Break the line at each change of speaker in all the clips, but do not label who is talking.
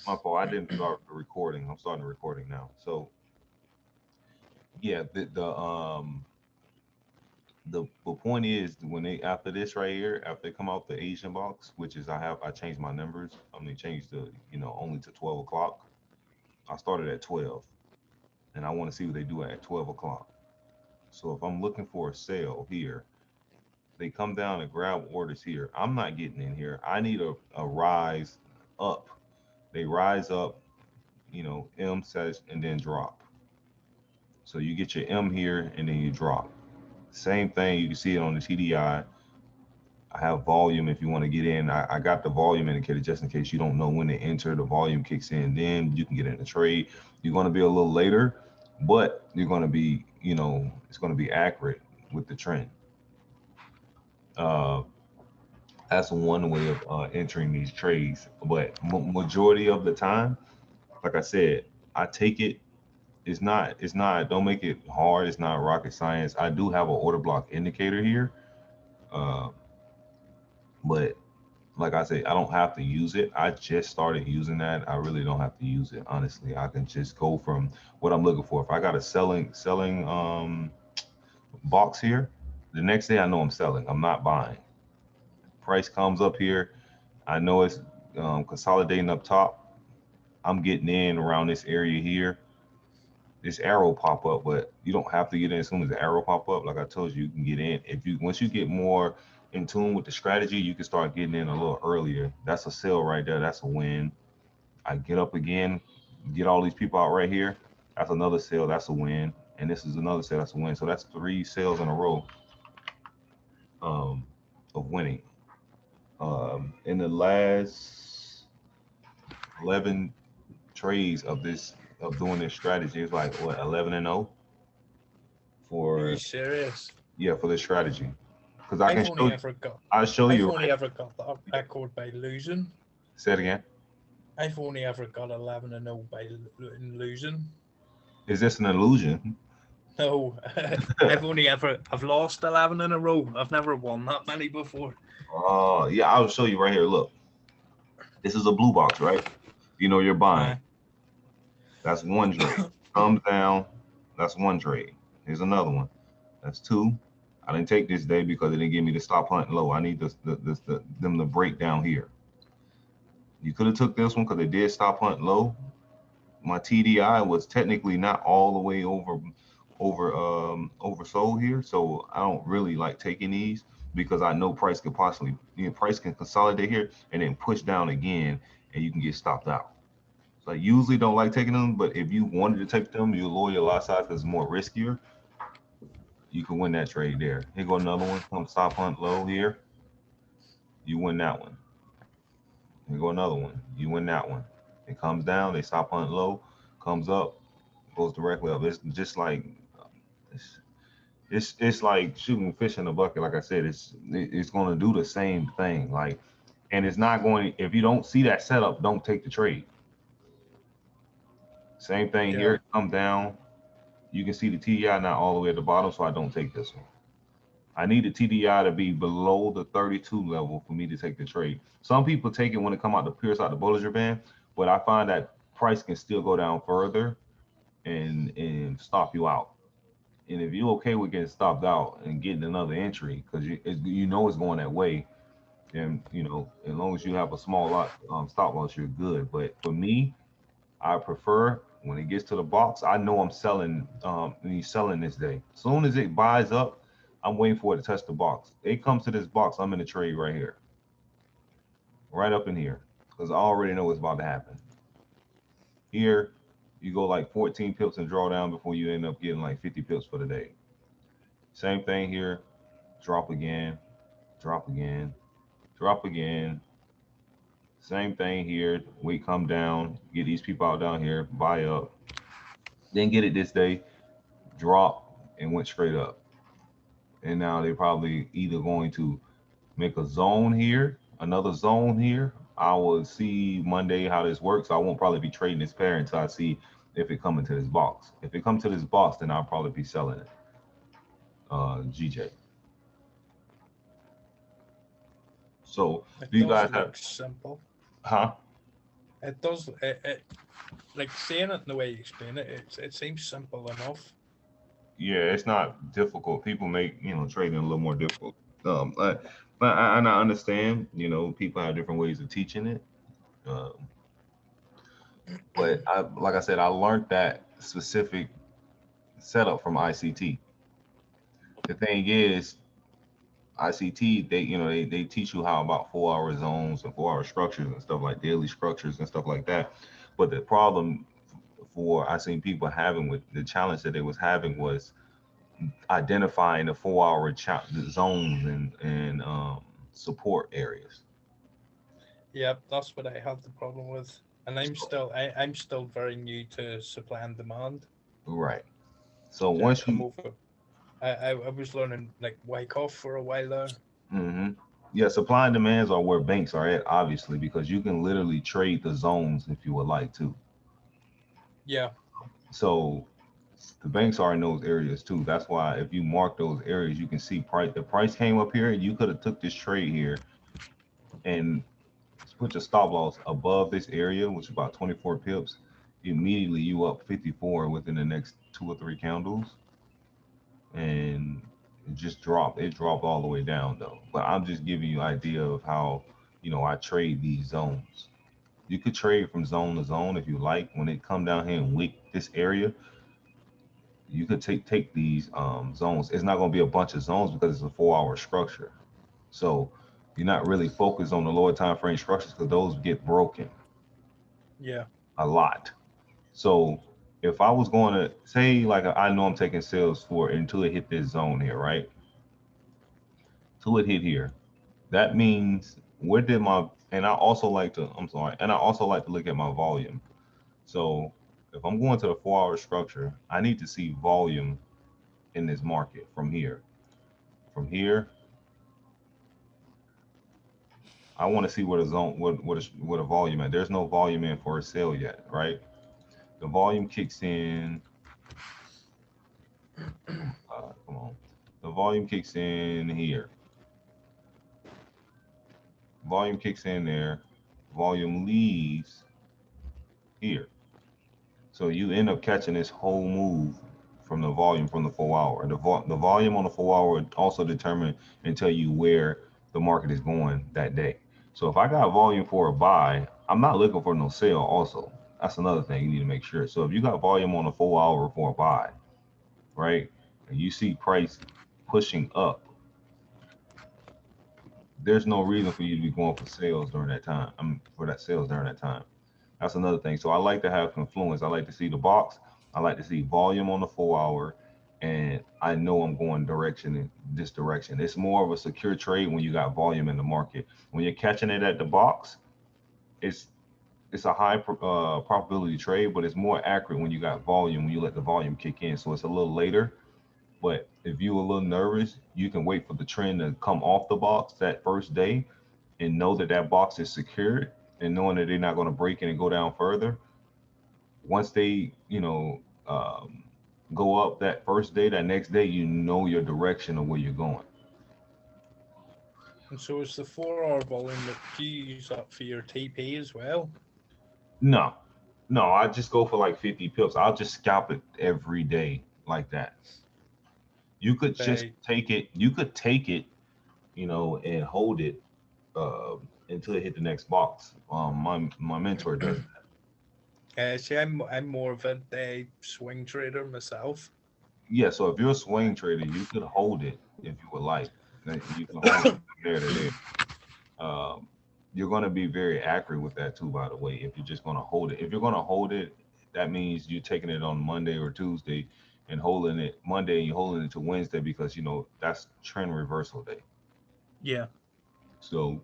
My fault. I didn't start the recording. I'm starting the recording now. So yeah, the point is when they after this right here, after they come out the Asian box, which is I changed my numbers. I'm gonna change the only to 12 o'clock. I started at 12, and I want to see what they do at 12 o'clock. So if I'm looking for a sale here, they come down and grab orders here. I'm not getting in here. I need a rise up. They rise up, M says, and then drop. So you get your M here and then you drop. Same thing, you can see it on the TDI. I have volume if you want to get in. I got the volume indicator just in case you don't know when to enter. The volume kicks in, then you can get in the trade. You're going to be a little later, but you're going to be, it's going to be accurate with the trend. Uh, that's one way of entering these trades. But majority of the time, like I said, I take it. It's not. Don't make it hard. It's not rocket science. I do have an order block indicator here, uh, but like I said, I don't have to use it. I just started using that. I really don't have to use it. Honestly, I can just go from what I'm looking for. If I got a selling box here, the next day I know I'm selling. I'm not buying. Price comes up here. I know it's consolidating up top. I'm getting in around this area here. This arrow pop up, but you don't have to get in as soon as the arrow pop up. Like I told you, you can get in. If you once you get more in tune with the strategy, you can start getting in a little earlier. That's a sell right there. That's a win. I get up again, get all these people out right here. That's another sale. That's a win. And this is another sale. That's a win. So that's three sales in a row um, of winning. In the last 11 trades of doing this strategy, it's like what 11-0
Are you
for
serious?
for this strategy. Because I can
I've
show
only
you.
ever got
I'll show
I've
you
only
right.
ever got that record by losing.
Say it again.
I've only ever got 11-0 by losing.
Is this an illusion?
No, I've lost 11 in a row. I've never won that many before.
Oh, yeah, I'll show you right here. Look, this is a blue box, right? You know you're buying.
Uh,
That's one trade. Thumbs down. That's one trade. Here's another one. That's two. I didn't take this day because it didn't give me the stop hunt low. I need them to break down here. You could have took this one because it did stop hunt low. My TDI was technically not all the way oversold here, so I don't really like taking these because I know price could possibly price can consolidate here and then push down again, and you can get stopped out. So I usually don't like taking them, but if you wanted to take them, you lower your lot size because it's more riskier. You can win that trade there. Here go another one. Come stop hunt low here. You win that one. Here go another one. You win that one. It comes down. They stop hunt low. Comes up. Goes directly up. It's just like it's it's like shooting fish in a bucket. Like I said, it's going to do the same thing. Like, and it's not going. If you don't see that setup, don't take the trade. Same thing
yeah.
here. Come down. You can see the TDI not all the way at the bottom, so I don't take this one. I need the TDI to be below the 32 level for me to take the trade. Some people take it when it come out to pierce out the Bollinger Band, but I find that price can still go down further and stop you out. And if you're okay with getting stopped out and getting another entry, because you know it's going that way, and as long as you have a small lot stop loss, you're good. But for me, I prefer when it gets to the box, I know I'm selling. He's selling this day. As soon as it buys up, I'm waiting for it to touch the box. It comes to this box, I'm in the trade right here, right up in here, because I already know what's about to happen. Here, you go like 14 pips and draw down before you end up getting like 50 pips for the day. Same thing here. Drop again, drop again, drop again. Same thing here. We come down, get these people out down here, buy up, then get it this day, drop, and went straight up. And now they're probably either going to make a zone here, another zone here. I will see Monday how this works. I won't probably be trading this pair until I see if it come into this box. If it comes to this box, then I'll probably be selling it. GJ. So
It
do you
does
guys have
look simple.
huh?
It does. Like saying it in the way you explain it, it seems simple enough.
Yeah, it's not difficult. People make trading a little more difficult. And I understand. People have different ways of teaching it. Um, but like I said, I learned that specific setup from ICT. The thing is, ICT they teach you how about 4 hour zones and 4 hour structures and stuff like daily structures and stuff like that. But the problem for I seen people having with the challenge that they was having was identifying the 4 hour zones and support areas.
Yep, that's what I have the problem with. And
So,
I'm still very new to supply and demand.
right. So
So I've
once
come
you,
over. I was learning like Wyckoff for a while there.
hmm yeah, supply and demands are where banks are at, obviously, because you can literally trade the zones if you would like to.
Yeah,
So the banks are in those areas too. That's why if you mark those areas, you can see price. The price came up here. You could have took this trade here and put your stop loss above this area, which is about 24 pips. Immediately you up 54 within the next 2 or 3 candles, and it just dropped. It dropped all the way down though. But I'm just giving you an idea of how I trade these zones. You could trade from zone to zone if you like. When it come down here and wick this area, you could take these zones. It's not going to be a bunch of zones because it's a 4 hour structure. So you're not really focused on the lower time frame structures because those get broken
yeah.
a lot. So if I was going to say like I know I'm taking sales for it until it hit this zone here, right? Till it hit here. That means where did my and I also like to I'm sorry, and I also like to look at my volume. So if I'm going to the 4 hour structure, I need to see volume in this market from here. From here, I want to see what a zone what a volume at. There's no volume in for a sale yet, right? The volume kicks in. Come on. The volume kicks in here. Volume kicks in there. Volume leaves here. So you end up catching this whole move from the volume from the 4 hour. The volume on the 4 hour would also determine and tell you where the market is going that day. So if I got volume for a buy, I'm not looking for no sale. Also, that's another thing you need to make sure. So if you got volume on the 4 hour for a buy, right, and you see price pushing up, there's no reason for you to be going for sales during that time. For that sales during that time. That's another thing. So I like to have confluence. I like to see the box. I like to see volume on the 4 hour, and I know I'm going direction in this direction. It's more of a secure trade when you got volume in the market. When you're catching it at the box, it's it's a high probability trade, but it's more accurate when you got volume when you let the volume kick in. So it's a little later. But if you're a little nervous, you can wait for the trend to come off the box that first day and know that that box is secured and knowing that they're not going to break it and go down further. Once they, go up that first day, that next day, you know your direction of where you're going.
And so it's the 4 hour volume that do you use that for your TP as well?
No, no, I just go for like 50 pips. I'll just scalp it every day like that. You could just
They
take it. You could take it, and hold it uh, until it hit the next box. My mentor does.
see, I'm more of a swing trader myself.
Yeah, so if you're a swing trader, you could hold it if you would like. You can hold it from there to there. Um, you're going to be very accurate with that too, by the way. If you're just going to hold it, if you're going to hold it, that means you're taking it on Monday or Tuesday and holding it Monday and you're holding it to Wednesday because that's trend reversal day.
Yeah.
So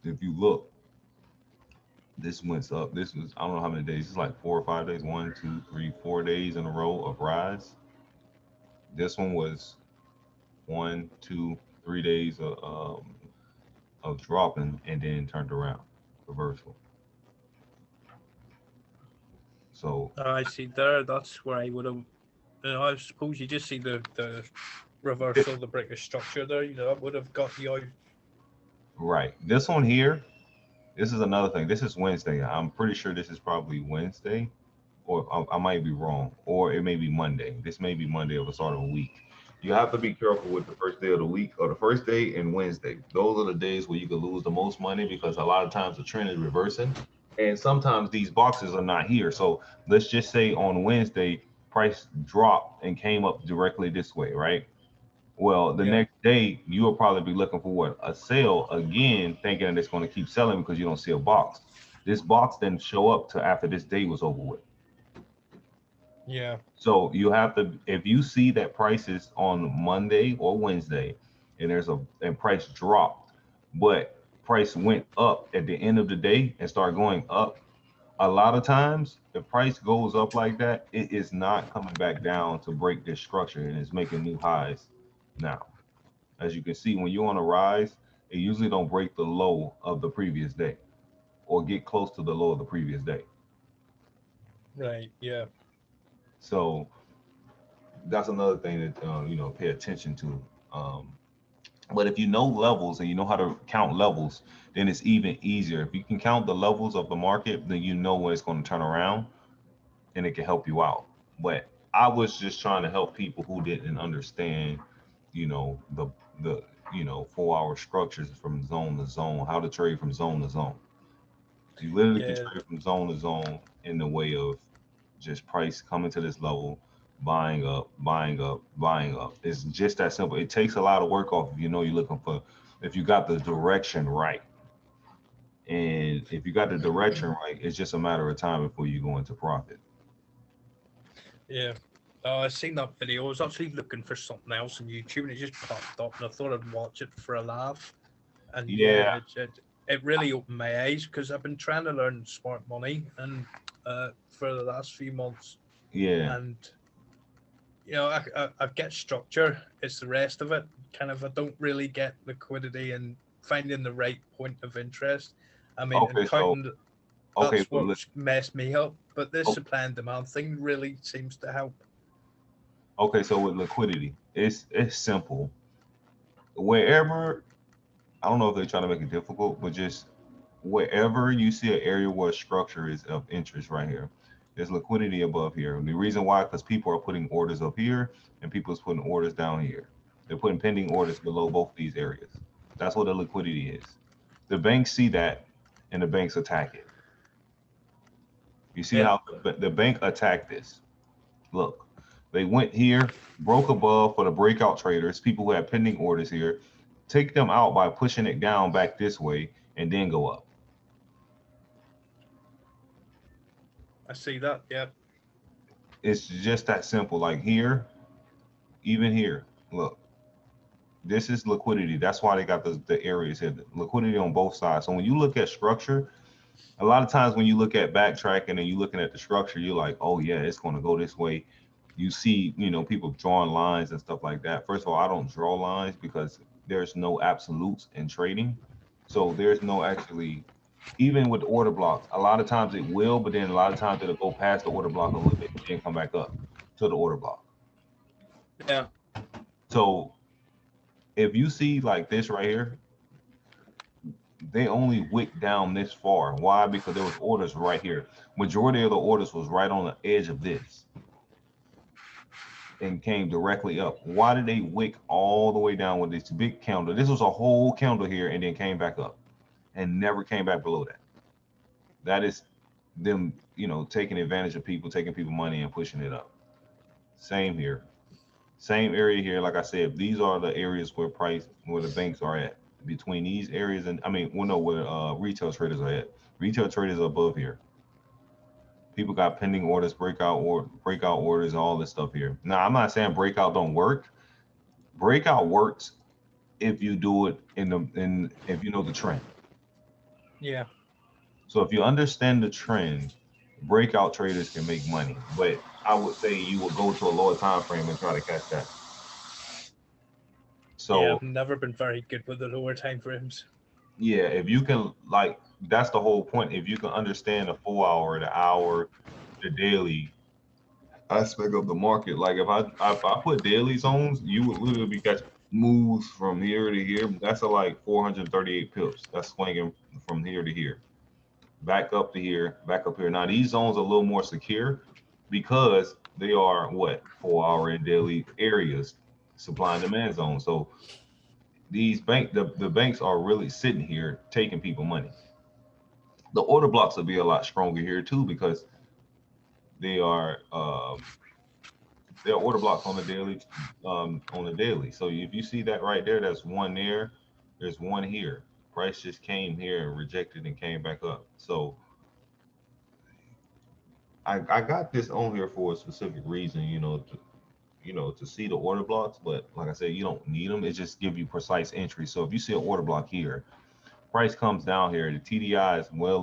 if you look, this went up. This was I don't know how many days. It's like 4 or 5 days. 1, 2, 3, 4 days in a row of rise. This one was 1, 2, 3 days of dropping and then turned around, reversal. So
I see there. That's where I would have. I suppose you just see the
it,
reversal of the breaker structure there. That would have got you out.
right, this one here This is another thing. This is Wednesday. I'm pretty sure this is probably Wednesday, or I might be wrong, or it may be Monday. This may be Monday of the start of a week. You have to be careful with the first day of the week, or the first day and Wednesday. Those are the days where you could lose the most money because a lot of times the trend is reversing, and sometimes these boxes are not here. So let's just say on Wednesday, price dropped and came up directly this way, right? Well, the
Yeah,
next day you will probably be looking for what, a sale again, thinking that it's going to keep selling because you don't see a box. This box didn't show up till after this day was over with.
yeah,
So you have to, if you see that prices on Monday or Wednesday, and there's a and price dropped, but price went up at the end of the day and start going up. A lot of times, if price goes up like that, it is not coming back down to break this structure, and it's making new highs now. As you can see, when you're on a rise, it usually don't break the low of the previous day or get close to the low of the previous day.
right, yeah,
So that's another thing that pay attention to. Um, but if you know levels and you know how to count levels, then it's even easier. If you can count the levels of the market, then you know when it's going to turn around and it can help you out. But I was just trying to help people who didn't understand, the 4 hour structures from zone to zone, how to trade from zone to zone. You literally can
yeah,
trade from zone to zone in the way of just price coming to this level, buying up, buying up, buying up. It's just that simple. It takes a lot of work off if you know you're looking for, if you got the direction right. And if you got the direction right, it's just a matter of time before you go into profit.
yeah. Oh, I seen that video. I was actually looking for something else on YouTube, and it just popped up, and I thought I'd watch it for a laugh. And yeah,
Yeah,
it really opened my eyes because I've been trying to learn smart money and for the last few months,
yeah.
and I get structure. It's the rest of it. Kind of, I don't really get liquidity and finding the right point of interest. I mean, and
Okay, so
counting,
okay,
that's what's messed me up. But this supply and demand thing really seems to help.
okay, so with liquidity, it's simple. Wherever, I don't know if they're trying to make it difficult, but just wherever you see an area where structure is of interest right here, there's liquidity above here. And the reason why, because people are putting orders up here and people is putting orders down here. They're putting pending orders below both these areas. That's what the liquidity is. The banks see that and the banks attack it. You see
Yeah,
how the bank attacked this. Look, they went here, broke above for the breakout traders, people who have pending orders here, take them out by pushing it down back this way and then go up.
I see that. Yeah,
It's just that simple. Like here, even here, look, this is liquidity. That's why they got the areas here, liquidity on both sides. So when you look at structure, a lot of times when you look at backtracking and you looking at the structure, you're like, oh yeah, it's going to go this way. You see, people drawing lines and stuff like that. First of all, I don't draw lines because there's no absolutes in trading. So there's no actually, even with order blocks, a lot of times it will, but then a lot of times it'll go past the order block a little bit, then come back up to the order block.
yeah,
So if you see like this right here, they only wick down this far. Why? Because there was orders right here. Majority of the orders was right on the edge of this and came directly up. Why did they wick all the way down with this big candle? This was a whole candle here and then came back up and never came back below that. That is them, taking advantage of people, taking people money and pushing it up. Same here. Same area here. Like I said, these are the areas where the banks are at. Between these areas and I mean, well, no, where retail traders are at. Retail traders are above here. People got pending orders, breakout orders, all this stuff here. Now, I'm not saying breakout don't work. Breakout works if you do it in if you know the trend.
yeah,
So if you understand the trend, breakout traders can make money. But I would say you will go to a lower time frame and try to catch that.
yeah.
So
I've never been very good with the lower time frames.
yeah, if you can, like, that's the whole point. If you can understand the 4 hour, the hour, the daily aspect of the market, like if I put daily zones, you would literally be catching moves from here to here. That's a like 438 pips. That's swinging from here to here. back up to here, back up here. Now these zones are a little more secure because they are what 4 hour and daily areas, supply and demand zones. So these the banks are really sitting here taking people money. The order blocks will be a lot stronger here too because they are they're order blocks on the daily. So if you see that right there, that's one there. There's one here. Price just came here and rejected and came back up. So I got this on here for a specific reason, to see the order blocks. But like I said, you don't need them. It just give you precise entry. So if you see an order block here, price comes down here, the TDI is well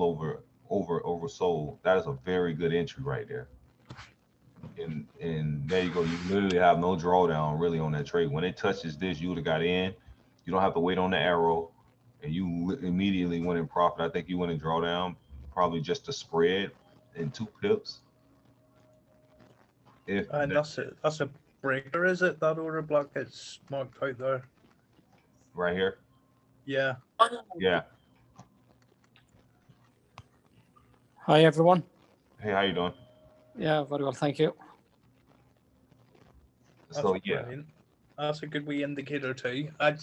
oversold. That is a very good entry right there. And there you go. You literally have no drawdown really on that trade. When it touches this, you would have got in. You don't have to wait on the arrow, and you immediately went in profit. I think you went in drawdown, probably just a spread in 2 pips. If
And
that,
that's a breaker, is it? That order block it's marked out there.
right here,
Yeah.
yeah.
Hi, everyone.
Hey, how you doing?
Yeah, very well, thank you.
That's
So yeah,
brilliant. That's a good wee indicator too. I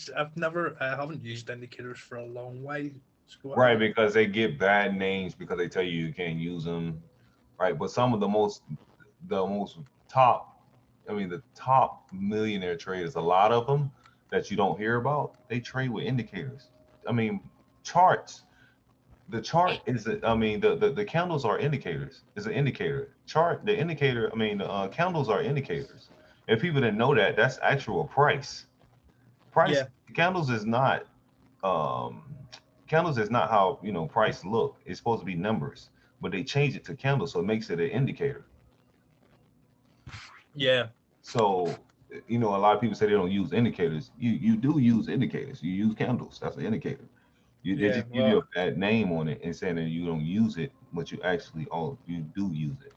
haven't used indicators for a long while. So
right, because they get bad names because they tell you you can't use them, right? But some of the most top, I mean, the top millionaire traders, a lot of them that you don't hear about, they trade with indicators. I mean, charts. The chart is, I mean, the candles are indicators. Is an indicator. Chart, the indicator. I mean, candles are indicators. If people didn't know that, that's actual price. Price
yeah,
candles is not um candles is not how price look. It's supposed to be numbers, but they change it to candles, so it makes it an indicator.
yeah,
So, a lot of people say they don't use indicators. You do use indicators. You use candles. That's an indicator. They
yeah.
just give you
Well,
a bad name on it and saying that you don't use it, but you do use it.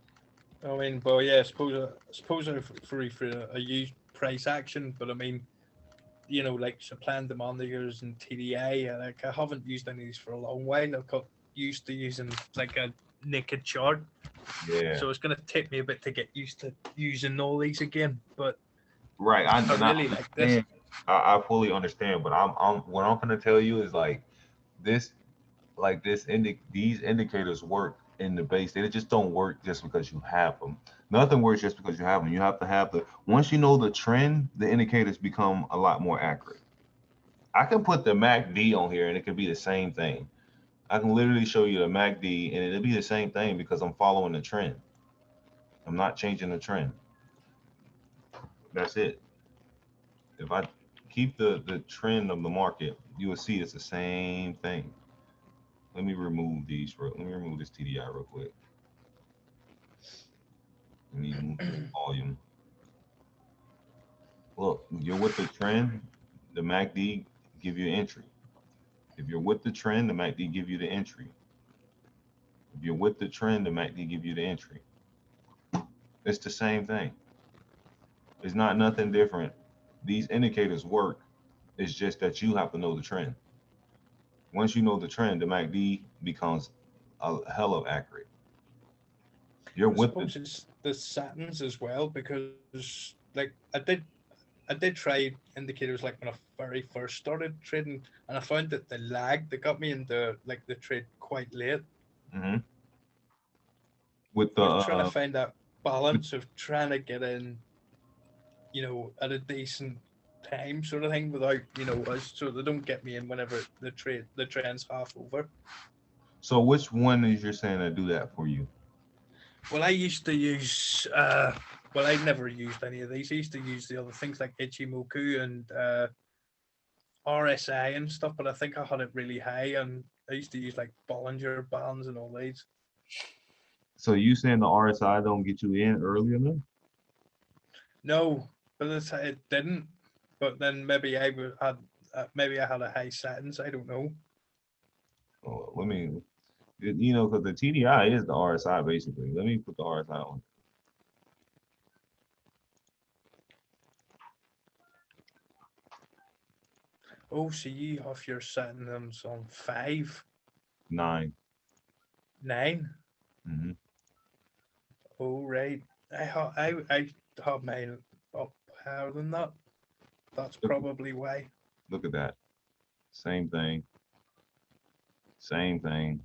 I mean, well, yeah. I suppose I'm free for a use price action, but I mean, like supply and demand indicators and TDA. Like I haven't used any of these for a long while. I've got used to using like a naked chart,
Yeah,
so it's going to take me a bit to get used to using all these again. But
right. I
I
and I
really like this.
understand. I fully understand, but I'm what I'm gonna tell you is this, these indicators work in the base. They just don't work just because you have them. Nothing works just because you have them. You have to have the once you know the trend, the indicators become a lot more accurate. I can put the MACD on here and it could be the same thing. I can literally show you the MACD and it'll be the same thing because I'm following the trend. I'm not changing the trend. That's it. If I keep the trend of the market, you will see it's the same thing. Let me remove this TDI real quick. Let me move the volume. Look, you're with the trend, the MACD give you entry. If you're with the trend, the MACD give you the entry. If you're with the trend, the MACD give you the entry. It's the same thing. It's not nothing different. These indicators work. It's just that you have to know the trend. Once you know the trend, the MACD becomes a hell of accurate. You're
I
with the
suppose it's the satins as well because like I did try indicators like when I very first started trading, and I found that the lag that got me into like the trade quite late.
mhm. with
I
the
was trying to
uh,
find that
with,
balance of trying to get in, at a decent time sort of thing without, so they don't get me in whenever the trend's half over.
so which one is you're saying to do that for you?
Well, I used to use well, I never used any of these. I used to use the other things like Ichimoku and RSI and stuff, but I think I had it really high, and I used to use like Bollinger Bands and all these.
So you saying the RSI don't get you in early enough?
No, but it didn't. But then maybe maybe I had a high settings. I don't know.
Oh, let me, because the TDI is the RSI basically. Let me put the RSI on.
Oh, so you have your settings on 5.
9.
9.
Hmm.
Oh right. I have mine up higher than that. That's
Look,
probably why.
look at that. Same thing. Same thing.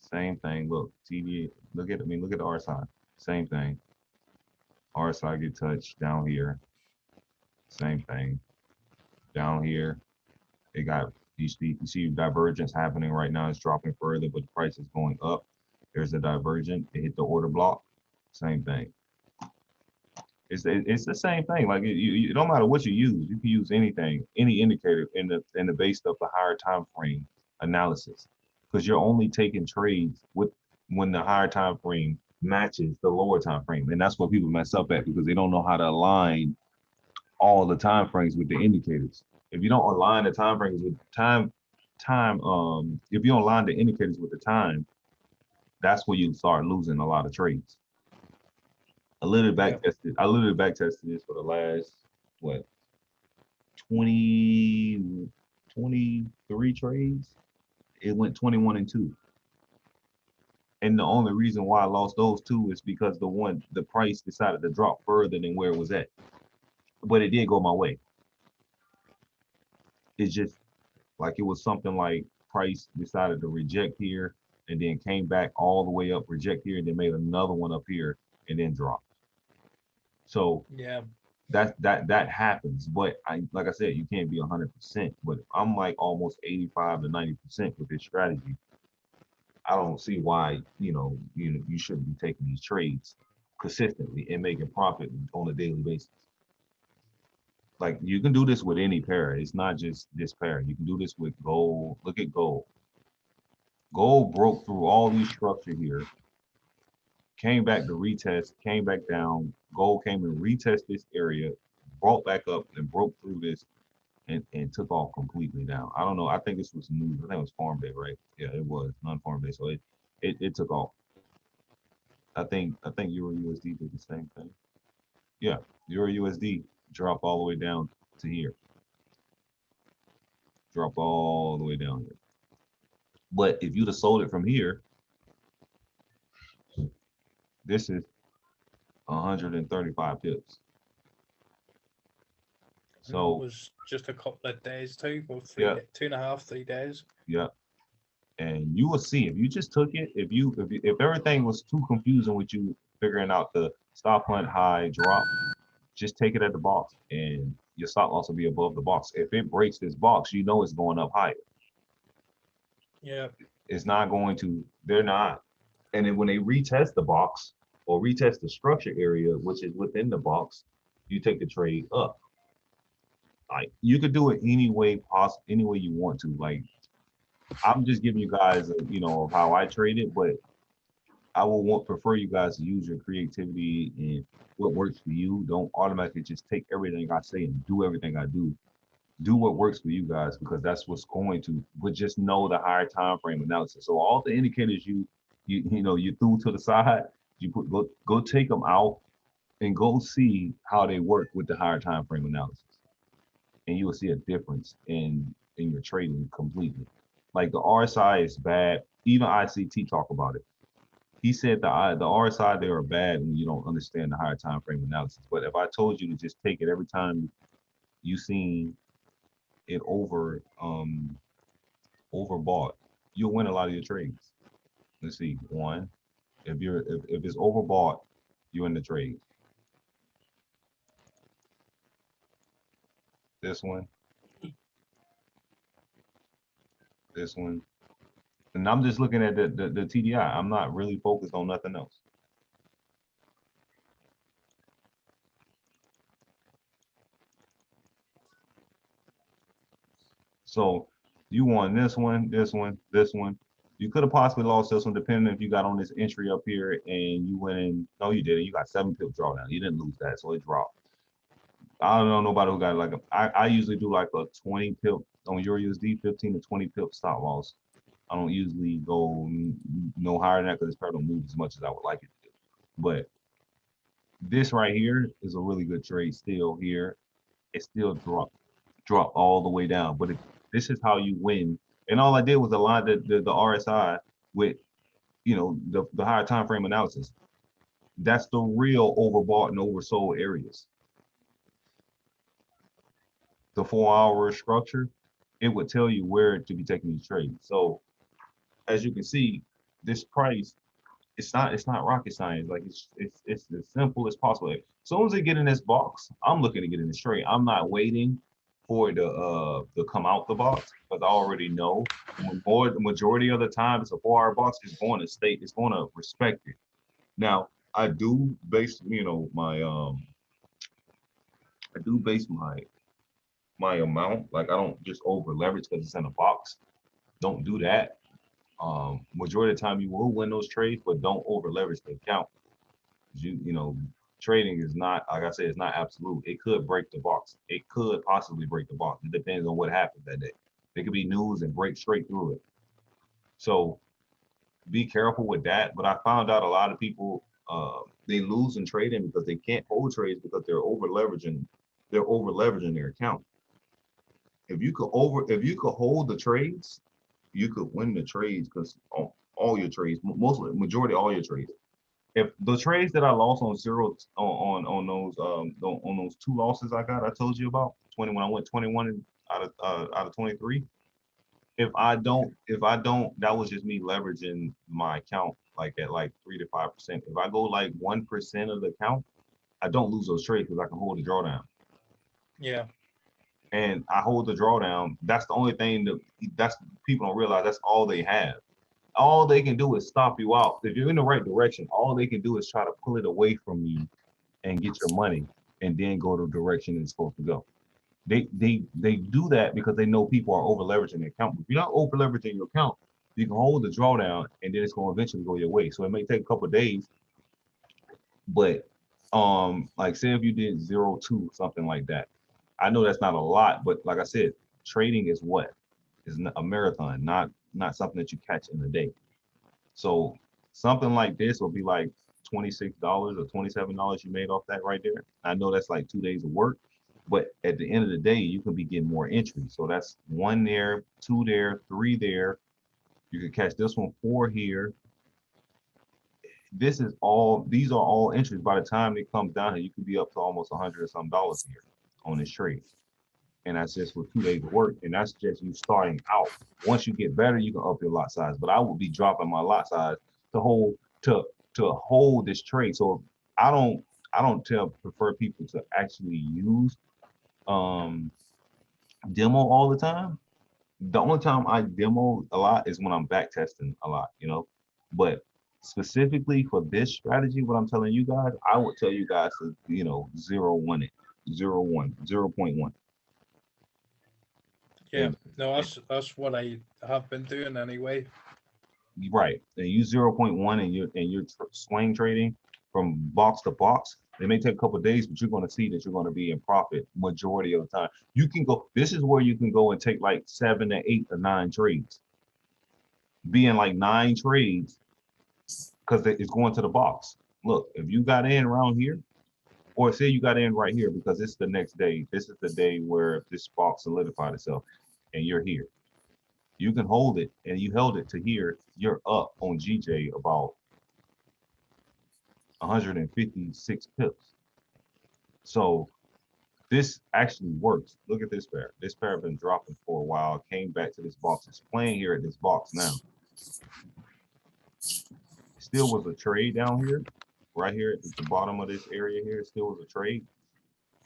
Same thing. Look, TV. Look at, I mean, look at the RSI. Same thing. RSI get touched down here. Same thing. Down here, it got, you see divergence happening right now. It's dropping further, but the price is going up. There's a divergence. It hit the order block. Same thing. It's the same thing. Like it don't matter what you use. You can use anything, any indicator in the based of the higher time frame analysis, because you're only taking trades with when the higher time frame matches the lower time frame, and that's what people mess up at because they don't know how to align all the time frames with the indicators. If you don't align the time frames with if you don't align the indicators with the time, that's where you start losing a lot of trades.
Yeah.
I literally back tested this for the last what 20 23 trades. It went 21 and 2. And the only reason why I lost those two is because the price decided to drop further than where it was at. But it did go my way. It's just like it was something like price decided to reject here and then came back all the way up, reject here, and then made another one up here and then dropped. So
Yeah.
that happens. But I like I said, you can't be 100%. But I'm like almost 85 to 90% with this strategy. I don't see why you shouldn't be taking these trades consistently and making profit on a daily basis. Like you can do this with any pair. It's not just this pair. You can do this with gold. Look at gold. Gold broke through all these structure here, came back to retest, came back down. Gold came and retest this area, brought back up and broke through this and took off completely down. I don't know. I think this was news. I think it was Farm Day, right? Yeah, it was non-Farm Day. So it took off. I think Euro USD did the same thing. Yeah, Euro USD dropped all the way down to here. Dropped all the way down here. But if you'd have sold it from here, this is 135 pips.
And that
So
was just a couple of days too, or
yeah,
2.5, 3 days.
yeah. And you will see if you just took it, if everything was too confusing with you figuring out the stop hunt high drop, just take it at the box and your stop loss will be above the box. If it breaks this box, you know it's going up higher.
Yeah.
It's not going to, they're not. And then when they retest the box or retest the structure area, which is within the box, you take the trade up. Like you could do it any way possible, any way you want to. Like I'm just giving you guys, of how I trade it, but I will prefer you guys to use your creativity and what works for you. Don't automatically just take everything I say and do everything I do. Do what works for you guys because that's what's going to. But just know the higher time frame analysis. So all the indicators you threw to the side, you go take them out and go see how they work with the higher time frame analysis, and you will see a difference in your trading completely. Like the RSI is bad. Even ICT talk about it. He said the RSI they are bad when you don't understand the higher time frame analysis. But if I told you to just take it every time you seen it overbought, you'll win a lot of your trades. Let's see, one. If it's overbought, you're in the trade. This one, this one. And I'm just looking at the TDI. I'm not really focused on nothing else. So you won this one, this one, this one. You could have possibly lost this one depending if you got on this entry up here and you went in. No, you didn't. You got 7 pip drawdown. You didn't lose that, so it dropped. I don't know nobody who got I usually do like a 20 pip on your USD, 15 to 20 pip stop loss. I don't usually go no higher than that because this pair don't move as much as I would like it to do. But this right here is a really good trade still here. It still drop all the way down. But this is how you win. And all I did was align the RSI with, you know, the higher time frame analysis. That's the real overbought and oversold areas. The 4-hour structure, it would tell you where to be taking these trades. So as you can see, this price, it's not rocket science. Like it's as simple as possible. As soon as they get in this box, I'm looking to get in the trade. I'm not waiting for it to come out the box, because I already know the majority of the time it's a 4-hour box. It's going to stay. It's going to respect it. Now I do base, you know, my amount. Like I don't just over leverage because it's in a box. Don't do that. Majority of the time you will win those trades, but don't over leverage the account. You know, trading is not, like I said, it's not absolute. It could break the box. It could possibly break the box. It depends on what happens that day. There could be news and break straight through it. So be careful with that. But I found out a lot of people they lose in trading because they can't hold trades because they're over leveraging. They're over leveraging their account. If you could hold the trades, you could win the trades, because all your trades, majority all your trades. If the trades that I lost on zero on those 2 losses I told you about, 20 when I went 21 out of 23. If I don't, that was just me leveraging my account like at like 3 to 5%. If I go like 1% of the account, I don't lose those trades because I can hold the drawdown.
Yeah.
And I hold the drawdown. That's the only thing that's people don't realize. That's all they have. All they can do is stop you out. If you're in the right direction, all they can do is try to pull it away from you and get your money, and then go the direction it's supposed to go. They do that because they know people are over leveraging their account. If you're not over leveraging your account, you can hold the drawdown, and then it's going to eventually go your way. So it may take a couple of days, but like say if you did 0.2 something like that. I know that's not a lot, but like I said, trading is what is a marathon, not something that you catch in a day. So something like this will be like $26 or $27 you made off that right there. I know that's like 2 days of work, but at the end of the day, you can be getting more entries. So that's 1 there, 2 there, 3 there. You can catch this one, 4 here. These are all entries. By the time it comes down here, you could be up to almost $100 or some dollars here on this trade. And that's just with 2 days of work. And that's just you starting out. Once you get better, you can up your lot size. But I would be dropping my lot size to hold this trade. So I don't prefer people to actually use demo all the time. The only time I demo a lot is when I'm back testing a lot, you know. But specifically for this strategy, what I'm telling you guys, I would tell you guys to, you know, 0.1 it, 0.1.
Yeah. No, that's what I have been doing anyway.
Right. And use 0.1, and you're swing trading from box to box. It may take a couple of days, but you're going to see that you're going to be in profit majority of the time. You can go, this is where you can go and take like 7 to 8 or 9 trades. Be in like 9 trades because it's going to the box. Look, if you got in around here, or say you got in right here because it's the next day, this is the day where this box solidified itself and you're here. You can hold it, and you held it to here, you're up on GJ about 156 pips. So this actually works. Look at this pair. This pair been dropping for a while, came back to this box. It's playing here at this box now. Still was a trade down here, right here at the bottom of this area here. Still was a trade.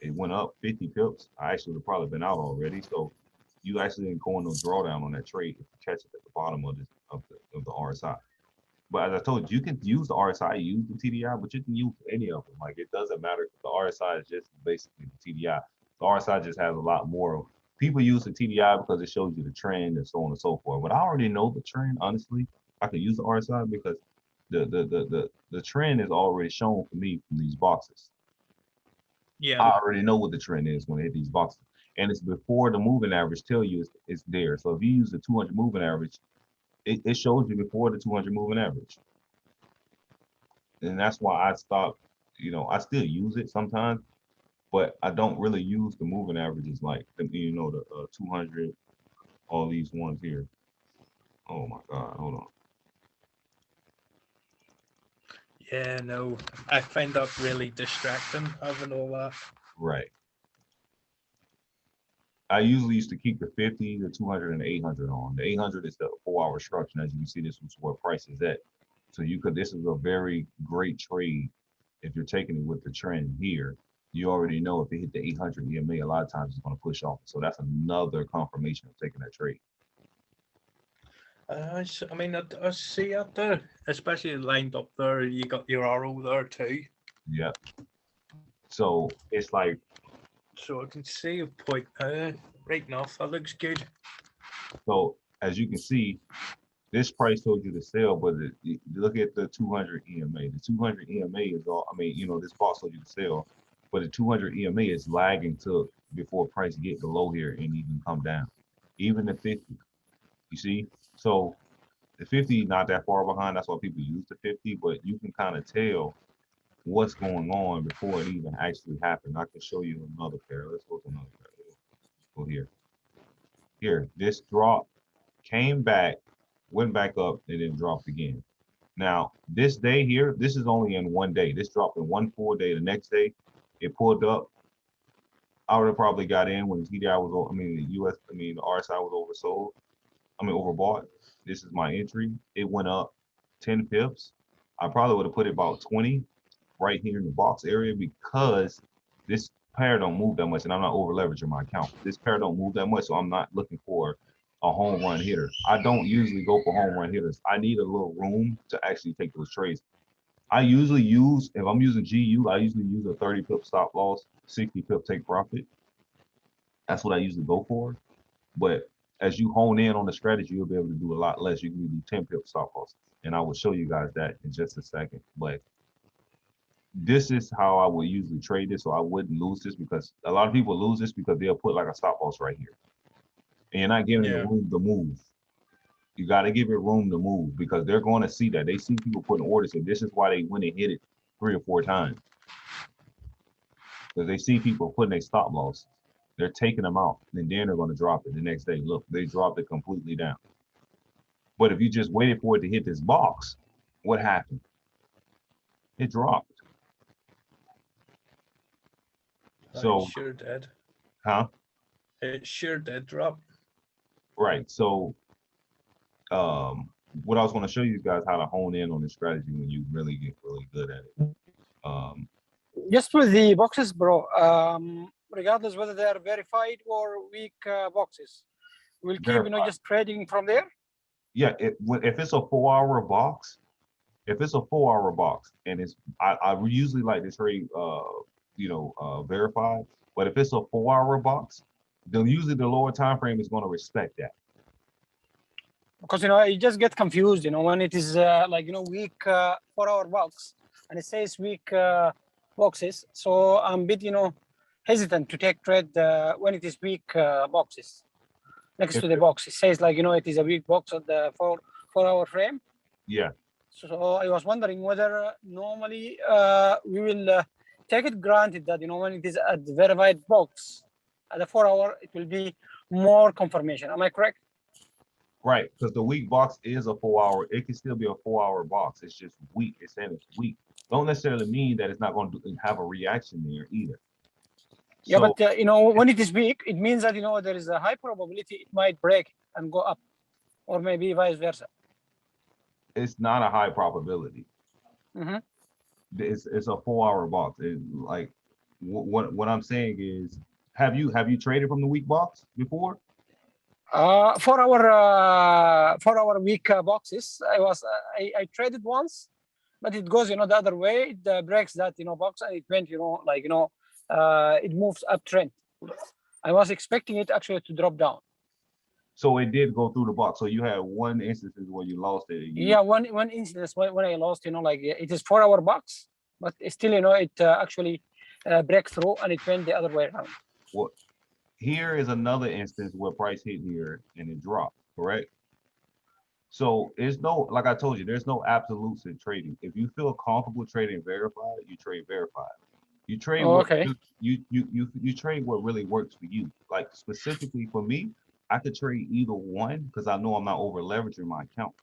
It went up 50 pips. I actually would have probably been out already. So you actually didn't go on no drawdown on that trade if you catch it at the bottom of the RSI. But as I told you, you can use the RSI, use the TDI, but you can use any of them. Like it doesn't matter. The RSI is just basically the TDI. The RSI just has a lot more. People use the TDI because it shows you the trend and so on and so forth. But I already know the trend. Honestly, I could use the RSI because the trend is already shown for me from these boxes.
Yeah.
I already know what the trend is when I hit these boxes. And it's before the moving average tell you it's there. So if you use the 200 moving average, it shows you before the 200 moving average. And that's why I stopped, you know, I still use it sometimes, but I don't really use the moving averages like, you know, the 200, all these ones here. Oh my God, hold on.
Yeah, no, I find that really distracting having all that.
Right. I usually used to keep the 50, the 200, and the 800 on. The 800 is the 4-hour structure. As you can see, this is where price is at. So this is a very great trade if you're taking it with the trend here. You already know if it hit the 800 EMA, a lot of times it's going to push off. So that's another confirmation of taking that trade.
I mean, I see it there, especially lined up there. You got your arrow there too.
Yeah. So it's like,
So I can see a point right enough. That looks good.
so as you can see, this price told you to sell, but look at the 200 EMA. The 200 EMA is all, I mean, this box told you to sell, but the 200 EMA is lagging to before price get below here and even come down. Even the 50, you see? So the 50 not that far behind. That's why people use the 50, but you can kind of tell what's going on before it even actually happened. I can show you another pair. Let's go to another pair. Go here. Here, this drop came back, went back up, and then dropped again. Now, this day here, this is only in one day. This dropped in one full day. The next day, it pulled up. I would have probably got in when the TDI was, the RSI was oversold. Overbought. This is my entry. It went up 10 pips. I probably would have put it about 20 right here in the box area because this pair don't move that much, and I'm not over leveraging my account. This pair don't move that much, so I'm not looking for a home run hitter. I don't usually go for home run hitters. I need a little room to actually take those trades. I usually use, if I'm using GU, I usually use a 30 pip stop loss, 60 pip take profit. That's what I usually go for. But as you hone in on the strategy, you'll be able to do a lot less. You can do 10 pip stop loss. And I will show you guys that in just a second. But this is how I would usually trade this, so I wouldn't lose this, because a lot of people lose this because they'll put like a stop loss right here. And you're not giving the room to move. You got to give it room to move because they're going to see that. They see people putting orders, so this is why they went and hit it 3 or 4 times. Because they see people putting a stop loss. They're taking them out, and then they're going to drop it the next day. Look, they dropped it completely down. But if you just waited for it to hit this box, what happened? It dropped. So
it sure did.
Huh?
It sure did drop.
Right. So what I was going to show you guys how to hone in on this strategy when you really get really good at it.
Just with the boxes, bro, regardless whether they are verified or weak boxes, we'll keep, just trading from there.
Yeah, if it's a 4-hour box, and it's I usually like to trade verified, but if it's a 4-hour box, then usually the lower time frame is going to respect that.
Because you just get confused, when it is weak 4-hour box and it says weak boxes. So I'm a bit hesitant to take trade when it is weak boxes. Next to the box, it says it is a weak box on the 4-hour frame.
Yeah.
So I was wondering whether normally we will take it granted that when it is a verified box at the 4-hour, it will be more confirmation. Am I correct?
Right, because the weak box is a 4-hour. It can still be a 4-hour box. It's just weak. It's saying it's weak. Don't necessarily mean that it's not going to have a reaction there either.
Yeah, so, but when it is weak, it means that there is a high probability it might break and go up, or maybe vice versa.
It's not a high probability.
Mm-hmm.
It's a 4-hour box. Like what I'm saying is, have you traded from the weak box before?
4-hour weak boxes. I traded once, but it goes the other way. It breaks that box and it went it moves uptrend. I was expecting it actually to drop down.
So it did go through the box. So you had one instance where you lost it.
Yeah, one instance when I lost. It is 4-hour box, but still it actually break through and it went the other way around.
Well, here is another instance where price hit here and it dropped, correct? So it's no, like I told you, there's no absolutes in trading. If you feel comfortable trading verified, you trade verified. You trade you trade what really works for you. Like specifically for me, I could trade either one because I know I'm not over leveraging my account.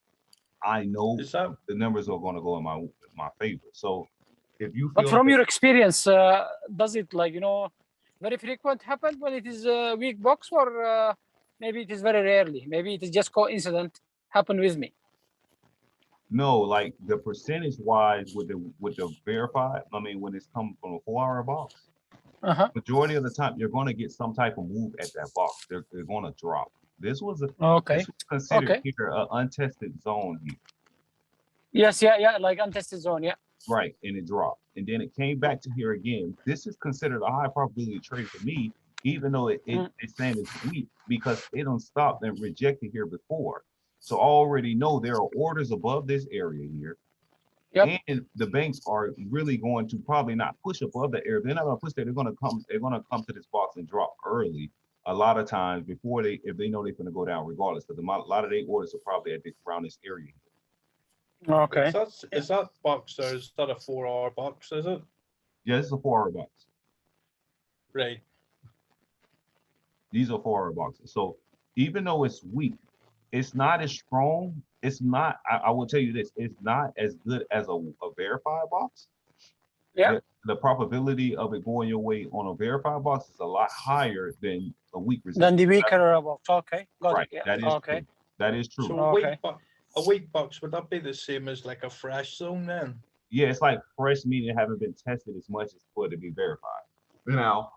I know
Is that
the numbers are going to go in my favor. So if you
But
feel
from
that-
your experience, does it like very frequent happen when it is a weak box, or maybe it is very rarely? Maybe it is just coincident happen with me.
no, like the percentage wise with the verified, I mean, when it's coming from a 4-hour box,
Uh-huh.
majority of the time you're going to get some type of move at that box. They're going to drop. This was
Okay.
considered
Okay.
here an untested zone here.
Yes. Yeah. Like untested zone. Yeah.
Right, and it dropped. And then it came back to here again. This is considered a high probability trade for me, even though it's saying it's weak because it don't stop and rejected here before. So I already know there are orders above this area here.
Yep.
And the banks are really going to probably not push above the area. They're not going to push there. They're going to come to this box and drop early a lot of times before if they know they're going to go down regardless. Because a lot of their orders are probably around this area.
Okay.
is that box there? Is that a 4-hour box? Is it?
Yeah, this is a 4-hour box.
Right.
These are 4-hour boxes. So even though it's weak, it's not as strong. It's not, I will tell you this, it's not as good as a verified box.
Yeah.
The probability of it going your way on a verified box is a lot higher than a weak resistance.
Then the weaker box. Okay. Got
Right.
it. Yeah.
That is
Okay.
true. That is true.
So
Okay.
a weak box, would that be the same as like a fresh zone then?
Yeah, it's like fresh meaning it haven't been tested as much as for it to be verified. Now,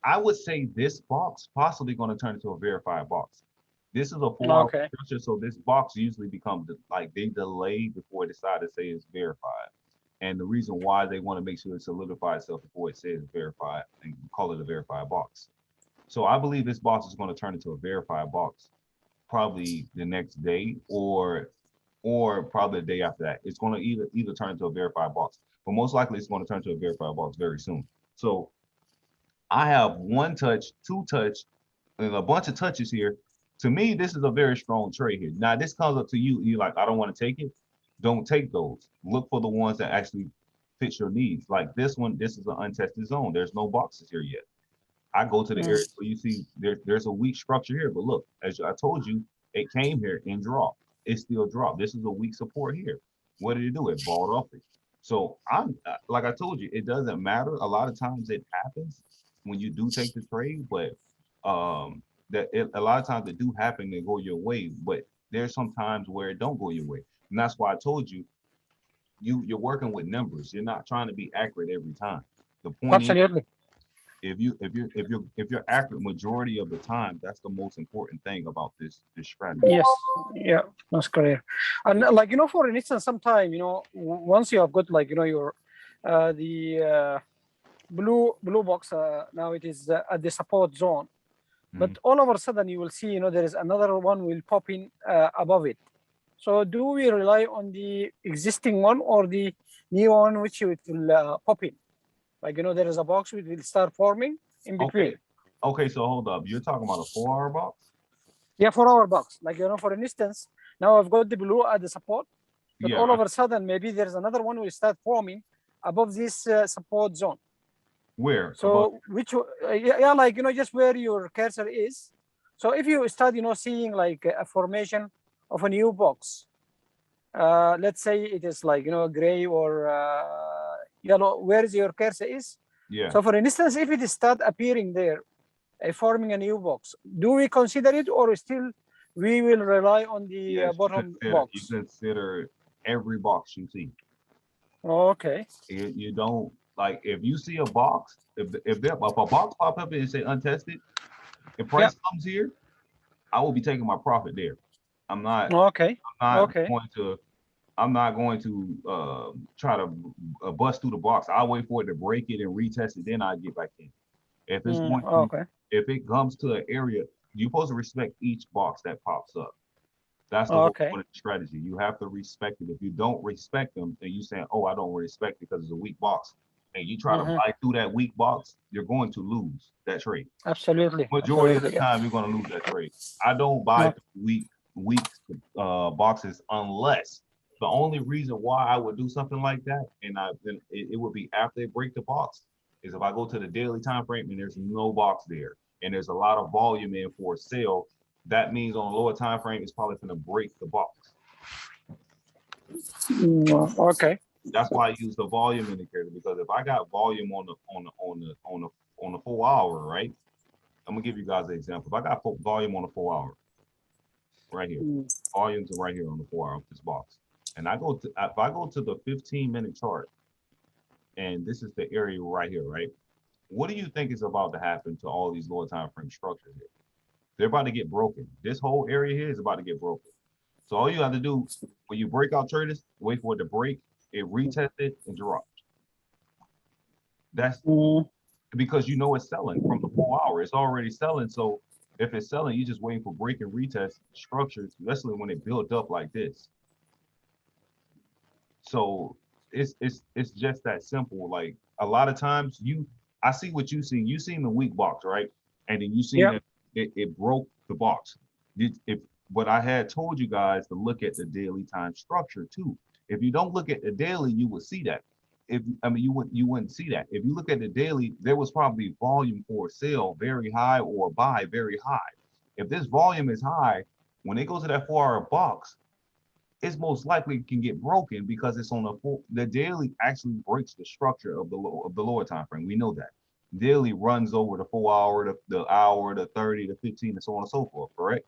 I would say this box possibly going to turn into a verified box. This is a 4-hour
Okay.
structure, so this box usually becomes like they delay before they decide to say it's verified. And the reason why they want to make sure it solidifies itself before it says verified and call it a verified box. So I believe this box is going to turn into a verified box probably the next day or probably the day after that. It's going to either turn into a verified box, but most likely it's going to turn to a verified box very soon. So I have 1 touch, 2 touch, and a bunch of touches here. To me, this is a very strong trade here. Now, this comes up to you. You're like, I don't want to take it. Don't take those. Look for the ones that actually fit your needs. Like this one, this is an untested zone. There's no boxes here yet. I go to the area where you see there's a weak structure here, but look, as I told you, it came here and dropped. It still dropped. This is a weak support here. What did it do? It balled off it. So I'm like I told you, it doesn't matter. A lot of times it happens when you do take the trade, but a lot of times it do happen and go your way. But there's some times where it don't go your way, and that's why I told you, you're working with numbers. You're not trying to be accurate every time. The point is,
Absolutely.
if you're accurate majority of the time, that's the most important thing about this strategy.
Yes. Yeah. That's correct. And like for instance, sometime once you have got like your the blue box, now it is at the support zone, but all of a sudden you will see there is another one will pop in above it. So do we rely on the existing one or the new one which it will pop in? Like there is a box which will start forming in between.
Okay, so hold up. You're talking about a 4-hour box?
Yeah, 4-hour box. Like for instance, now I've got the blue at the support, but all of a sudden maybe there's another one will start forming above this support zone.
Where?
So which like just where your cursor is. So if you start seeing like a formation of a new box, let's say it is like gray or yellow, where is your cursor is.
Yeah.
So for instance, if it start appearing there, forming a new box, do we consider it, or still we will rely on the bottom box?
You consider every box you see.
Okay.
You don't, like, if you see a box, if a box pop up and say untested, if price comes here, I will be taking my profit there. I'm not.
Okay.
I'm not going to try to bust through the box. I'll wait for it to break it and retest it, then I get back in. If it's if it comes to an area, you're supposed to respect each box that pops up. That's the whole point of the strategy. You have to respect it. If you don't respect them, then you saying, "Oh, I don't respect it because it's a weak box," and you try to buy through that weak box, you're going to lose that trade.
Absolutely.
Majority of the time, you're going to lose that trade. I don't buy weak boxes unless the only reason why I would do something like that, and it would be after they break the box, is if I go to the daily time frame and there's no box there, and there's a lot of volume in for a sale. That means on a lower time frame, it's probably going to break the box.
Okay.
That's why I use the volume indicator, because if I got volume on the 4 hour, right? I'm gonna give you guys an example. If I got volume on the 4 hour, right here, volumes are right here on the 4 hour of this box, and if I go to the 15-minute chart, and this is the area right here, right? What do you think is about to happen to all these lower time frame structures here? They're about to get broken. This whole area here is about to get broken. So all you have to do when you break out traders, wait for it to break, it retested and dropped. That's because you know it's selling from the 4 hour. It's already selling. So if it's selling, you're just waiting for break and retest structures, especially when it built up like this. So it's just that simple. Like a lot of times I see what you see. You seen the weak box, right? And then you seen that it broke the box. But I had told you guys to look at the daily time structure too. If you don't look at the daily, you would see that. You wouldn't see that. If you look at the daily, there was probably volume for a sell very high or a buy very high. If this volume is high, when it goes to that 4 hour box, it's most likely can get broken because it's on the daily actually breaks the structure of the lower time frame. We know that. Daily runs over the 4 hour, the hour, the 30, the 15, and so on and so forth, correct?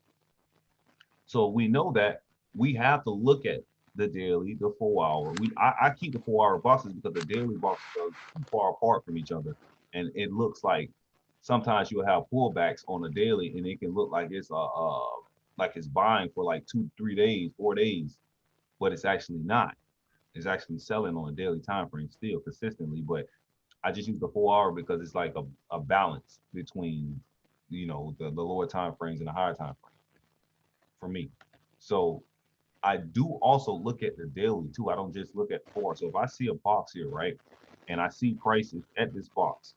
So we know that we have to look at the daily, the 4 hour. I keep the 4 hour boxes because the daily boxes are too far apart from each other. And it looks like sometimes you'll have pullbacks on a daily and it can look like it's like it's buying for like 2, 3 days, 4 days, but it's actually not. It's actually selling on a daily time frame still consistently. But I just use the 4 hour because it's like a balance between, you know, the lower time frames and the higher time frame for me. So I do also look at the daily too. I don't just look at 4. So if I see a box here, right, and I see prices at this box,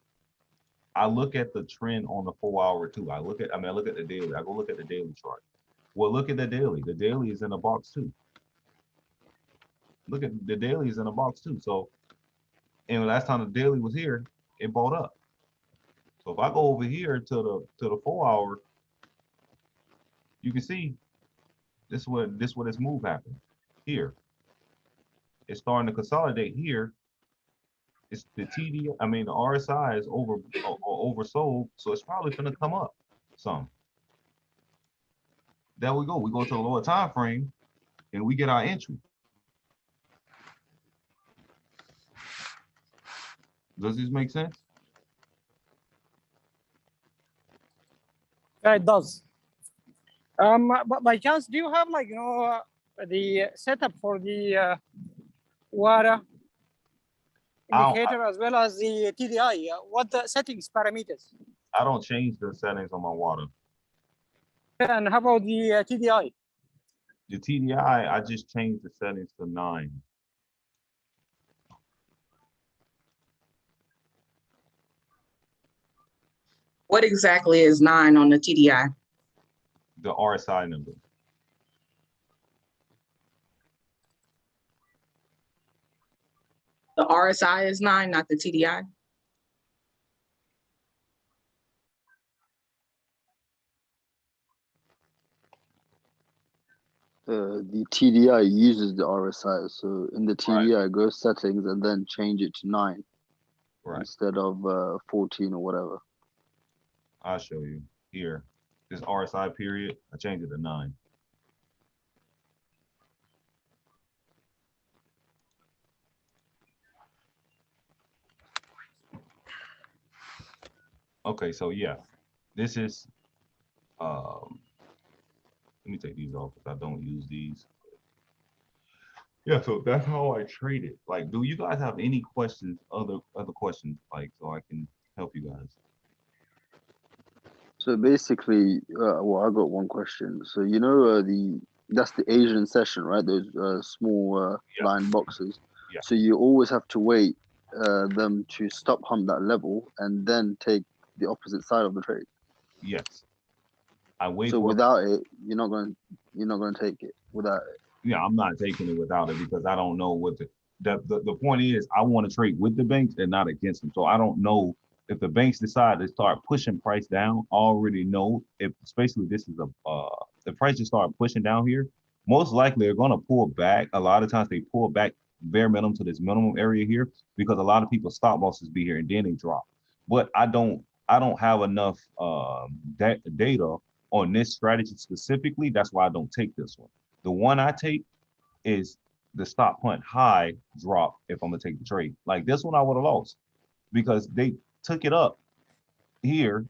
I look at the trend on the 4 hour too. I look at the daily. I go look at the daily chart. Well, look at the daily. The daily is in a box too. Look at the daily is in a box too. So, and last time the daily was here, it bought up. So if I go over here to the 4 hour, you can see this where this move happened. Here, it's starting to consolidate here. It's the TD. I mean, the RSI is oversold, so it's probably going to come up some. There we go. We go to the lower time frame, and we get our entry. Does this make sense?
Yeah, it does. But by chance, do you have like the setup for the water indicator as well as the TDI? What the settings parameters?
I don't change the settings on my water.
And how about the TDI?
The TDI, I just changed the settings to 9.
What exactly is 9 on the TDI?
The RSI number.
The RSI is 9, not the TDI?
The TDI uses the RSI. So in the TDI, go settings and then change it to 9 instead of 14 or whatever.
I'll show you here. This RSI period, I changed it to 9. Okay, so yeah, this is let me take these off because I don't use these. Yeah, so that's how I trade it. Like, do you guys have any questions, other questions, like, so I can help you guys?
So basically, well, I got one question. So you know, that's the Asian session, right? Those small line boxes.
Yeah.
So you always have to wait them to stop hunt that level and then take the opposite side of the trade.
Yes. I wait.
So without it, you're not going to take it without it.
Yeah, I'm not taking it without it because I don't know what the point is. I want to trade with the banks and not against them. So I don't know if the banks decide to start pushing price down. I already know if, especially this is the price just start pushing down here. most likely they're going to pull back. A lot of times they pull back bare minimum to this minimum area here because a lot of people stop losses be here and then they drop. But I don't have enough data on this strategy specifically. That's why I don't take this one. The one I take is the stop punt high drop if I'm gonna take the trade. Like this one I would have lost because they took it up here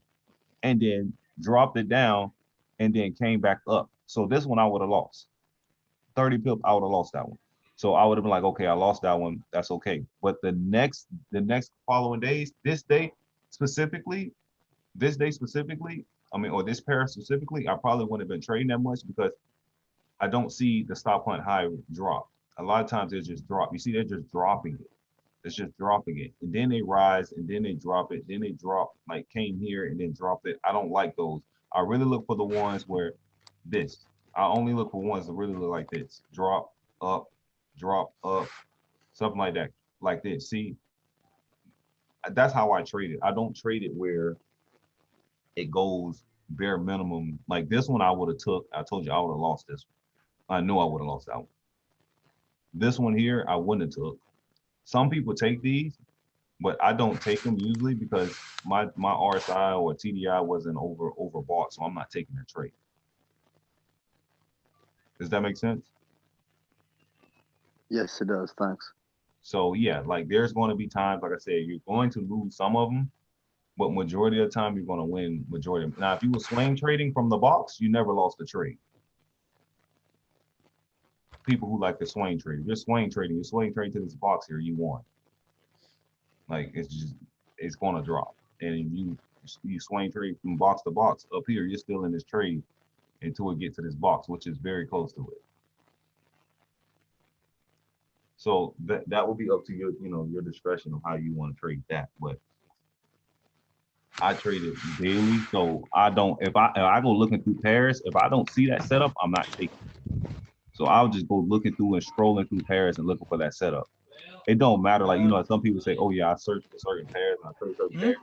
and then dropped it down and then came back up. So this one I would have lost. 30 pip, I would have lost that one. So I would have been like, okay, I lost that one. That's okay. But the next following days, this day specifically, I mean, or this pair specifically, I probably wouldn't have been trading that much because I don't see the stop hunt high drop. A lot of times they just drop. You see, they're just dropping it. It's just dropping it. And then they rise and then they drop it. Then they drop, like came here and then dropped it. I don't like those. I really look for the ones where this. I only look for ones that really look like this. Drop up, something like that. Like this. See, that's how I trade it. I don't trade it where it goes bare minimum. Like this one I would have took. I told you I would have lost this one. I knew I would have lost that one. This one here, I wouldn't have took. Some people take these, but I don't take them usually because my RSI or TDI wasn't overbought, so I'm not taking that trade. Does that make sense?
Yes, it does. Thanks.
So yeah, like there's going to be times, like I said, you're going to lose some of them, but majority of the time you're going to win majority of them. Now, if you were swing trading from the box, you never lost the trade. People who like to swing trade, if you're swing trading to this box here, you won. Like it's going to drop, and you swing trade from box to box up here, you're still in this trade until it gets to this box, which is very close to it. So that will be up to your discretion of how you want to trade that. But I trade it daily, so I don't. If I go looking through pairs, if I don't see that setup, I'm not taking it. So I'll just go looking through and scrolling through pairs and looking for that setup. It don't matter. Like, some people say, oh yeah, I search for certain pairs and I trade certain pairs.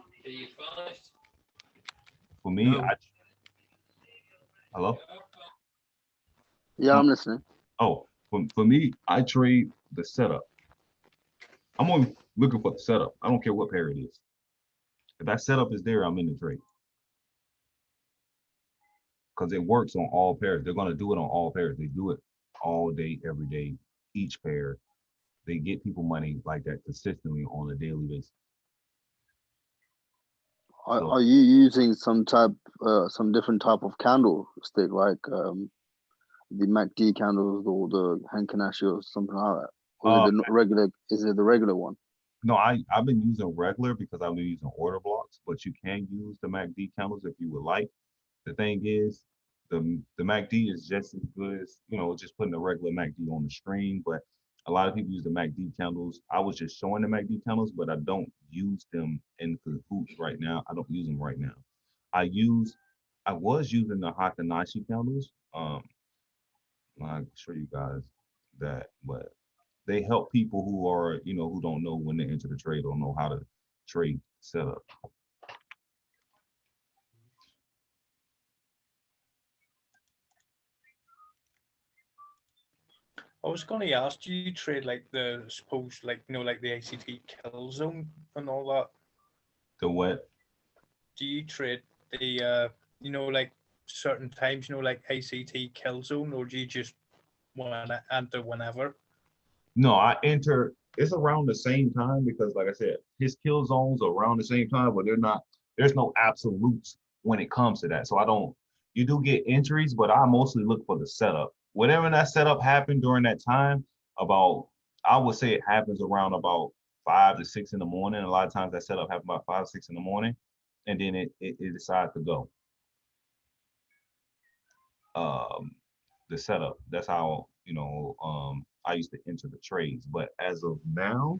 For me,
No.
Hello?
Yeah, I'm listening.
Oh, for me, I trade the setup. I'm only looking for the setup. I don't care what pair it is. If that setup is there, I'm in the trade. Because it works on all pairs. They're going to do it on all pairs. They do it all day, every day, each pair. They get people money like that consistently on a daily basis.
Are you using some different type of candlestick, like the MACD candles or the Hankenashi or something like that? Or is it the regular one?
No, I've been using regular because I've been using order blocks, but you can use the MACD candles if you would like. The thing is, the MACD is just as good as, just putting the regular MACD on the screen, but a lot of people use the MACD candles. I was just showing the MACD candles, but I don't use them in cahoots right now. I don't use them right now. I was using the Hakanashi candles. I'll show you guys that, but they help people who are, who don't know when to enter the trade or know how to trade setup.
I was going to ask, do you trade like the ACT kill zone and all that?
The what?
Do you trade the like certain times, like ACT kill zone, or do you just want to enter whenever?
No, I enter. It's around the same time because, like I said, his kill zones are around the same time, but there's no absolutes when it comes to that. So you do get entries, but I mostly look for the setup. Whatever that setup happened during that time, I would say it happens around about 5 to 6 in the morning. A lot of times that setup happens about 5, 6 in the morning, and then it decides to go. The setup. That's how, I used to enter the trades. But as of now,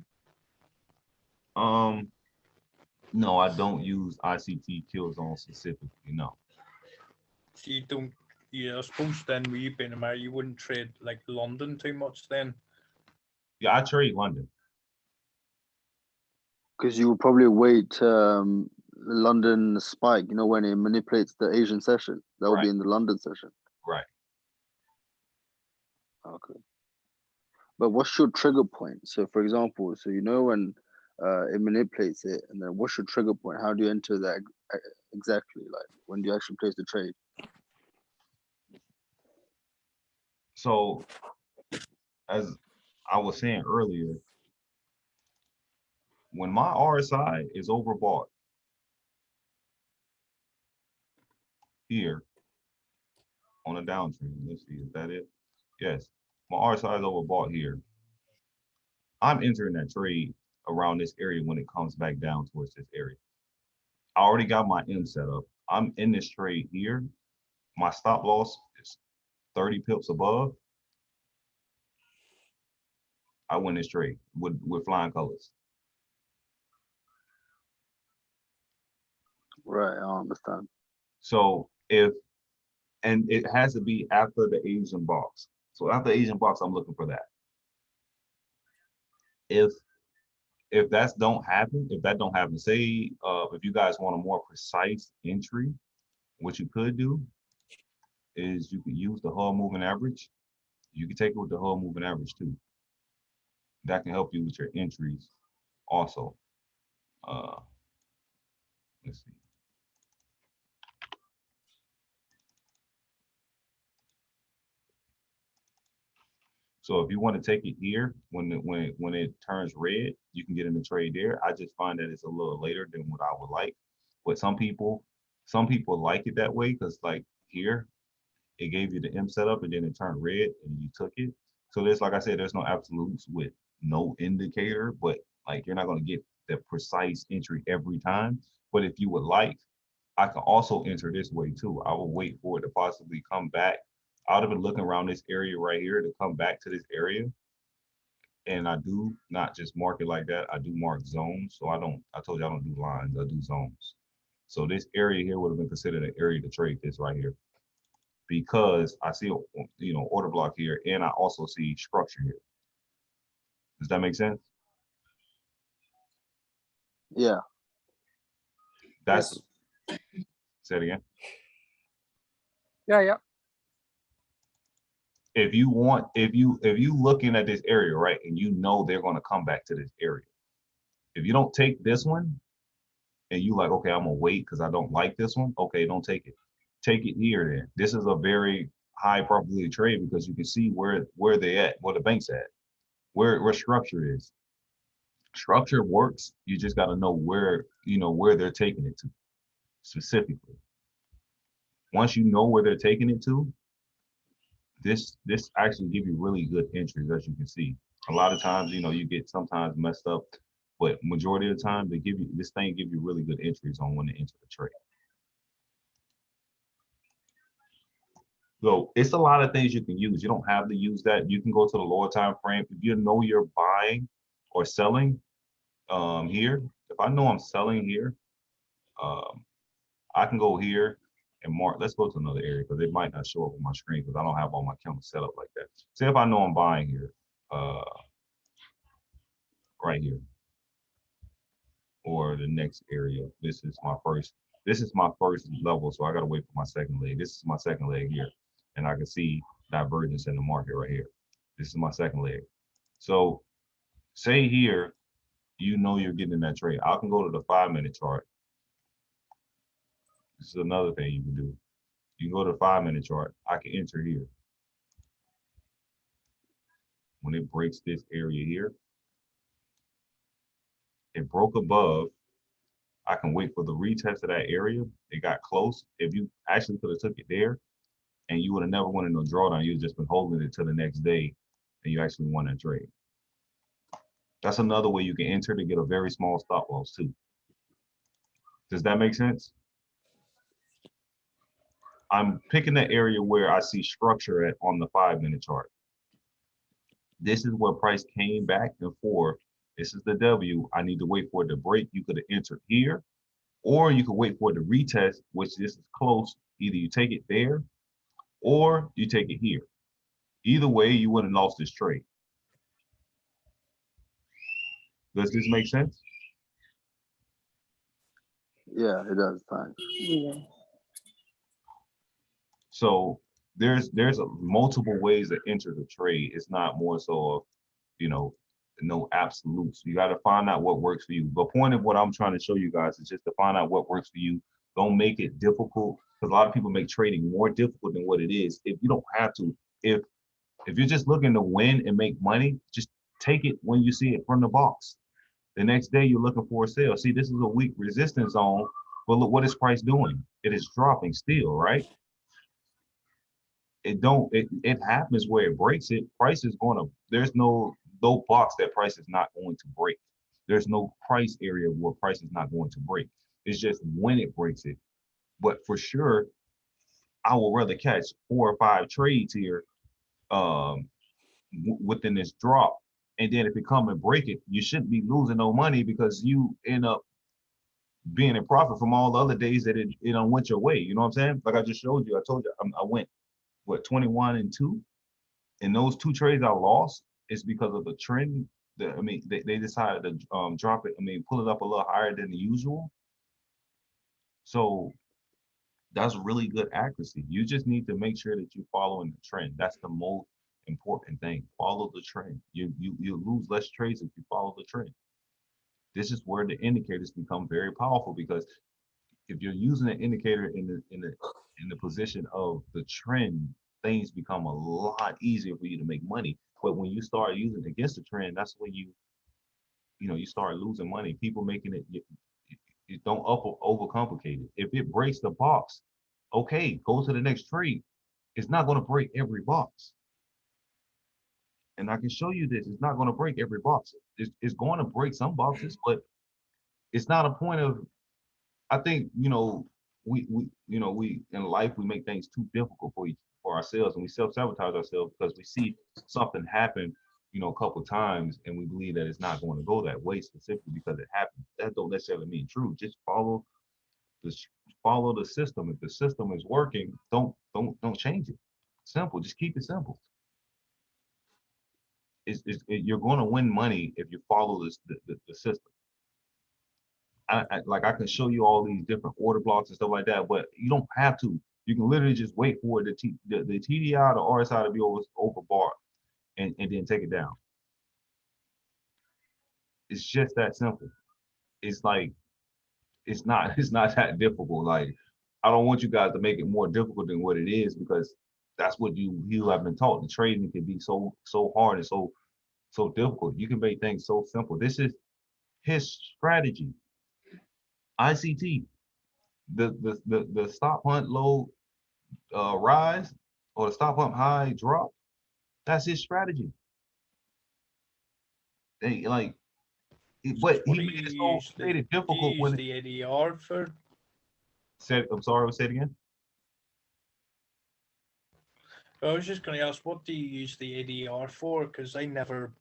no, I don't use ICT kill zone specifically, no.
So you don't, I suppose then with you being America, you wouldn't trade like London too much then?
Yeah, I trade London.
Because you would probably wait London spike, when it manipulates the Asian session. That would be in the London session.
Right.
Okay. But what's your trigger point? So for example, so you know when it manipulates it, and then what's your trigger point? How do you enter that exactly? Like when do you actually place the trade?
So as I was saying earlier, when my RSI is overbought here on a downtrend, let's see, is that it? Yes, my RSI is overbought here. I'm entering that trade around this area when it comes back down towards this area. I already got my M set up. I'm in this trade here. My stop loss is 30 pips above. I win this trade with flying colors.
Right, I understand.
So and it has to be after the Asian box. So after Asian box, I'm looking for that. If that don't happen, say if you guys want a more precise entry, what you could do is you could use the Hull moving average. You can take it with the Hull moving average too. That can help you with your entries also. Let's see. So if you want to take it here, when it turns red, you can get in the trade there. I just find that it's a little later than what I would like. But some people like it that way because like here, it gave you the M setup and then it turned red and you took it. So there's, like I said, there's no absolutes with no indicator, but like you're not going to get the precise entry every time. But if you would like, I can also enter this way too. I will wait for it to possibly come back out of it, looking around this area right here to come back to this area. And I do not just mark it like that. I do mark zones. So I told you I don't do lines, I do zones. So this area here would have been considered an area to trade this right here because I see, order block here and I also see structure here. Does that make sense?
Yeah.
That's,
Yes.
say it again.
Yeah.
If you looking at this area, right, and you know they're going to come back to this area, if you don't take this one and you like, okay, I'm gonna wait because I don't like this one, okay, don't take it. Take it here then. This is a very high probability trade because you can see where they at, where the bank's at, where structure is. Structure works. You just got to know where they're taking it to specifically. Once you know where they're taking it to, this actually give you really good entries, as you can see. A lot of times, you get sometimes messed up, but majority of the time, give you really good entries on when to enter the trade. So it's a lot of things you can use. You don't have to use that. You can go to the lower time frame. If you know you're buying or selling here, if I know I'm selling here, I can go here and mark. Let's go to another area because it might not show up on my screen because I don't have all my candles set up like that. Say if I know I'm buying here, right here, or the next area. This is my first level, so I gotta wait for my second leg. This is my second leg here, and I can see divergence in the market right here. This is my second leg. So say here, you're getting that trade. I can go to the 5-minute chart. This is another thing you can do. You can go to the 5-minute chart. I can enter here. When it breaks this area here, it broke above. I can wait for the retest of that area. It got close. If you actually could have took it there, and you would have never wanted no drawdown, you've just been holding it to the next day, and you actually won that trade. That's another way you can enter to get a very small stop loss too. Does that make sense? I'm picking the area where I see structure at on the 5-minute chart. This is where price came back and forth. This is the W. I need to wait for it to break. You could have entered here, or you could wait for it to retest, which this is close. Either you take it there, or you take it here. Either way, you wouldn't have lost this trade. Does this make sense?
Yeah, it does. Thanks.
Yeah.
So there's multiple ways to enter the trade. It's not more so of, you know, no absolutes. You got to find out what works for you. The point of what I'm trying to show you guys is just to find out what works for you. Don't make it difficult, because a lot of people make trading more difficult than what it is. If you don't have to, if you're just looking to win and make money, just take it when you see it from the box. The next day you're looking for a sale. See, this is a weak resistance zone, but look what is price doing. It is dropping still, right? It happens where it breaks it. Price is going to, there's no box that price is not going to break. There's no price area where price is not going to break. It's just when it breaks it. But for sure, I will rather catch 4 or 5 trades here within this drop. And then if it come and break it, you shouldn't be losing no money, because you end up being in profit from all the other days that it went your way. You know what I'm saying? Like I just showed you, I told you I went, what, 21 and 2, and those 2 trades I lost is because of the trend. I mean, they decided to drop it. I mean, pull it up a little higher than the usual. So that's really good accuracy. You just need to make sure that you're following the trend. That's the most important thing. Follow the trend. You lose less trades if you follow the trend. This is where the indicators become very powerful, because if you're using an indicator in the position of the trend, things become a lot easier for you to make money. But when you start using it against the trend, that's when you start losing money. People making it, you don't overcomplicate it. If it breaks the box, okay, go to the next trade. It's not going to break every box. And I can show you this. It's not going to break every box. It's going to break some boxes, but it's not a point of, I think, we in life, we make things too difficult for ourselves, and we self-sabotage ourselves because we see something happen, a couple times, and we believe that it's not going to go that way specifically because it happened. That don't necessarily mean true. Just follow the system. If the system is working, don't change it. Simple. Just keep it simple. You're going to win money if you follow the system. I can show you all these different order blocks and stuff like that, but you don't have to. You can literally just wait for the TDI, the RSI to be over bar, and then take it down. It's just that simple. It's like, it's not that difficult. Like, I don't want you guys to make it more difficult than what it is, because that's what you have been taught. The trading can be so hard and so difficult. You can make things so simple. This is his strategy. ICT, the stop hunt low rise, or the stop hunt high drop. That's his strategy. But
What
he
do
made it
you
made it difficult
use
when
the ADR for?
I'm sorry, say it again.
I was just going to ask, what do you use the ADR for? Because I never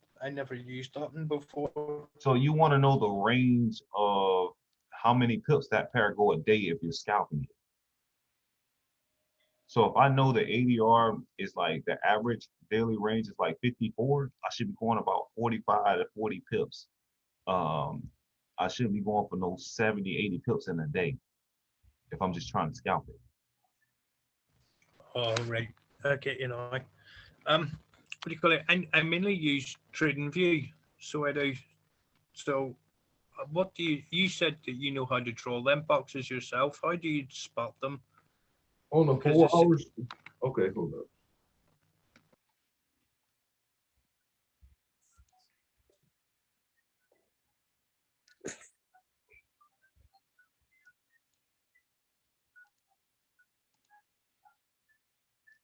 used that before.
So you want to know the range of how many pips that pair go a day if you're scalping it. So if I know the ADR is like, the average daily range is like 54, I should be going about 45 to 40 pips. I shouldn't be going for no 70, 80 pips in a day if I'm just trying to scalp it.
Oh, right. Okay, what do you call it? I mainly use TradingView, so I do. So, what do you said that you know how to draw them boxes yourself? How do you spot them?
On the 4 hours. Okay, hold up.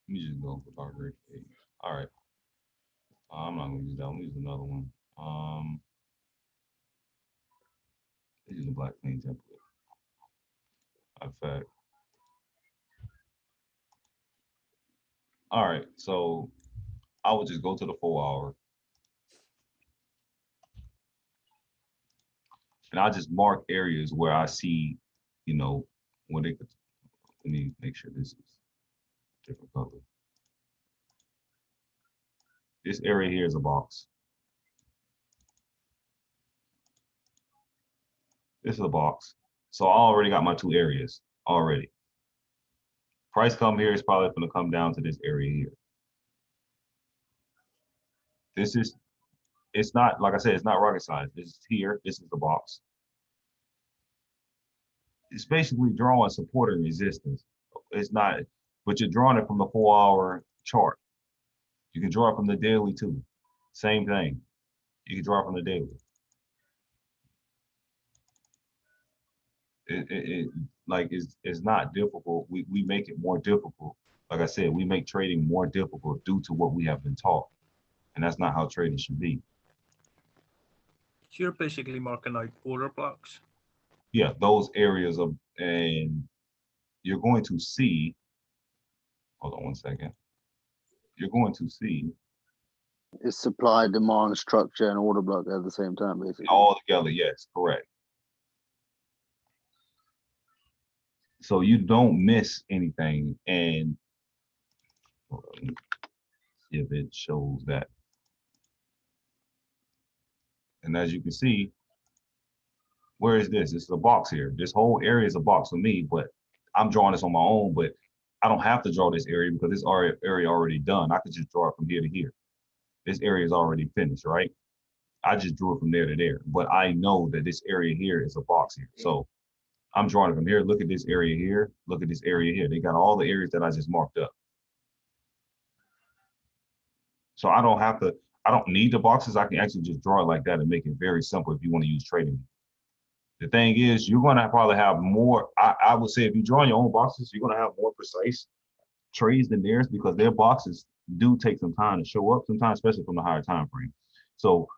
Let me just go for target. All right. I'm not gonna use that one. Use another one. This is a black clean template. In fact. All right. So I would just go to the 4 hour. And I'll just mark areas where I see, when they could. Let me make sure this is different color. This area here is a box. This is a box. So I already got my 2 areas already. Price come here is probably going to come down to this area here. This is, it's not, like I said, it's not rocket science. This is here. This is the box. It's basically drawing support and resistance. It's not, but you're drawing it from the 4-hour chart. You can draw it from the daily too. Same thing. You can draw it from the daily. It's not difficult. We make it more difficult. Like I said, we make trading more difficult due to what we have been taught. And that's not how trading should be.
So you're basically marking out order blocks.
Yeah, those areas of, and you're going to see, hold on one second. You're going to see
It's supply, demand, structure, and order block at the same time, basically.
all together. Yes, correct. So you don't miss anything. And hold on, see if it shows that. And as you can see, where is this? It's a box here. This whole area is a box for me, but I'm drawing this on my own, but I don't have to draw this area because this area already done. I could just draw it from here to here. This area is already finished, right? I just drew it from there to there, but I know that this area here is a box here. So I'm drawing it from here. Look at this area here. Look at this area here. They got all the areas that I just marked up. So I don't need the boxes. I can actually just draw it like that and make it very simple if you want to use trading. The thing is, you're going to probably have more, I would say if you're drawing your own boxes, you're going to have more precise trades than theirs because their boxes do take some time to show up sometimes, especially from the higher time frame. So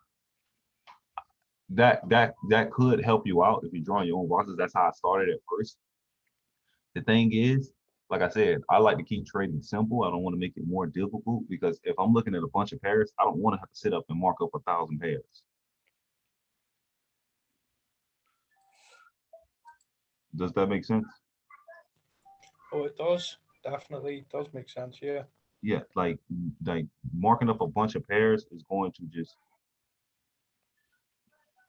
that could help you out if you're drawing your own boxes. That's how I started at first. The thing is, like I said, I like to keep trading simple. I don't want to make it more difficult because if I'm looking at a bunch of pairs, I don't want to have to sit up and mark up 1,000 pairs. Does that make sense?
Oh, it does. Definitely does make sense. Yeah.
Yeah, like marking up a bunch of pairs is going to just,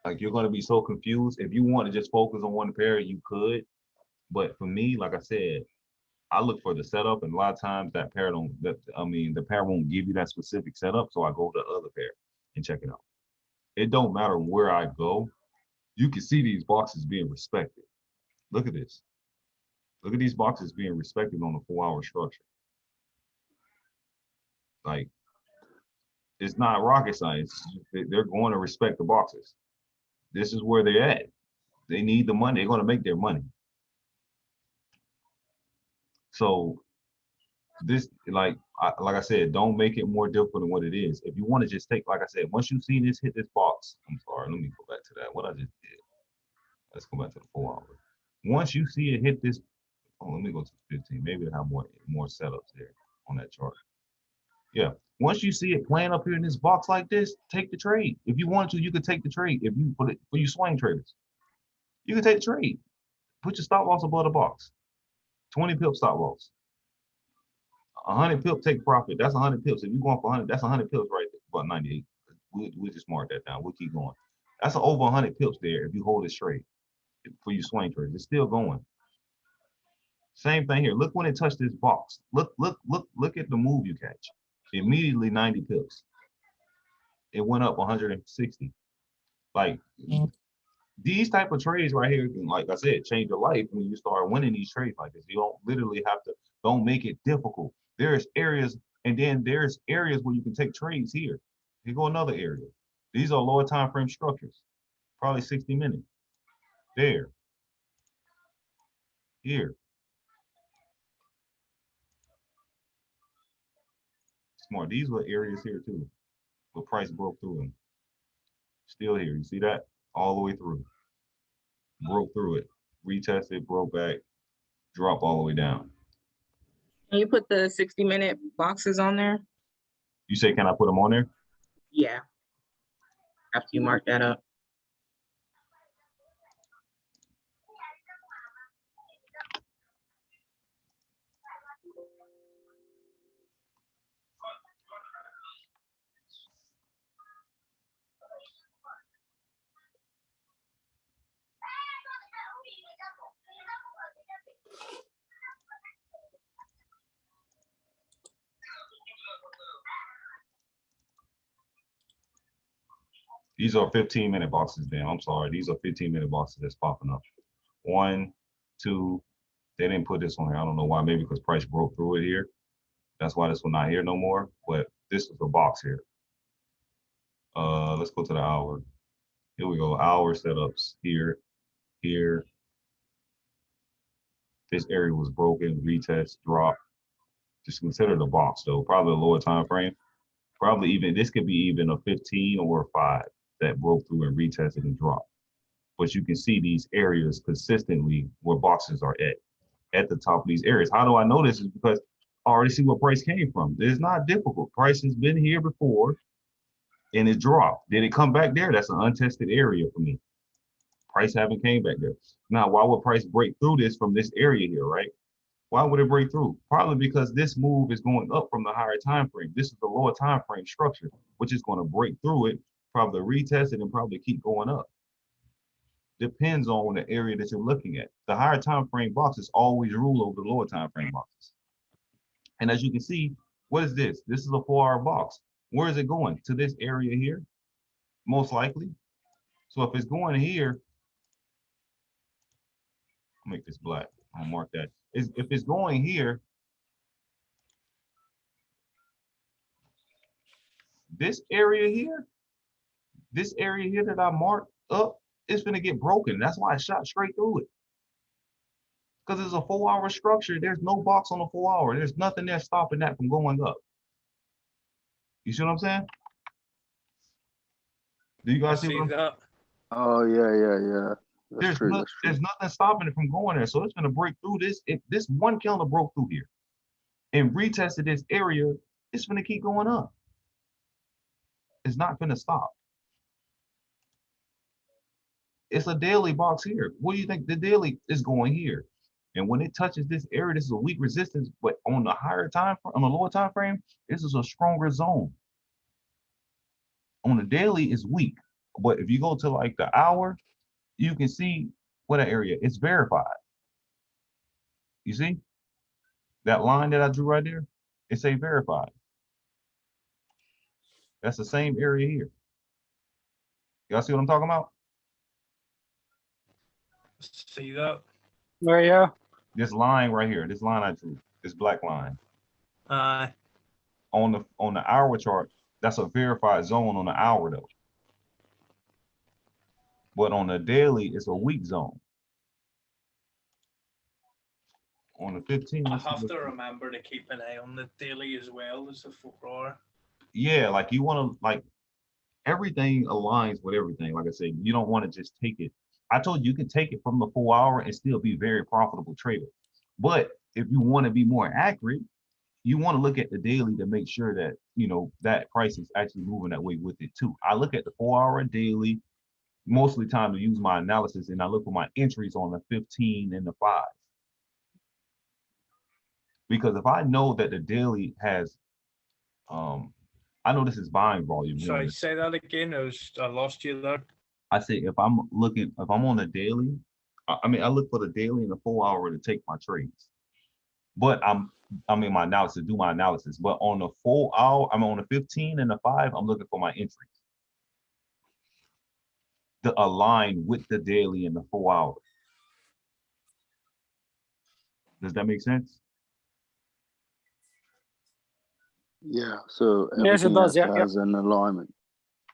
like, you're going to be so confused. If you want to just focus on one pair, you could. But for me, like I said, I look for the setup, and a lot of times the pair won't give you that specific setup. So I go to the other pair and check it out. It don't matter where I go. You can see these boxes being respected. Look at this. Look at these boxes being respected on the 4-hour structure. Like, it's not rocket science. They're going to respect the boxes. This is where they're at. They need the money. They're going to make their money. So this, like I said, don't make it more difficult than what it is. If you want to just take, like I said, once you see this hit this box, I'm sorry, let me go back to that. What I just did. Let's go back to the 4-hour. Once you see it hit this, oh, let me go to 15. Maybe it'll have more setups there on that chart. Yeah. Once you see it playing up here in this box like this, take the trade. If you want to, you could take the trade. If you put it for you swing traders, you can take the trade. Put your stop loss above the box. 20 pip stop loss. 100 pip take profit. That's 100 pips. If you're going for 100, that's 100 pips right there. About 98. We'll just mark that down. We'll keep going. That's over 100 pips there if you hold it straight for you swing traders. It's still going. Same thing here. Look when it touched this box. Look at the move you catch. Immediately 90 pips. It went up 160. Like, these type of trades right here can, like I said, change your life when you start winning these trades like this. You don't literally have to, don't make it difficult. There's areas, and then there's areas where you can take trades here. You go another area. These are lower time frame structures, probably 60 minutes. There. Here. Smart. These were areas here too, but price broke through them. Still here. You see that? All the way through. Broke through it. Retested, broke back, drop all the way down.
Can you put the 60-minute boxes on there?
You say, can I put them on there?
Yeah. After you mark that up.
These are 15-minute boxes then. I'm sorry. These are 15-minute boxes that's popping up. 1, 2. They didn't put this on here. I don't know why. Maybe because price broke through it here. That's why this one not here no more. But this is the box here. Let's go to the hour. Here we go. Hour setups here, here. This area was broken. Retest, drop. Just consider the box though. Probably a lower time frame. Probably even this could be even a 15 or a 5 that broke through and retested and dropped. But you can see these areas consistently where boxes are at the top of these areas. How do I know this? Is because I already see where price came from. It's not difficult. Price has been here before and it dropped. Did it come back there? That's an untested area for me. Price haven't came back there. Now, why would price break through this from this area here, right? Why would it break through? Probably because this move is going up from the higher time frame. This is the lower time frame structure, which is going to break through it, probably retest it, and probably keep going up. Depends on the area that you're looking at. The higher time frame boxes always rule over the lower time frame boxes. And as you can see, what is this? This is a 4-hour box. Where is it going? To this area here, most likely. So if it's going here, I'll make this black. I'll mark that. If it's going here, this area here that I marked up, it's gonna get broken. That's why I shot straight through it. Because it's a 4-hour structure. There's no box on the 4-hour. There's nothing there stopping that from going up. You see what I'm saying? Do you guys see what I'm saying?
Oh yeah. That's true.
There's nothing stopping it from going there. So it's gonna break through this. If this one candle broke through here and retested this area, it's gonna keep going up. It's not gonna stop. It's a daily box here. What do you think? The daily is going here. And when it touches this area, this is a weak resistance, but on the higher time, on the lower time frame, this is a stronger zone. On the daily, it's weak. But if you go to like the hour, you can see what that area, it's verified. You see? That line that I drew right there, it say verified. That's the same area here. Y'all see what I'm talking about?
See that?
Where yeah.
This line right here, this line I drew, this black line. On the hour chart, that's a verified zone on the hour though. But on the daily, it's a weak zone. On the 15,
I have to remember to keep an eye on the daily as well as the 4-hour.
Yeah, like you want to, like, everything aligns with everything. Like I said, you don't want to just take it. I told you can take it from the 4-hour and still be very profitable trader. But if you want to be more accurate, you want to look at the daily to make sure that, you know, that price is actually moving that way with it too. I look at the 4-hour daily, mostly time to use my analysis, and I look for my entries on the 15 and the 5. Because if I know that the daily has, I know this is buying volume.
Sorry, say that again. I lost you there.
I say if I'm on the daily, I mean, I look for the daily and the 4-hour to take my trades. But I'm in my analysis, do my analysis. But on the 4-hour, I'm on the 15 and the 5, I'm looking for my entries to align with the daily and the 4-hour. Does that make sense?
Yeah. So
Yes, it does. Yeah,
has an alignment.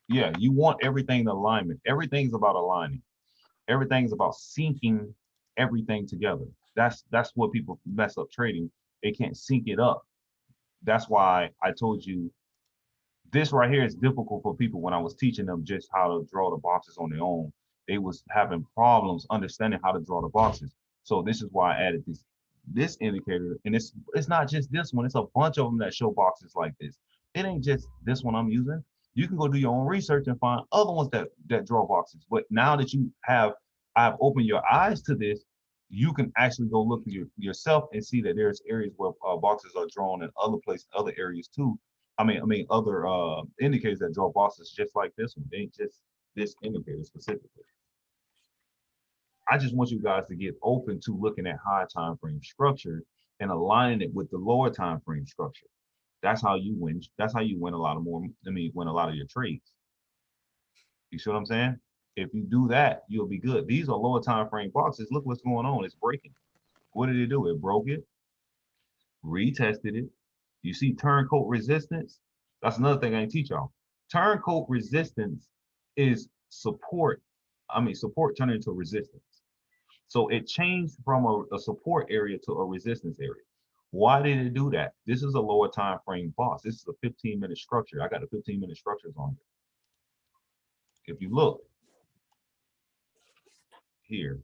Yeah, you want everything in alignment. Everything's about aligning. Everything's about syncing everything together. That's what people mess up trading. They can't sync it up. That's why I told you this right here is difficult for people when I was teaching them just how to draw the boxes on their own. They was having problems understanding how to draw the boxes. So this is why I added this indicator. And it's not just this one. It's a bunch of them that show boxes like this. It ain't just this one I'm using. You can go do your own research and find other ones that draw boxes. But now that I've opened your eyes to this, you can actually go look at yourself and see that there's areas where boxes are drawn in other places, other areas too. I mean, other indicators that draw boxes just like this one. They ain't just this indicator specifically. I just want you guys to get open to looking at high time frame structure and aligning it with the lower time frame structure. That's how you win. That's how you win a lot of win a lot of your trades. You see what I'm saying? If you do that, you'll be good. These are lower time frame boxes. Look what's going on. It's breaking. What did it do? It broke it, retested it. You see turncoat resistance? That's another thing I didn't teach y'all. Turncoat resistance is support. Support turning into resistance. So it changed from a support area to a resistance area. Why did it do that? This is a lower time frame box. This is a 15-minute structure. I got the 15-minute structures on here. If you look here,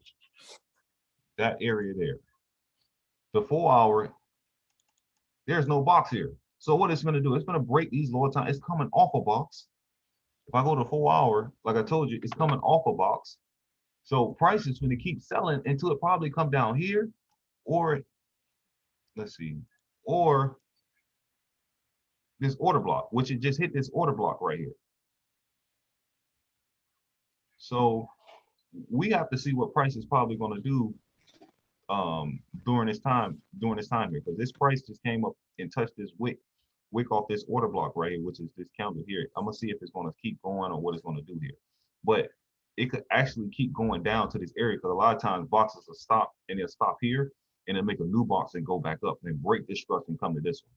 that area there, the 4 hour, there's no box here. So what it's going to do, it's going to break these lower time. It's coming off a box. If I go to 4 hour, like I told you, it's coming off a box. So prices going to keep selling until it probably come down here, or let's see, or this order block, which it just hit this order block right here. So we have to see what price is probably going to do during this time here, because this price just came up and touched this wick off this order block right here, which is this candle here. I'm gonna see if it's going to keep going or what it's going to do here, but it could actually keep going down to this area, because a lot of times boxes will stop and they'll stop here and then make a new box and go back up and break this structure and come to this one.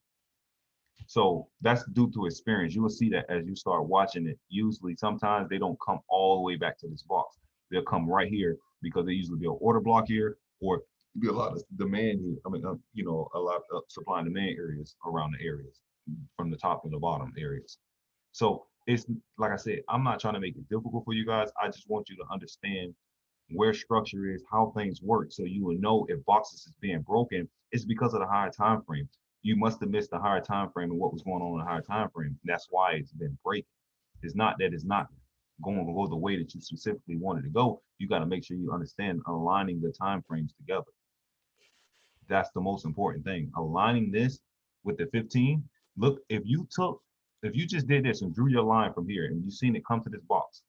So that's due to experience. You will see that as you start watching it. Usually, sometimes they don't come all the way back to this box. They'll come right here because they usually be an order block here, or be a lot of demand here. A lot of supply and demand areas around the areas from the top to the bottom areas. So it's like I said, I'm not trying to make it difficult for you guys. I just want you to understand where structure is, how things work, so you will know if boxes is being broken, it's because of the higher time frame. You must have missed the higher time frame and what was going on in the higher time frame. That's why it's been breaking. It's not that it's not going to go the way that you specifically wanted to go. You got to make sure you understand aligning the time frames together. That's the most important thing. Aligning this with the 15. Look, if you just did this and drew your line from here and you seen it come to this box,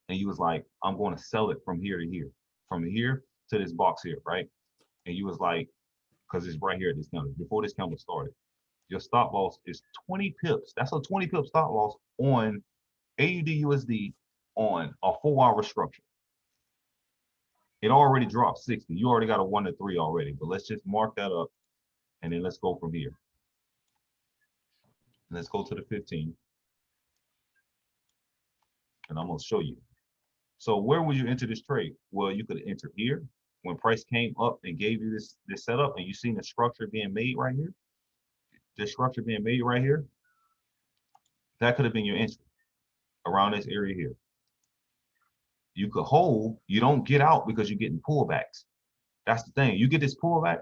and you was like, I'm going to sell it from here to here, from here to this box here, right? And you was like, because it's right here at this candle, before this candle started, your stop loss is 20 pips. That's a 20 pip stop loss on AUD USD on a 4 hour structure. It already dropped 60. You already got a 1 to 3 already, but let's just mark that up and then let's go from here. Let's go to the 15. And I'm going to show you. So where would you enter this trade? Well, you could enter here when price came up and gave you this setup, and you seen the structure being made right here. This structure being made right here. That could have been your entry around this area here. You could hold, you don't get out because you're getting pullbacks. That's the thing. You get this pullback,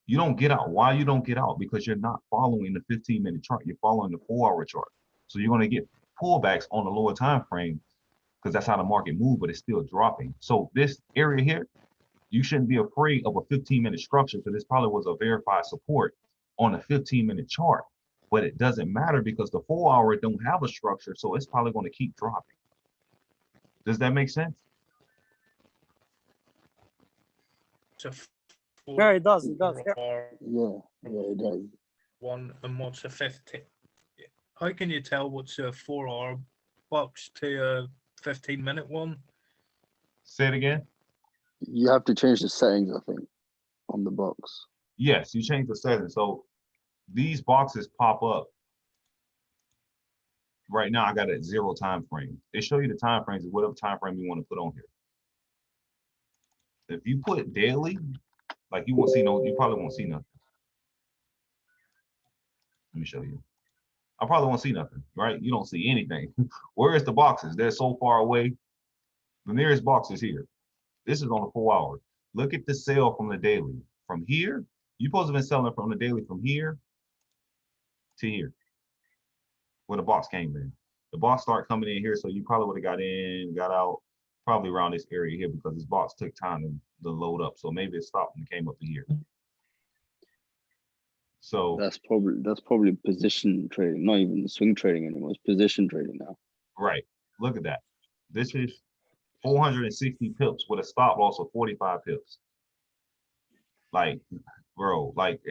you don't get out. Why you don't get out? Because you're not following the 15-minute chart. You're following the 4 hour chart. So you're going to get pullbacks on the lower time frame, because that's how the market moves, but it's still dropping. So this area here, you shouldn't be afraid of a 15-minute structure, because this probably was a verified support on a 15-minute chart. But it doesn't matter because the 4 hour don't have a structure, so it's probably going to keep dropping. Does that make sense?
Yeah, it does. It does.
Yeah, it does.
One and what's a 15? How can you tell what's a 4 hour box to a 15-minute one?
Say it again.
You have to change the settings, I think, on the box.
Yes, you change the settings. So these boxes pop up. Right now, I got it at 0 time frame. They show you the time frames of whatever time frame you want to put on here. If you put daily, like you probably won't see nothing. Let me show you. I probably won't see nothing, right? You don't see anything. Where is the boxes? They're so far away. The nearest box is here. This is on the 4 hour. Look at the sale from the daily. From here, you're supposed to have been selling from the daily from here to here, where the box came in. The box started coming in here, so you probably would have got in, got out, probably around this area here, because this box took time to load up. So maybe it stopped and came up to here. So
that's probably position trading, not even swing trading anymore. It's position trading now.
Right. Look at that. This is 460 pips with a stop loss of 45 pips. Like, bro, like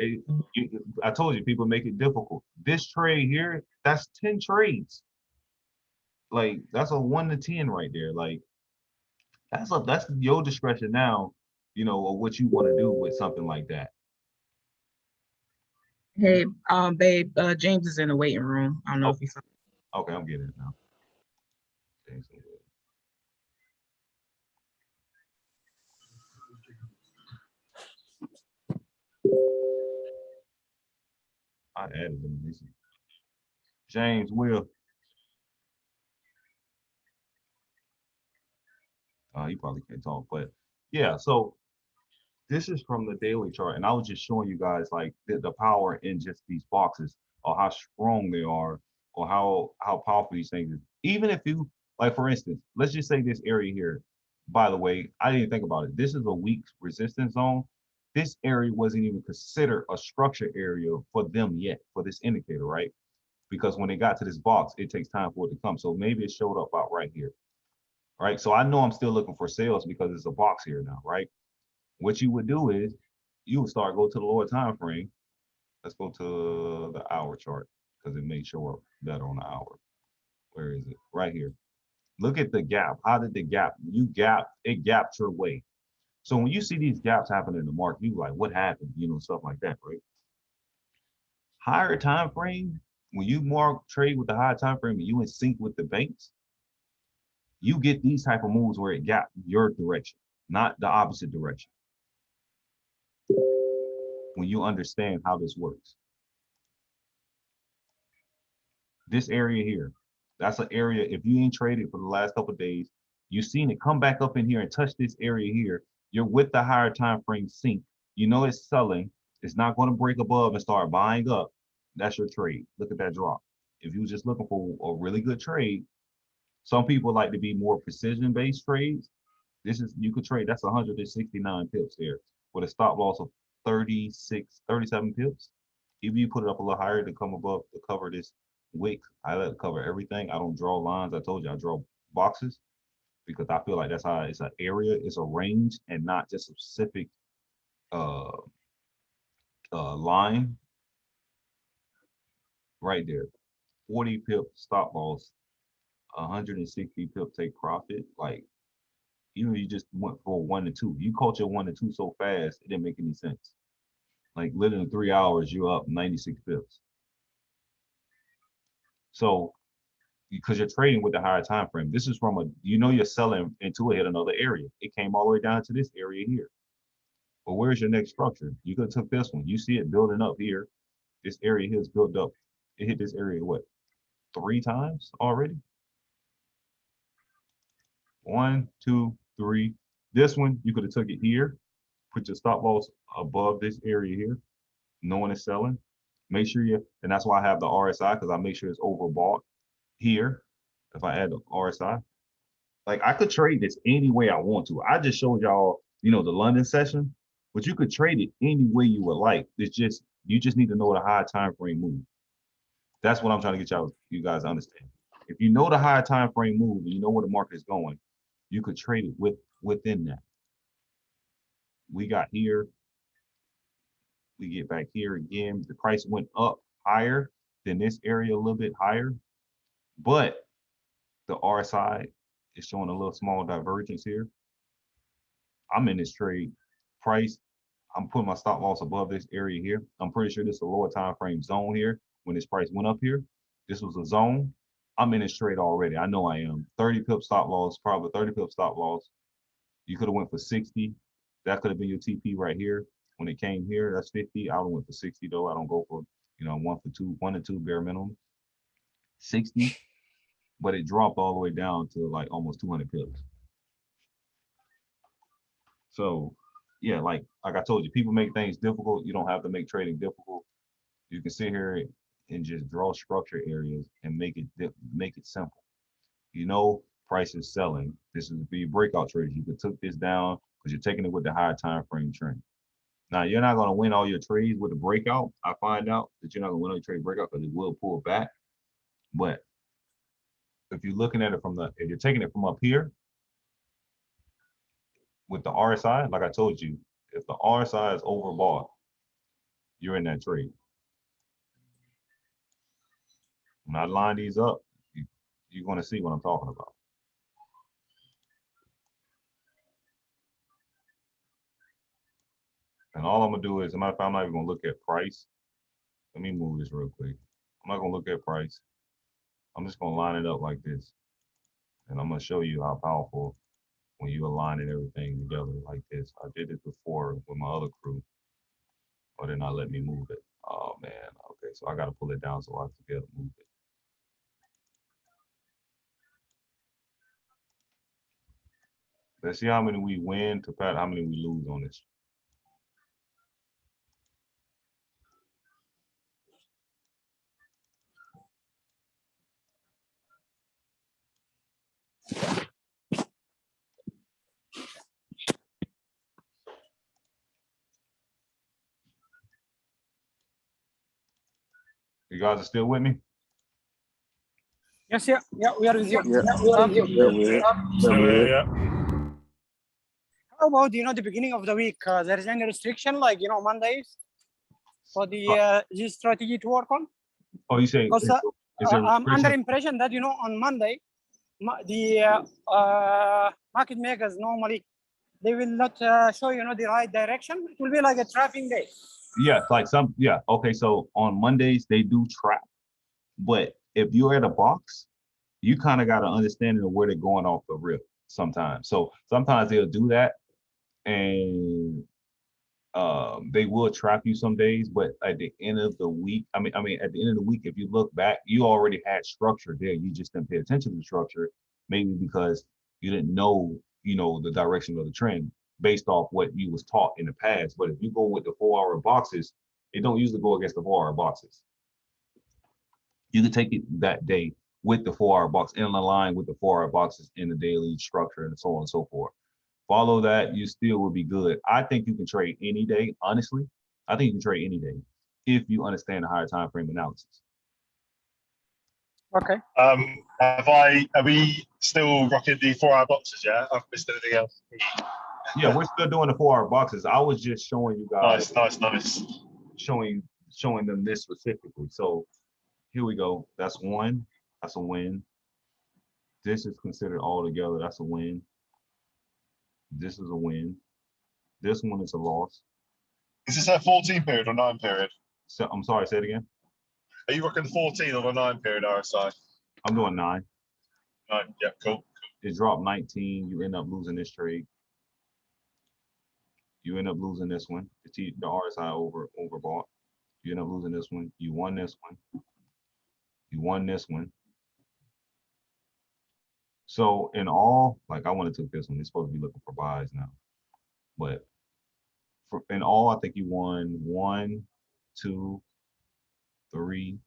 I told you, people make it difficult. This trade here, that's 10 trades. like that's a 1 to 10 right there. Like that's your discretion now, you know, of what you want to do with something like that.
Hey, babe, James is in the waiting room. I don't know
Oh,
if he's.
okay, I'm getting it now. I added them. James Will. He probably can't talk, but yeah. So this is from the daily chart, and I was just showing you guys like the power in just these boxes, or how strong they are, or how powerful these things is. Even if you like, for instance, let's just say this area here. By the way, I didn't think about it. This is a weak resistance zone. This area wasn't even considered a structure area for them yet, for this indicator, right? Because when they got to this box, it takes time for it to come. So maybe it showed up about right here, right? So I know I'm still looking for sales because it's a box here now, right? What you would do is you would start go to the lower time frame. Let's go to the hour chart because it may show up better on the hour. Where is it? Right here. Look at the gap. How did the gap? It gapped your way. So when you see these gaps happen in the market, you like, what happened? You know, stuff like that, right? Higher time frame, when you mark trade with the higher time frame and you in sync with the banks, you get these type of moves where it gap your direction, not the opposite direction. When you understand how this works. This area here, that's an area, if you ain't traded for the last couple of days, you've seen it come back up in here and touch this area here. You're with the higher time frame sync. You know it's selling. It's not going to break above and start buying up. That's your trade. Look at that drop. If you were just looking for a really good trade, some people like to be more precision-based trades. This is, you could trade, that's 169 pips there with a stop loss of 37 pips. If you put it up a little higher to come above to cover this wick, I let it cover everything. I don't draw lines. I told you I draw boxes because I feel like that's how it's an area, it's a range, and not just a specific uh line right there. 40 pip stop loss, 160 pip take profit. Like, even if you just went for 1 to 2, you caught your 1 to 2 so fast, it didn't make any sense. Like literally in 3 hours, you're up 96 pips. So because you're trading with the higher time frame, this is from a, you know, you're selling into it hit another area. It came all the way down to this area here. But where's your next structure? You could have took this one. You see it building up here. This area here is built up. It hit this area what, 3 times already? 1, 2, 3. This one you could have took it here, put your stop loss above this area here, knowing it's selling. Make sure you, and that's why I have the RSI, because I make sure it's overbought here. If I add the RSI, like I could trade this any way I want to. I just showed y'all, you know, the London session, but you could trade it any way you would like. It's just, you just need to know the high time frame move. That's what I'm trying to get you guys to understand. If you know the high time frame move and you know where the market is going, you could trade it within that. We got here, we get back here again. The price went up higher than this area, a little bit higher, but the RSI is showing a little small divergence here. I'm in this trade. Price, I'm putting my stop loss above this area here. I'm pretty sure this is a lower time frame zone here. When this price went up here, this was a zone. I'm in this trade already. I know I am. 30 pip stop loss, probably 30 pip stop loss. You could have went for 60. That could have been your TP right here. When it came here, that's 50. I would have went for 60 though. I don't go for, you know, 1 to 2 bare minimum. 60, but it dropped all the way down to like almost 200 pips. So yeah, like I told you, people make things difficult. You don't have to make trading difficult. You can sit here and just draw structure areas and make it simple. You know, price is selling. This is for your breakout traders. You could took this down because you're taking it with the higher time frame trend. Now you're not going to win all your trades with the breakout. I find out that you're not going to win all your trade breakout because it will pull back. But if you're looking at it from if you're taking it from up here with the RSI, like I told you, if the RSI is overbought, you're in that trade. When I line these up, you're going to see what I'm talking about. And all I'm gonna do is, as a matter of fact, I'm not even gonna look at price. Let me move this real quick. I'm not gonna look at price. I'm just gonna line it up like this. And I'm gonna show you how powerful when you align it everything together like this. I did it before with my other crew, but they're not letting me move it. Oh man, okay, so I gotta pull it down so I can be able to move it. Let's see how many we win to Pat, how many we lose on this. You guys are still with me?
Yes, yeah, we are with you. How about the beginning of the week? There is any restriction, like Mondays, for the this strategy to work on?
Oh, you say?
Because I'm under impression that on Monday, the market makers normally they will not show the right direction. It will be like a trapping day.
Yeah, like okay, so on Mondays they do trap, but if you're at a box, you kind of got an understanding of where they're going off the rip sometimes. So sometimes they'll do that, and they will trap you some days, but at the end of the week, I mean, at the end of the week, if you look back, you already had structure there. You just didn't pay attention to the structure, maybe because you didn't know, the direction of the trend based off what you was taught in the past. But if you go with the 4-hour boxes, it don't usually go against the 4-hour boxes. You can take it that day with the 4-hour box in line with the 4-hour boxes in the daily structure and so on and so forth. Follow that, you still will be good. I think you can trade any day, honestly. I think you can trade any day if you understand the higher time frame analysis.
Okay.
Are we still rocking the 4-hour boxes? Yeah, I've missed anything else.
Yeah, we're still doing the 4-hour boxes. I was just showing you guys.
Nice.
Showing them this specifically. So here we go. That's one. That's a win. This is considered all together. That's a win. This is a win. This one is a loss.
Is this a 14 period or 9 period?
So I'm sorry, say it again.
Are you rocking 14 or the 9 period RSI?
I'm doing 9.
9, yeah, cool.
It dropped 19. You end up losing this trade. You end up losing this one. The RSI overbought. You end up losing this one. You won this one. You won this one. So in all, like I want to take this one. It's supposed to be looking for buys now. But in all, I think you won 1, 2, 3.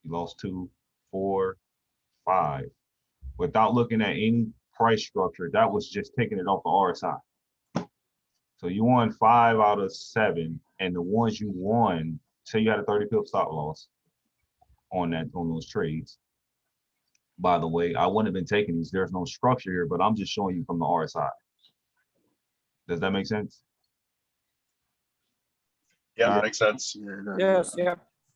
You lost 2, 4, 5. Without looking at any price structure, that was just taking it off the RSI. So you won 5 out of 7, and the ones you won, say you had a 30 pip stop loss on those trades. By the way, I wouldn't have been taking these. There's no structure here, but I'm just showing you from the RSI. Does that make sense?
Yeah, that makes sense.
Yes, yeah.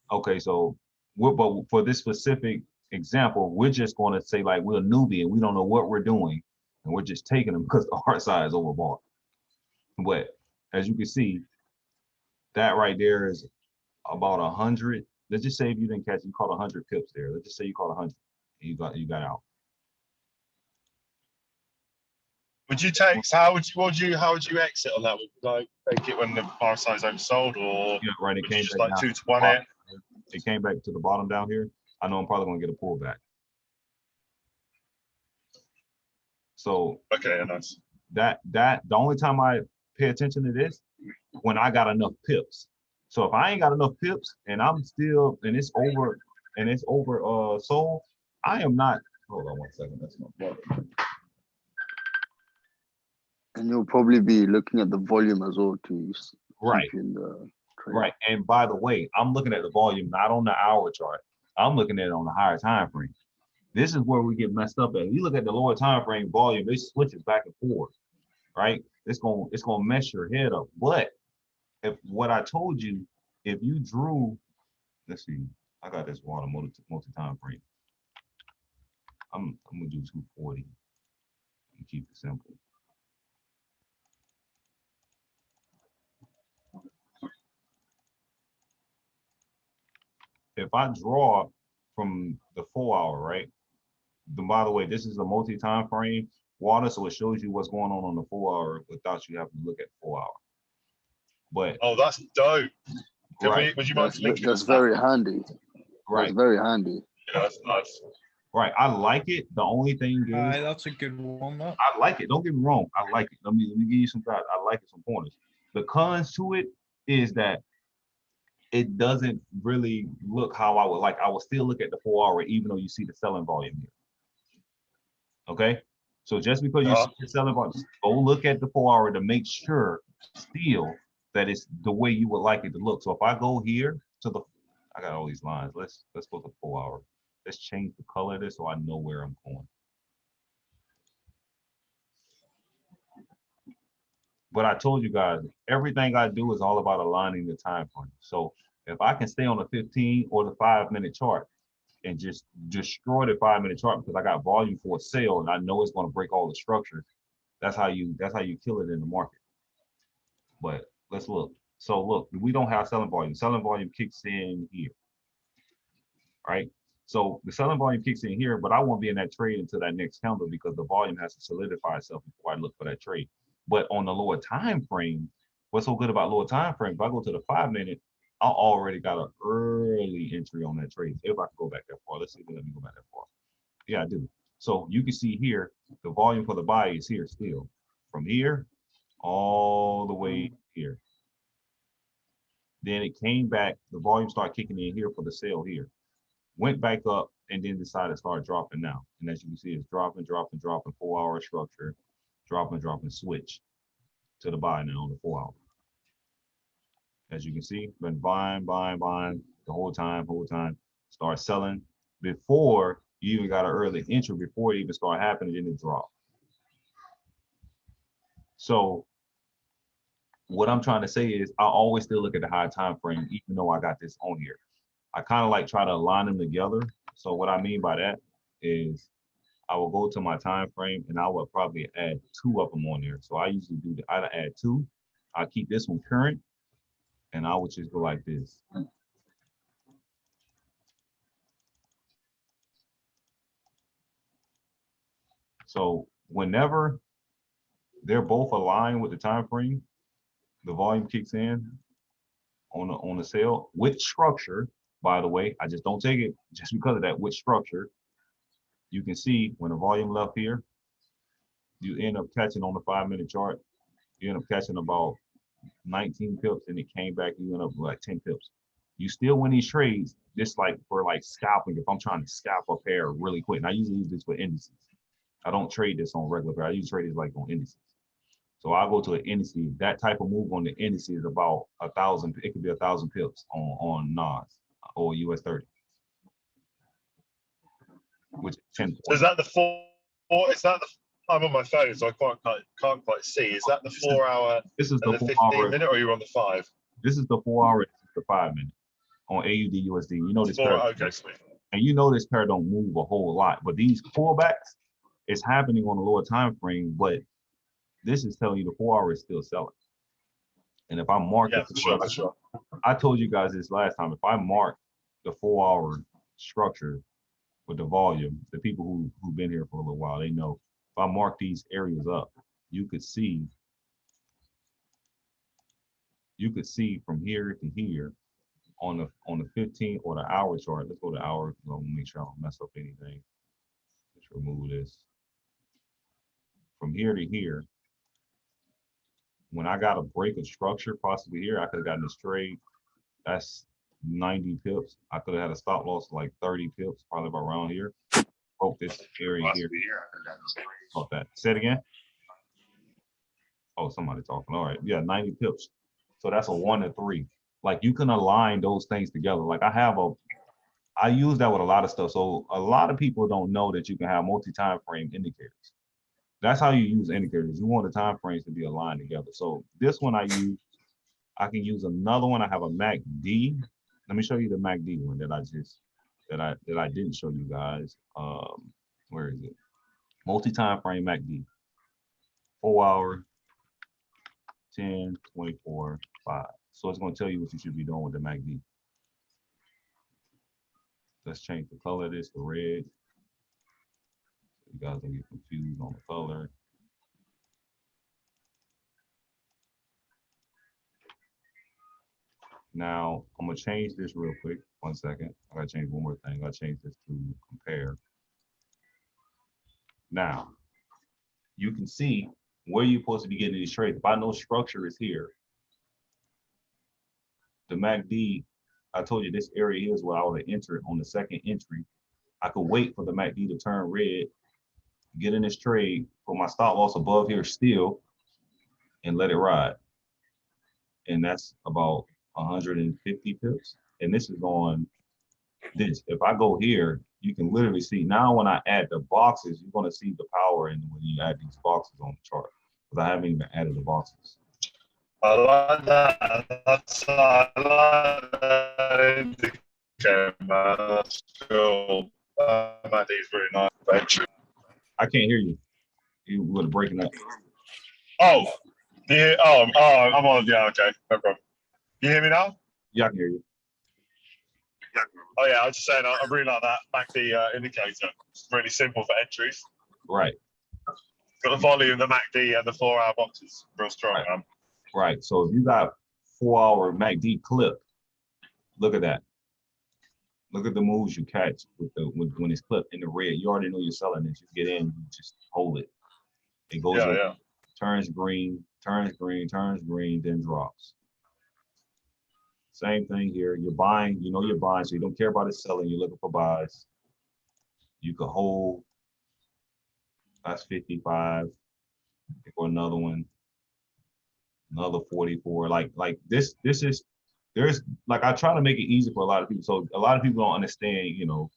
Okay, so but for this specific example, we're just going to say like we're a newbie and we don't know what we're doing, and we're just taking them because the RSI is overbought. But as you can see, that right there is about 100. Let's just say if you didn't catch, you caught 100 pips there. Let's just say you caught 100. You got out.
Would you take? So how would you exit on that? Would you like take it when the RSI is oversold, or
yeah, right? It came
just
back
like
down
2 to 1 it?
It came back to the bottom down here. I know I'm probably gonna get a pullback. So
okay, nice.
That the only time I pay attention to this when I got enough pips. So if I ain't got enough pips and I'm still it's over sold, I am not. Hold on one second. That's my brother.
And you'll probably be looking at the volume as well to
right
keep in the trade.
Right. And by the way, I'm looking at the volume not on the hour chart. I'm looking at it on the higher time frame. This is where we get messed up at. If you look at the lower time frame volume, it switches back and forth. Right? It's gonna mess your head up. But if what I told you, if you drew, let's see, I got this water multi time frame. I'm gonna do 240 and keep it simple. If I draw from the 4 hour, right? By the way, this is a multi-time frame water, so it shows you what's going on the 4 hour without you having to look at 4 hour. But
Oh, that's dope.
right,
Would you mind linking
That's
to
very handy.
right,
That's very handy.
that? Yeah, that's nice.
right. I like it. The only thing is,
That's a good one. That.
I like it. Don't get me wrong. I like it. Let me give you some guys. I like it, some pointers. The cons to it is that it doesn't really look how I would like. I will still look at the 4 hour, even though you see the selling volume here. Okay. So just because you see the selling volume, go look at the 4 hour to make sure still that it's the way you would like it to look. So if I go here to the, I got all these lines. Let's go to 4 hour. Let's change the color of this so I know where I'm going. But I told you guys, everything I do is all about aligning the time frame. So if I can stay on the 15 or the 5 minute chart and just destroy the 5 minute chart because I got volume for a sale and I know it's going to break all the structures, that's how you kill it in the market. But let's look. So look, we don't have selling volume. Selling volume kicks in here, right? So the selling volume kicks in here, but I won't be in that trade until that next candle because the volume has to solidify itself before I look for that trade. But on the lower time frame, what's so good about lower time frame? If I go to the 5 minute, I already got an early entry on that trade. If I can go back that far, let's see if they let me go back that far. Yeah, I do. So you can see here, the volume for the buy is here still. From here all the way here. Then it came back, the volume started kicking in here for the sale here. Went back up and then decided to start dropping now. And as you can see, it's dropping, dropping, dropping, 4 hour structure, dropping, dropping, switch to the buy now on the 4 hour. As you can see, been buying the whole time, start selling before you even got an early entry, before it even started happening, then it dropped. So what I'm trying to say is I always still look at the high time frame, even though I got this on here. I kind of like try to align them together. So what I mean by that is I will go to my time frame and I will probably add 2 of them on there. So I usually do I add 2. I keep this one current and I would just go like this. So whenever they're both aligned with the time frame, the volume kicks in on the sale with structure. By the way, I just don't take it just because of that with structure. You can see when the volume left here, you end up catching on the 5 minute chart, you end up catching about 19 pips and it came back, you end up with like 10 pips. You still win these trades just like for like scalping. If I'm trying to scalp a pair really quick, and I usually use this for indices. I don't trade this on regular pair. I use trade this like on indices. So I'll go to an index. That type of move on the index is about 1,000. It could be 1,000 pips on NAS or US 30, which is 10
So is that the is that the, I'm on my phone, so I can't quite see. Is that the 4 hour
This is
and
the
the
4
15
hour.
minute, or are you on the 5?
This is the 4 hour. This is the 5 minute on AUD USD. You know this pair,
Okay, sweet.
and you know this pair don't move a whole lot, but these pullbacks is happening on a lower time frame. But this is telling you the 4 hour is still selling. And if I mark
Yeah, for sure.
I told you guys this last time. If I mark the 4 hour structure with the volume, the people who've been here for a little while, they know. If I mark these areas up, you could see from here to here on the 15 or the hour chart. Let's go to hour. I'll make sure I don't mess up anything. Let's remove this. From here to here, when I got a break of structure, possibly here, I could have gotten this trade. That's 90 pips. I could have had a stop loss of like 30 pips, probably about around here. Broke this area here. About that. Say it again. Oh, somebody talking. All right. Yeah, 90 pips. So that's a 1 to 3. Like you can align those things together. Like I use that with a lot of stuff. So a lot of people don't know that you can have multi-time frame indicators. That's how you use indicators. You want the time frames to be aligned together. So this one I can use another one. I have a MACD. Let me show you the MACD one that I didn't show you guys. Let Where is it? Multi-time frame MACD. 4 hour, 10, 24, 5. So it's going to tell you what you should be doing with the MACD. Let's change the color of this to red. You guys don't get confused on the color. Now, I'm going to change this real quick. 1 second. I got to change one more thing. I got to change this to compare. Now, you can see where you're supposed to be getting these trades. If I know structure is here, the MACD, I told you this area is where I would enter it on the second entry. I could wait for the MACD to turn red, get in this trade, put my stop loss above here still, and let it ride. And that's about 150 pips. And this is on this. If I go here, you can literally see now when I add the boxes, you're going to see the power in when you add these boxes on the chart. Because I haven't even added the boxes.
I like that. I like that indicator, man. That's cool. MACD's really nice.
I can't hear you. You were breaking up.
Oh, I'm on. Yeah, okay, no problem. You hear me now?
Yeah, I can hear you.
Oh yeah, I was just saying, I really like that MACD indicator. It's really simple for entries.
Right.
Got the volume, the MACD, and the 4 hour boxes. Real strong,
Right.
man.
Right. So if you got 4 hour MACD clip, look at that. Look at the moves you catch with when it's clipped in the red. You already know you're selling it. You get in, you just hold it. It goes up, turns green, then drops. Same thing here. You're buying, you know you're buying, so you don't care about it selling. You're looking for buys. You could hold. That's 55. Or another one. Another 44. Like this is, there's like, I try to make it easy for a lot of people. So a lot of people don't understand, you know,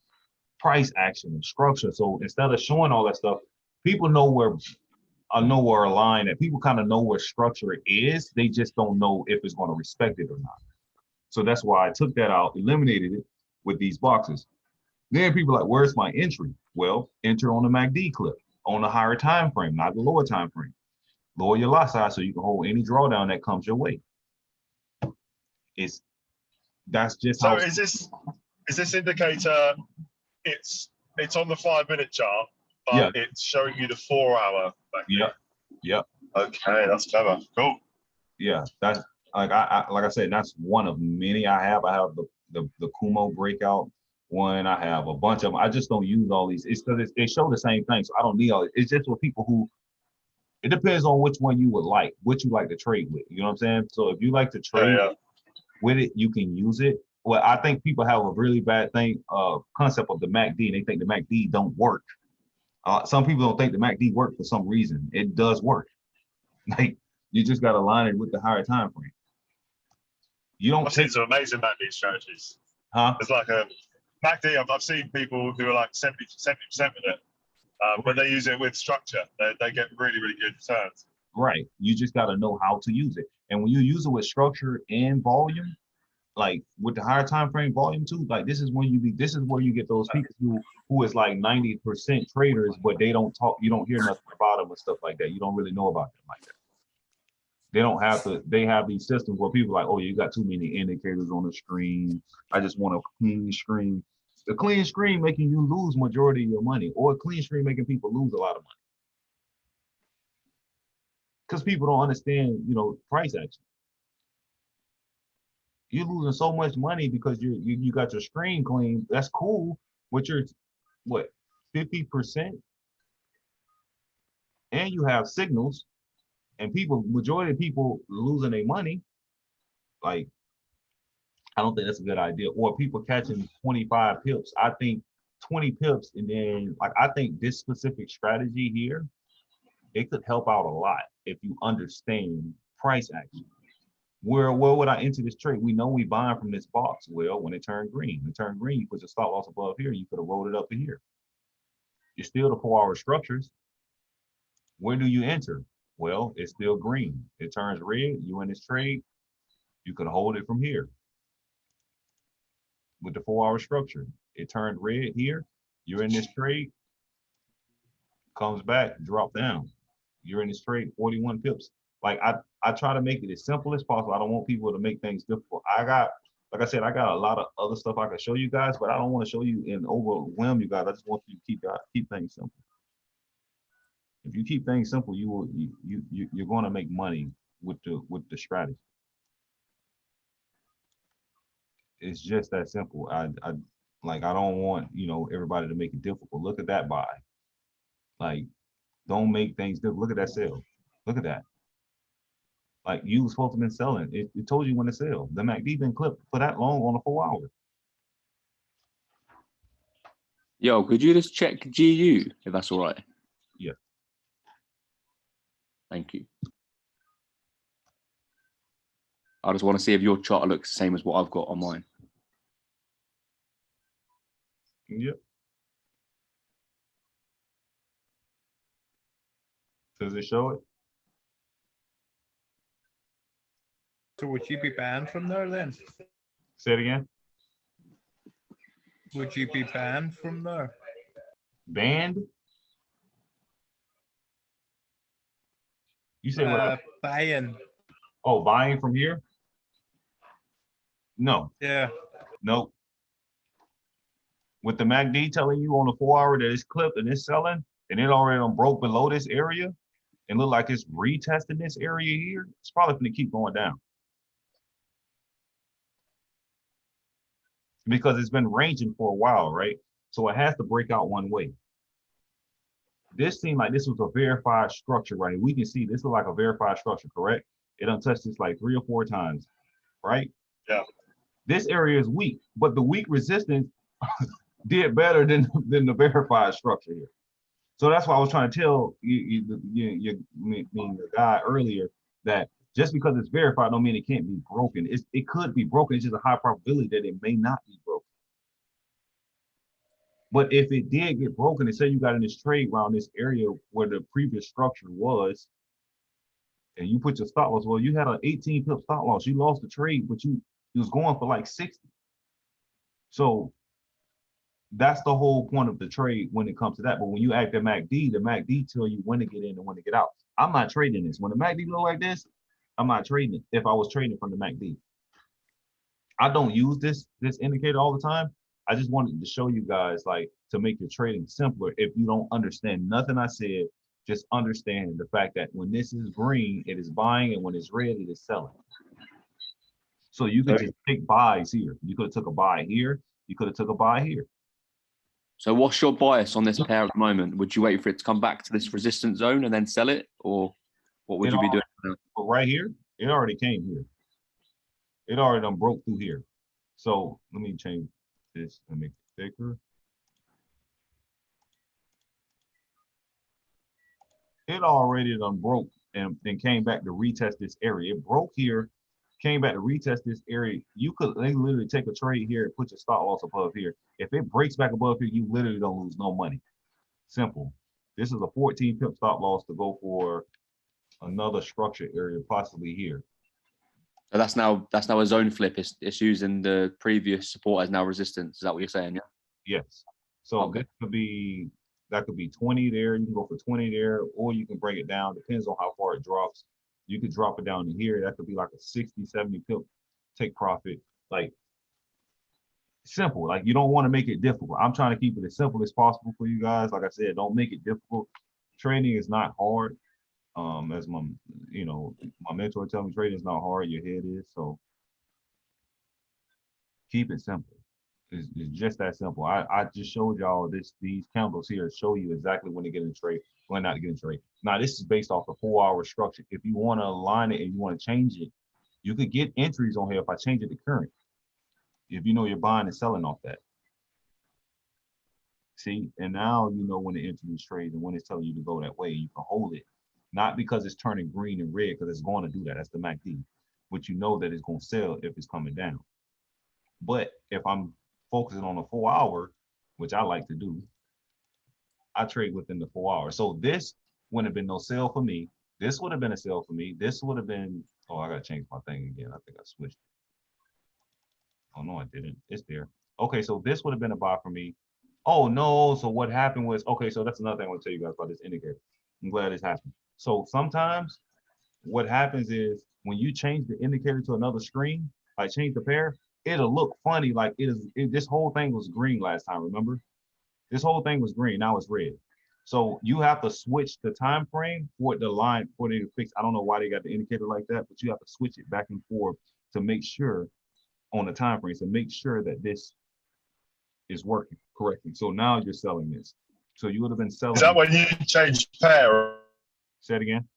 price action and structure. So instead of showing all that stuff, people know where a line that people kind of know where structure is. They just don't know if it's going to respect it or not. So that's why I took that out, eliminated it with these boxes. Then people are like, where's my entry? Well, enter on the MACD clip on the higher time frame, not the lower time frame. Lower your lot size so you can hold any drawdown that comes your way. That's just
so
how.
is this indicator? It's on the 5 minute chart, but it's showing you the 4 hour.
Yep.
Okay, that's clever. Cool.
Yeah, that's like I said, that's one of many I have. I have the Kumo breakout one. I have a bunch of them. I just don't use all these. It's because they show the same thing, so I don't need all it. It's just for people who. It depends on which one you would like, what you like to trade with. You know what I'm saying? So if you like to trade with it, you can use it. Well, I think people have a really bad concept of the MACD, and they think the MACD don't work. Some people don't think the MACD work for some reason. It does work. Like, you just got to line it with the higher time frame. You don't.
I've seen some amazing MACD strategies.
Huh?
It's like a MACD. I've seen people do like 70% with it. When they use it with structure, they get really, really good returns.
Right. You just got to know how to use it. And when you use it with structure and volume, like with the higher time frame volume too, like this is where you get those people who is like 90% traders, but they don't talk, you don't hear nothing about them and stuff like that. You don't really know about them like that. They have these systems where people are like, oh, you got too many indicators on the screen. I just want a clean screen. The clean screen making you lose majority of your money, or a clean screen making people lose a lot of money. Because people don't understand, you know, price action. You're losing so much money because you got your screen clean. That's cool, but you're what, 50%? And you have signals, and majority of people losing their money. Like, I don't think that's a good idea. Or people catching 25 pips. I think 20 pips, and then like I think this specific strategy here, it could help out a lot if you understand price action. Where would I enter this trade? We know we buying from this box. Well, when it turned green, you put your stop loss above here, you could have rolled it up to here. You're still the 4 hour structures. Where do you enter? Well, it's still green. It turns red, you in this trade, you could hold it from here. With the 4 hour structure, it turned red here, you're in this trade, comes back, drop down. You're in this trade 41 pips. Like I try to make it as simple as possible. I don't want people to make things difficult. Like I said, I got a lot of other stuff I can show you guys, but I don't want to show you and overwhelm you guys. I just want you to keep things simple. If you keep things simple, you're going to make money with the strategy. It's just that simple. I don't want, everybody to make it difficult. Look at that buy. Like, don't make things difficult. Look at that sell. Look at that. Like, you was supposed to been selling. It told you when to sell. The MACD been clipped for that long on a 4 hour.
Yo, could you just check GU if that's all right?
Yeah.
Thank you. I just want to see if your chart looks the same as what I've got on mine.
Yep. Does it show it?
So would you be banned from there then?
Say it again.
Would you be banned from there?
Banned? You said what?
Buying.
Oh, buying from here? No.
Yeah.
Nope. With the MACD telling you on the 4 hour that it's clipped and it's selling, and it already done broke below this area and look like it's retesting this area here, it's probably going to keep going down. Because it's been ranging for a while, right? So it has to break out one way. This seemed like this was a verified structure, right? We can see this look like a verified structure, correct? It untouched this like 3 or 4 times, right?
Yeah.
This area is weak, but the weak resistance did better than the verified structure here. So that's why I was trying to tell the guy earlier that just because it's verified don't mean it can't be broken. It could be broken. It's just a high probability that it may not be broken. But if it did get broken, and say you got in this trade around this area where the previous structure was, and you put your stop loss, well, you had an 18 pip stop loss. You lost the trade, but you was going for like 60. So that's the whole point of the trade when it comes to that. But when you act the MACD tell you when to get in and when to get out. I'm not trading this. When the MACD look like this, I'm not trading it if I was trading from the MACD. I don't use this indicator all the time. I just wanted to show you guys, like, to make your trading simpler. If you don't understand nothing I said, just understand the fact that when this is green, it is buying, and when it's red, it is selling. So you could just take buys here. You could have took a buy here. You could have took a buy here.
So what's your bias on this pair at the moment? Would you wait for it to come back to this resistance zone and then sell it? Or what would you be doing?
But right here, it already came here. It already done broke through here. So let me change this and make it thicker. It already done broke and then came back to retest this area. It broke here, came back to retest this area. You could literally take a trade here and put your stop loss above here. If it breaks back above here, you literally don't lose no money. Simple. This is a 14 pip stop loss to go for another structure area, possibly here.
So that's now a zone flip. It's using the previous support as now resistance. Is that what you're saying? Yeah.
Yes. So
Okay.
that could be 20 there. You can go for 20 there, or you can bring it down. Depends on how far it drops. You could drop it down to here. That could be like a 60, 70 pip take profit. Like, simple. Like, you don't want to make it difficult. I'm trying to keep it as simple as possible for you guys. Like I said, don't make it difficult. Trading is not hard. As my mentor tell me, trading is not hard. Your head is. So keep it simple. It's just that simple. I just showed y'all these candles here show you exactly when to get in trade, when not to get in trade. Now this is based off the 4 hour structure. If you want to align it and you want to change it, you could get entries on here if I change it to current. If you know you're buying and selling off that. See, and now you know when to enter these trades and when it's telling you to go that way. You can hold it, not because it's turning green and red, because it's going to do that. That's the MACD. But you know that it's going to sell if it's coming down. But if I'm focusing on a 4 hour, which I like to do, I trade within the 4 hours. So this wouldn't have been no sell for me. This would have been a sell for me. This would have been, oh, I got to change my thing again. I think I switched it. Oh, no, I didn't. It's there. Okay, so this would have been a buy for me. Oh no, so what happened was, okay, so that's another thing I want to tell you guys about this indicator. I'm glad this happened. So sometimes what happens is when you change the indicator to another screen, like change the pair, it'll look funny. Like this whole thing was green last time, remember? This whole thing was green, now it's red. So you have to switch the time frame for the line for it to fix. I don't know why they got the indicator like that, but you have to switch it back and forth to make sure on the time frame to make sure that this is working correctly. So now you're selling this. So you would have been selling.
Is that when you change pair?
Say it again.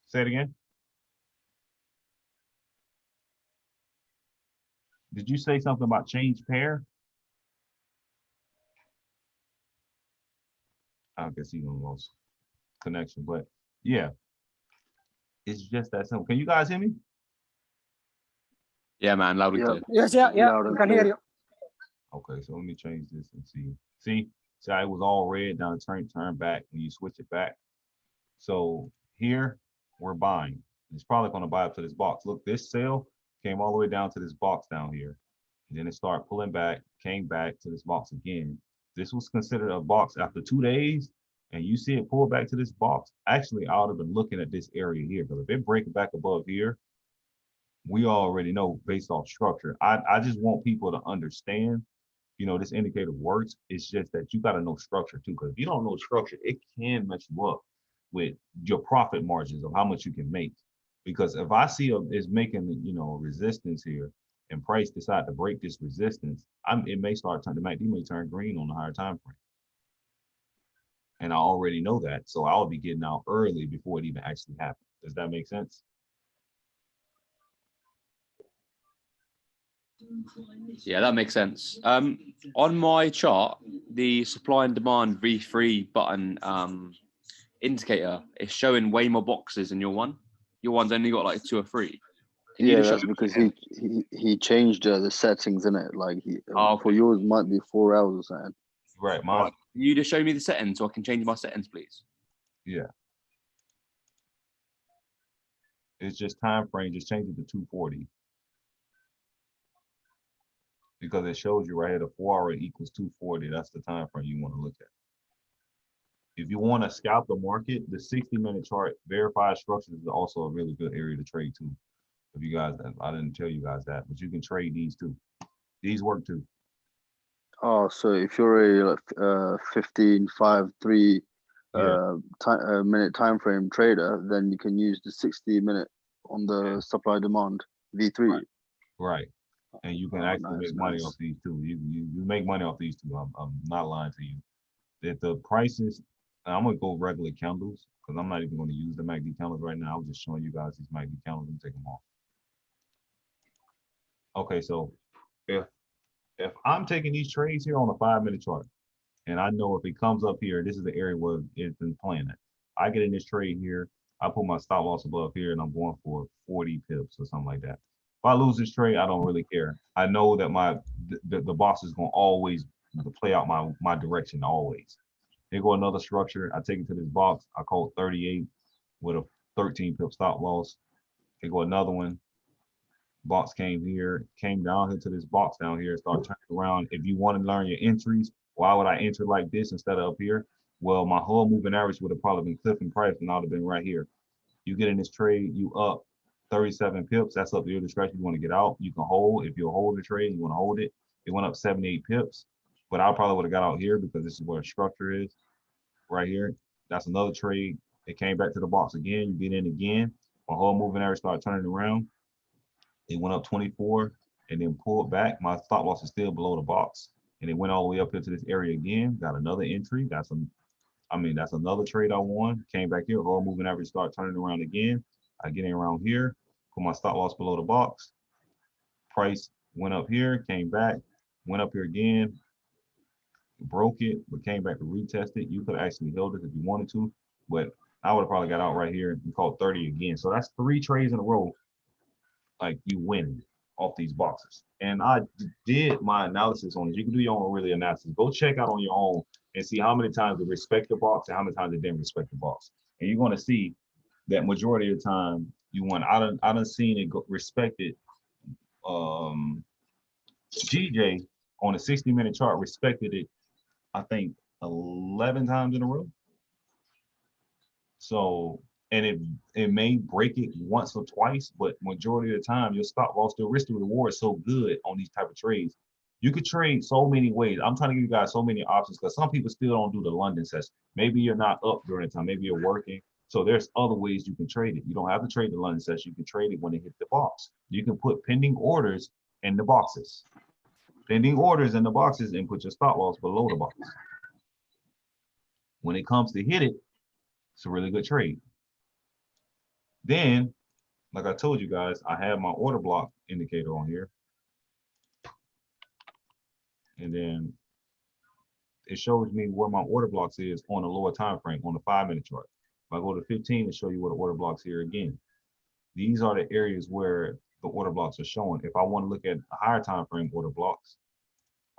Say it again. Did you say something about change pair? I guess he lost connection, but yeah, it's just that simple. Can you guys hear me?
Yeah, man, loud and
Yeah.
clear.
Yes, yeah, yeah.
Loud
We
and
can hear
clear.
you.
Okay, so let me change this and see. See, it was all red, now turn back when you switch it back. So here we're buying. It's probably going to buy up to this box. Look, this sale came all the way down to this box down here. And then it started pulling back, came back to this box again. This was considered a box after 2 days, and you see it pull back to this box. Actually, I would have been looking at this area here, because if it breaks back above here, we already know based off structure. I just want people to understand, you know, this indicator works. It's just that you got to know structure too, because if you don't know structure, it can mess you up with your profit margins of how much you can make. Because if I see is making, you know, resistance here and price decide to break this resistance, it may start turning, the MACD may turn green on the higher time frame. And I already know that. So I'll be getting out early before it even actually happens. Does that make sense?
Yeah, that makes sense. On my chart, the supply and demand V3 button indicator is showing way more boxes than your one. Your one's only got like 2 or 3. Can you
Yeah,
just
that's
show me
because
again?
he changed the settings in it. Like
Oh,
for
okay.
yours might be 4 hours or something.
Right,
All
mine.
right. Can you just show me the settings so I can change my settings, please?
Yeah. It's just time frame, just change it to 240. Because it shows you right here, the 4 hour equals 240. That's the time frame you want to look at. If you want to scalp the market, the 60-minute chart, verified structures is also a really good area to trade too. If you guys, I didn't tell you guys that, but you can trade these too. These work too.
Oh, so if you're a 15, 5, 3
Yeah.
minute time frame trader, then you can use the 60-minute on the supply demand V3.
Right. And you can
Oh,
actually
nice,
make money
nice.
off these too. You make money off these too. I'm not lying to you. That the prices, I'm gonna go regular candles because I'm not even going to use the MACD candles right now. I was just showing you guys these MACD candles and take them off. Okay, so if I'm taking these trades here on a 5-minute chart, and I know if it comes up here, this is the area where it's been playing at. I get in this trade here, I put my stop loss above here, and I'm going for 40 pips or something like that. If I lose this trade, I don't really care. I know that the boss is going to always play out my direction always. Here go another structure. I take it to this box. I call it 38 with a 13 pip stop loss. Here go another one. Box came here, came down here to this box down here, start turning around. If you want to learn your entries, why would I enter like this instead of up here? Well, my whole moving average would have probably been cliff and price, and I would have been right here. You get in this trade, you up 37 pips. That's up to your discretion. You want to get out, you can hold. If you're holding the trade, you want to hold it. It went up 78 pips, but I probably would have got out here because this is where the structure is right here. That's another trade. It came back to the box again. You get in again. My whole moving average started turning around. It went up 24 and then pulled back. My stop loss is still below the box. And it went all the way up here to this area again. Got another entry. That's another trade I won. Came back here. Whole moving average start turning around again. I get in around here. Put my stop loss below the box. Price went up here. Came back. Went up here again. Broke it, but came back to retest it. You could actually held it if you wanted to, but I would have probably got out right here and called 30 again. So that's 3 trades in a row. Like you win off these boxes. And I did my analysis on it. You can do your own really analysis. Go check out on your own and see how many times it respect the box and how many times it didn't respect the box. And you're going to see that majority of the time you won. I done seen it respected GJ on a 60-minute chart respected it, I think 11 times in a row. So, and it may break it once or twice, but majority of the time your stop loss, the risk to reward is so good on these type of trades. You could trade so many ways. I'm trying to give you guys so many options because some people still don't do the London session. Maybe you're not up during the time. Maybe you're working. So there's other ways you can trade it. You don't have to trade the London session. You can trade it when it hits the box. You can put pending orders in the boxes. Pending orders in the boxes and put your stop loss below the box. When it comes to hit it, it's a really good trade. Then, like I told you guys, I have my order block indicator on here. And then it shows me where my order blocks is on a lower time frame on the 5-minute chart. If I go to 15 to show you what the order blocks here again. These are the areas where the order blocks are showing. If I want to look at a higher time frame order blocks,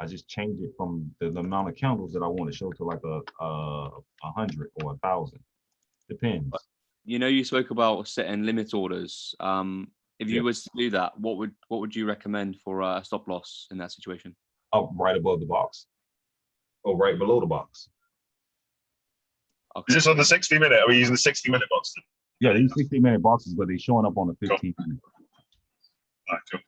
I just change it from the amount of candles that I want to show to like a 100 or 1,000. Depends.
You know, you spoke about setting limit orders. If you was to do that, what would you recommend for a stop loss in that situation?
Oh, right above the box. Or right below the box.
Okay.
Is this on the 60-minute? Are we using the 60-minute box?
Yeah, these 60-minute boxes, but they're showing up on the 15-minute.
Right, cool.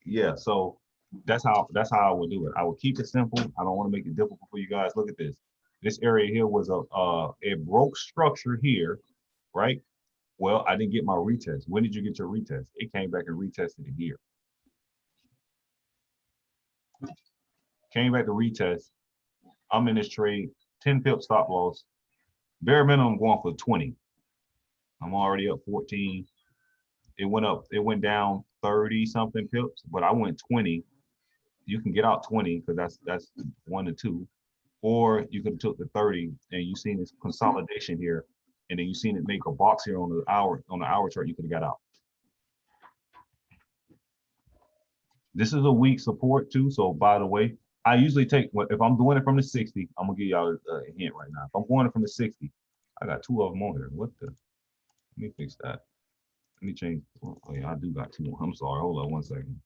Yeah, so that's how I would do it. I would keep it simple. I don't want to make it difficult for you guys. Look at this. This area here was a broke structure here, right? Well, I didn't get my retest. When did you get your retest? It came back and retested it here. Came back to retest. I'm in this trade, 10 pip stop loss. Bare minimum going for 20. I'm already up 14. It went down 30 something pips, but I went 20. You can get out 20 because that's 1 to 2. Or you could have took the 30 and you seen this consolidation here, and then you seen it make a box here on the hour chart, you could have got out. This is a weak support too. So by the way, I usually take, if I'm doing it from the 60, I'm gonna give y'all a hint right now. If I'm going it from the 60, I got 2 of them on here. What the? Let me fix that. Let me change. Oh yeah, I do got 2. I'm sorry. Hold on 1 second.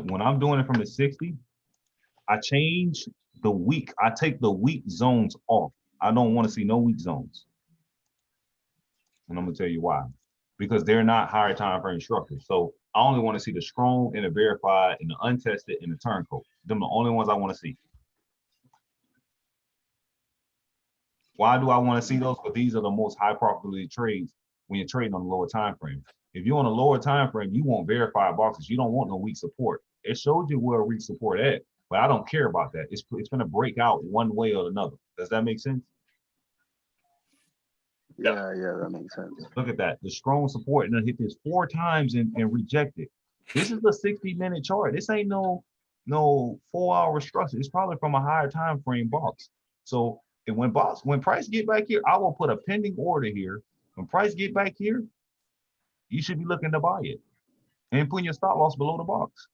When I'm doing it from the 60, I change the weak. I take the weak zones off. I don't want to see no weak zones. And I'm gonna tell you why. Because they're not higher time frame structures. So I only want to see the strong and the verified and the untested and the turncoat. Them the only ones I want to see. Why do I want to see those? Because these are the most high probability trades when you're trading on a lower time frame. If you're on a lower time frame, you want verified boxes. You don't want no weak support. It shows you where weak support at, but I don't care about that. It's going to break out one way or another. Does that make sense?
Yeah, that makes sense.
Look at that. The strong support, and then hit this 4 times and reject it. This is a 60-minute chart. This ain't no 4-hour structure. It's probably from a higher time frame box. So when price get back here, I will put a pending order here. When price get back here, you should be looking to buy it and putting your stop loss below the box.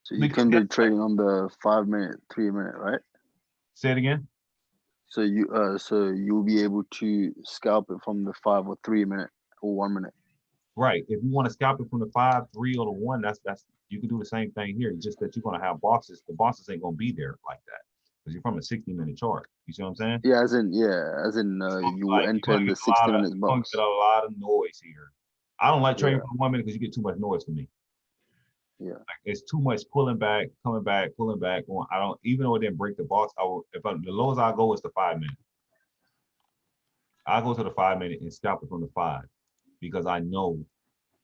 So you can do trading on the 5-minute, 3-minute, right?
Say it again.
So you'll be able to scalp it from the 5 or 3-minute or 1 minute.
Right. If you want to scalp it from the 5, 3, or the 1, that's you can do the same thing here. Just that you're gonna have boxes. The boxes ain't gonna be there like that because you're from a 60-minute chart. You see what I'm saying?
Yeah, as in you will enter in the 60 minutes box.
Get a lot of noise here. I don't like trading for 1 minute because you get too much noise for me.
Yeah.
Like, it's too much pulling back, coming back, pulling back. I don't, even though it didn't break the box, the lowest I go is the 5-minute. I go to the 5-minute and scalp it from the 5 because I know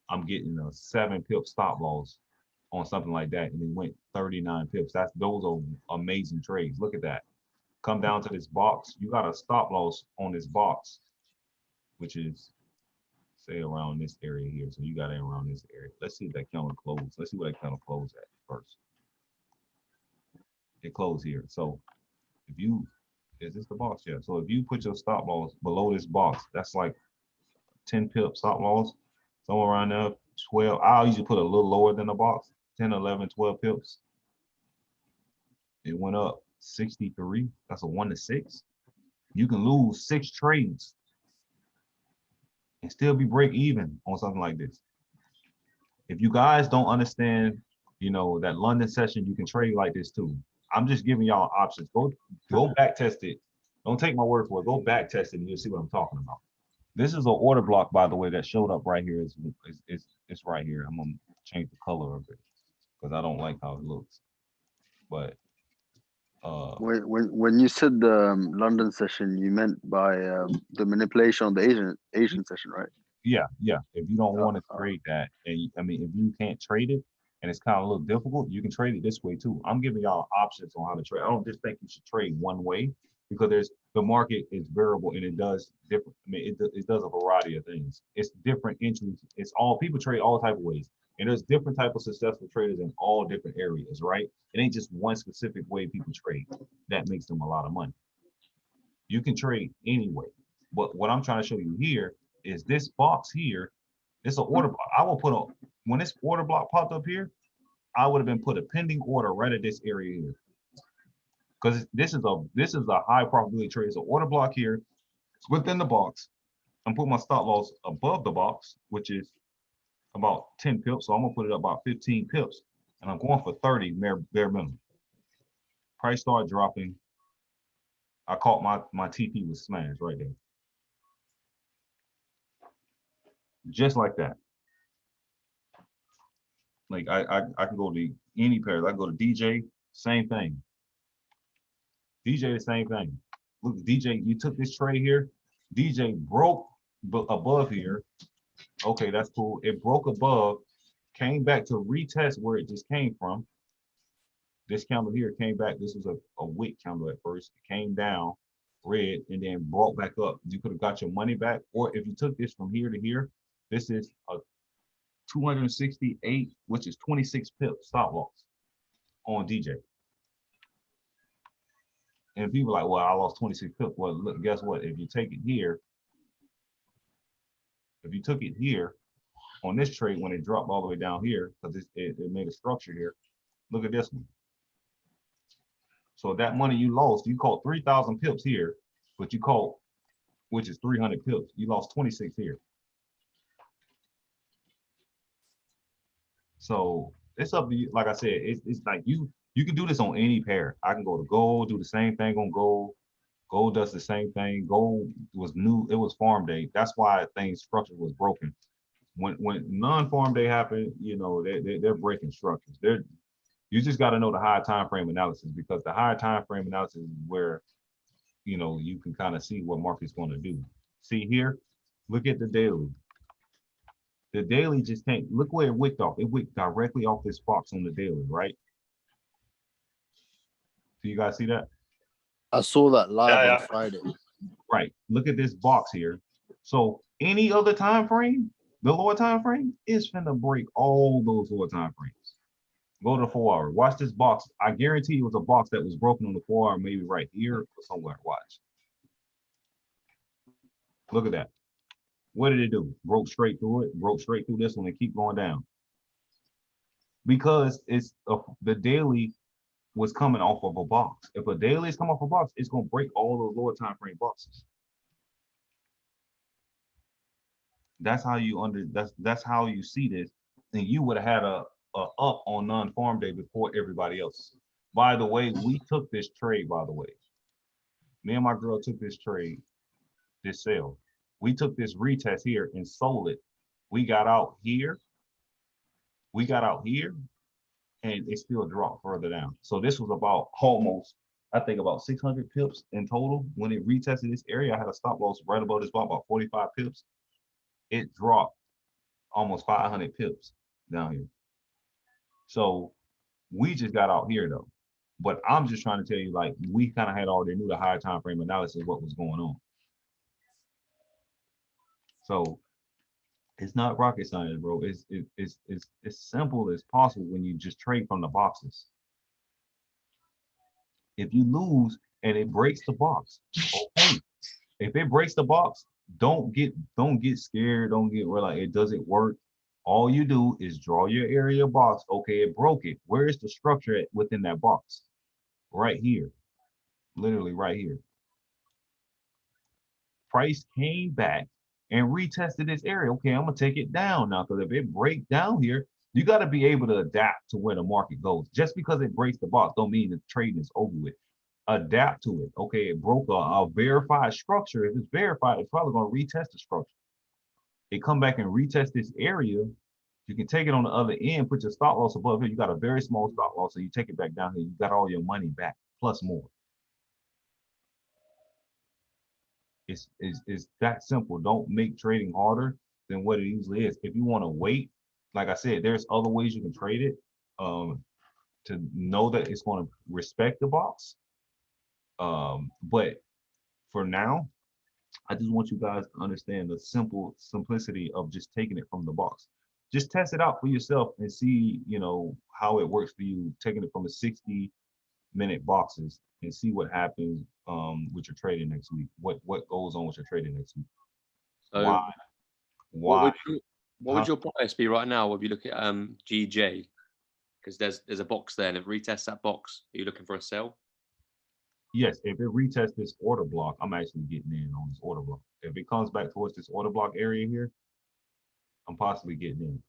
I'm getting a 7 pip stop loss on something like that, and it went 39 pips. Those are amazing trades. Look at that. Come down to this box. You got a stop loss on this box, which is say around this area here. So you got it around this area. Let's see if that candle closed. Let's see what that candle closed at first. It closed here. So is this the box? Yeah. So if you put your stop loss below this box, that's like 10 pip stop loss, somewhere around there, 12. I'll usually put a little lower than the box, 10, 11, 12 pips. It went up 63. That's a 1 to 6. You can lose 6 trades. and still be break even on something like this. If you guys don't understand, you know, that London session, you can trade like this too. I'm just giving y'all options. Go back test it. Don't take my word for it. Go back test it and you'll see what I'm talking about. This is an order block, by the way, that showed up right here. It's right here. I'm gonna change the color of it because I don't like how it looks. But
When you said the London session, you meant by the manipulation of the Asian session, right?
yeah. If you don't want to
uh,
trade that, and I mean, if you can't trade it and it's kind of a little difficult, you can trade it this way too. I'm giving y'all options on how to trade. I don't just think you should trade one way because the market is variable and it does different. I mean, it does a variety of things. It's different entries. It's all people trade all type of ways, and there's different type of successful traders in all different areas, right? It ain't just one specific way people trade that makes them a lot of money. You can trade anyway. But what I'm trying to show you here is this box here. It's an order block. I will put a when this order block popped up here, I would have been put a pending order right at this area here. Because this is a high probability trade. It's an order block here. It's within the box. I'm putting my stop loss above the box, which is about 10 pips. So I'm gonna put it up about 15 pips. And I'm going for 30 bare minimum. Price started dropping. I caught my TP was smashed right there. Just like that. Like I can go to any pair. I can go to DJ, same thing. DJ, the same thing. Look, DJ, you took this trade here. DJ broke above here. Okay, that's cool. It broke above, came back to retest where it just came from. This candle here came back. This was a wick candle at first. It came down red and then brought back up. You could have got your money back. Or if you took this from here to here, this is a 268, which is 26 pips stop loss on DJ. And people are like, well, I lost 26 pips. Well, look, guess what? If you take it here, if you took it here on this trade when it dropped all the way down here, because it made a structure here, look at this one. So that money you lost, you caught 3,000 pips here, but you caught, which is 300 pips. You lost 26 here. So it's up to you. Like I said, it's like you can do this on any pair. I can go to gold, do the same thing on gold. Gold does the same thing. Gold was new. It was farm day. That's why things structure was broken. When non-farm day happened, you know, they're breaking structures. You just got to know the high time frame analysis, because the higher time frame analysis is where, you know, you can kind of see what market's going to do. See here, look at the daily. The daily just can't, look where it wicked off. It wicked directly off this box on the daily, right? Do you guys see that?
I saw that live
Yeah,
on
yeah.
Friday.
Right. Look at this box here. So any other time frame, the lower time frame is finna break all those lower time frames. Go to the 4 hour. Watch this box. I guarantee it was a box that was broken on the 4 hour, maybe right here or somewhere. Watch. Look at that. What did it do? Broke straight through it, broke straight through this one and keep going down. Because it's the daily was coming off of a box. If a daily is coming off a box, it's gonna break all those lower time frame boxes. That's how you that's how you see this. And you would have had a up on non-farm day before everybody else. By the way, we took this trade, by the way. Me and my girl took this trade, this sale. We took this retest here and sold it. We got out here. We got out here and it still dropped further down. So this was about almost, I think about 600 pips in total. When it retested this area, I had a stop loss right above this bar, about 45 pips. It dropped almost 500 pips down here. So we just got out here though. But I'm just trying to tell you, like, we kind of had already knew the higher time frame analysis, what was going on. So it's not rocket science, bro. It's simple as possible when you just trade from the boxes. If you lose and it breaks the box, okay. If it breaks the box, don't get scared. Don't get like it doesn't work. All you do is draw your area box. Okay, it broke it. Where is the structure at within that box? Right here, literally right here. Price came back and retested this area. Okay, I'm gonna take it down now, because if it breaks down here, you got to be able to adapt to where the market goes. Just because it breaks the box don't mean the trading is over with. Adapt to it. Okay, it broke a verified structure. If it's verified, it's probably going to retest the structure. It come back and retest this area. You can take it on the other end, put your stop loss above here. You got a very small stop loss, so you take it back down here. You got all your money back plus more. It's that simple. Don't make trading harder than what it usually is. If you want to wait, like I said, there's other ways you can trade it to know that it's going to respect the box. But for now, I just want you guys to understand the simplicity of just taking it from the box. Just test it out for yourself and see, you know, how it works for you, taking it from the 60-minute boxes and see what happens with your trading next week. What goes on with your trading next week?
So
Why?
what would your bias be right now if you look at GJ? Because there's a box there, and if it retests that box, are you looking for a sell?
Yes, if it retests this order block, I'm actually getting in on this order block. If it comes back towards this order block area here, I'm possibly getting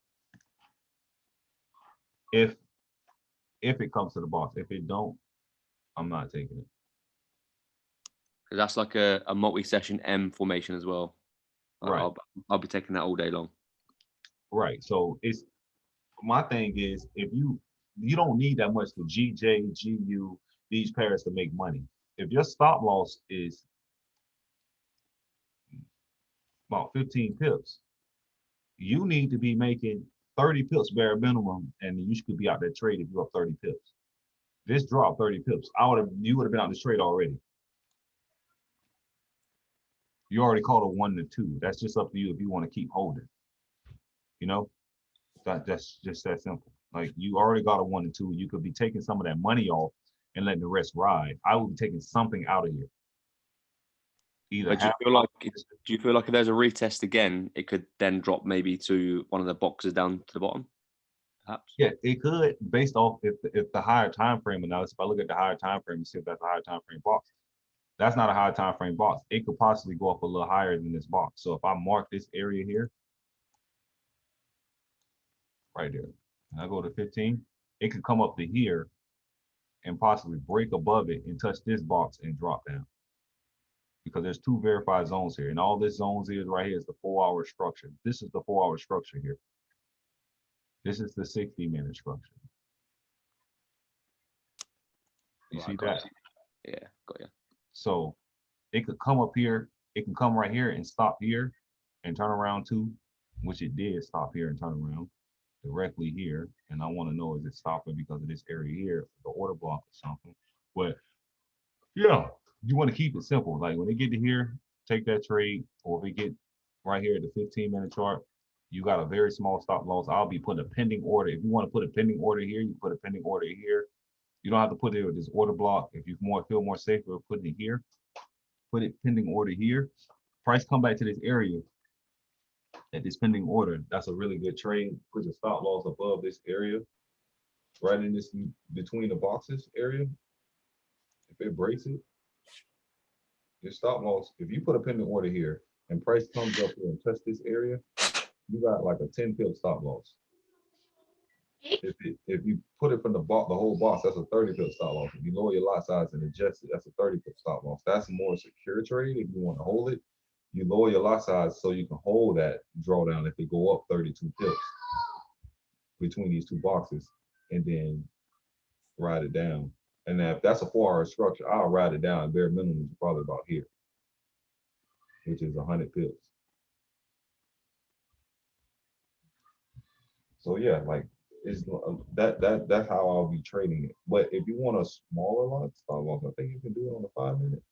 in. If it comes to the box, if it don't, I'm not taking it.
Because that's like a multi-session M formation as well.
Right.
I'll be taking that all day long.
Right. So it's my thing is, if you don't need that much for GJ, GU, these pairs to make money. If your stop loss is about 15 pips, you need to be making 30 pips bare minimum, and you should be out there trade if you're up 30 pips. This dropped 30 pips. You would have been out this trade already. You already called a 1 to 2. That's just up to you if you want to keep holding. You know, that's just that simple. Like, you already got a 1 to 2. You could be taking some of that money off and letting the rest ride. I would be taking something out of here.
But do you feel like if there's a retest again, it could then drop maybe to one of the boxes down to the bottom? Perhaps.
Yeah, it could, based off if the higher time frame analysis. If I look at the higher time frame and see if that's a higher time frame box, that's not a higher time frame box. It could possibly go up a little higher than this box. So if I mark this area here, right there, and I go to 15, it could come up to here and possibly break above it and touch this box and drop down. Because there's 2 verified zones here, and all this zones is right here is the 4-hour structure. This is the 4-hour structure here. This is the 60-minute structure. You see that?
Yeah, got you.
So it could come up here, it can come right here and stop here and turn around too, which it did stop here and turn around directly here. And I want to know, is it stopping because of this area here, the order block or something? But yeah, you want to keep it simple. Like, when they get to here, take that trade, or if it get right here at the 15-minute chart, you got a very small stop loss. I'll be putting a pending order. If you want to put a pending order here, you put a pending order here. You don't have to put it with this order block. If you feel more safer putting it here, put it pending order here. Price come back to this area at this pending order. That's a really good trade. Put your stop loss above this area, right in this between the boxes area. If it breaks it, your stop loss, if you put a pending order here and price comes up here and touch this area, you got like a 10 pip stop loss. If you put it from the whole box, that's a 30 pip stop loss. If you lower your lot size and adjust it, that's a 30 pip stop loss. That's a more secure trade. If you want to hold it, you lower your lot size so you can hold that drawdown if it go up 32 pips between these 2 boxes, and then ride it down. And if that's a 4-hour structure, I'll ride it down. Bare minimum is probably about here, which is 100 pips. So yeah, like, it's that's how I'll be trading it. But if you want a smaller lot stop loss, I think you can do it on the 5-minute.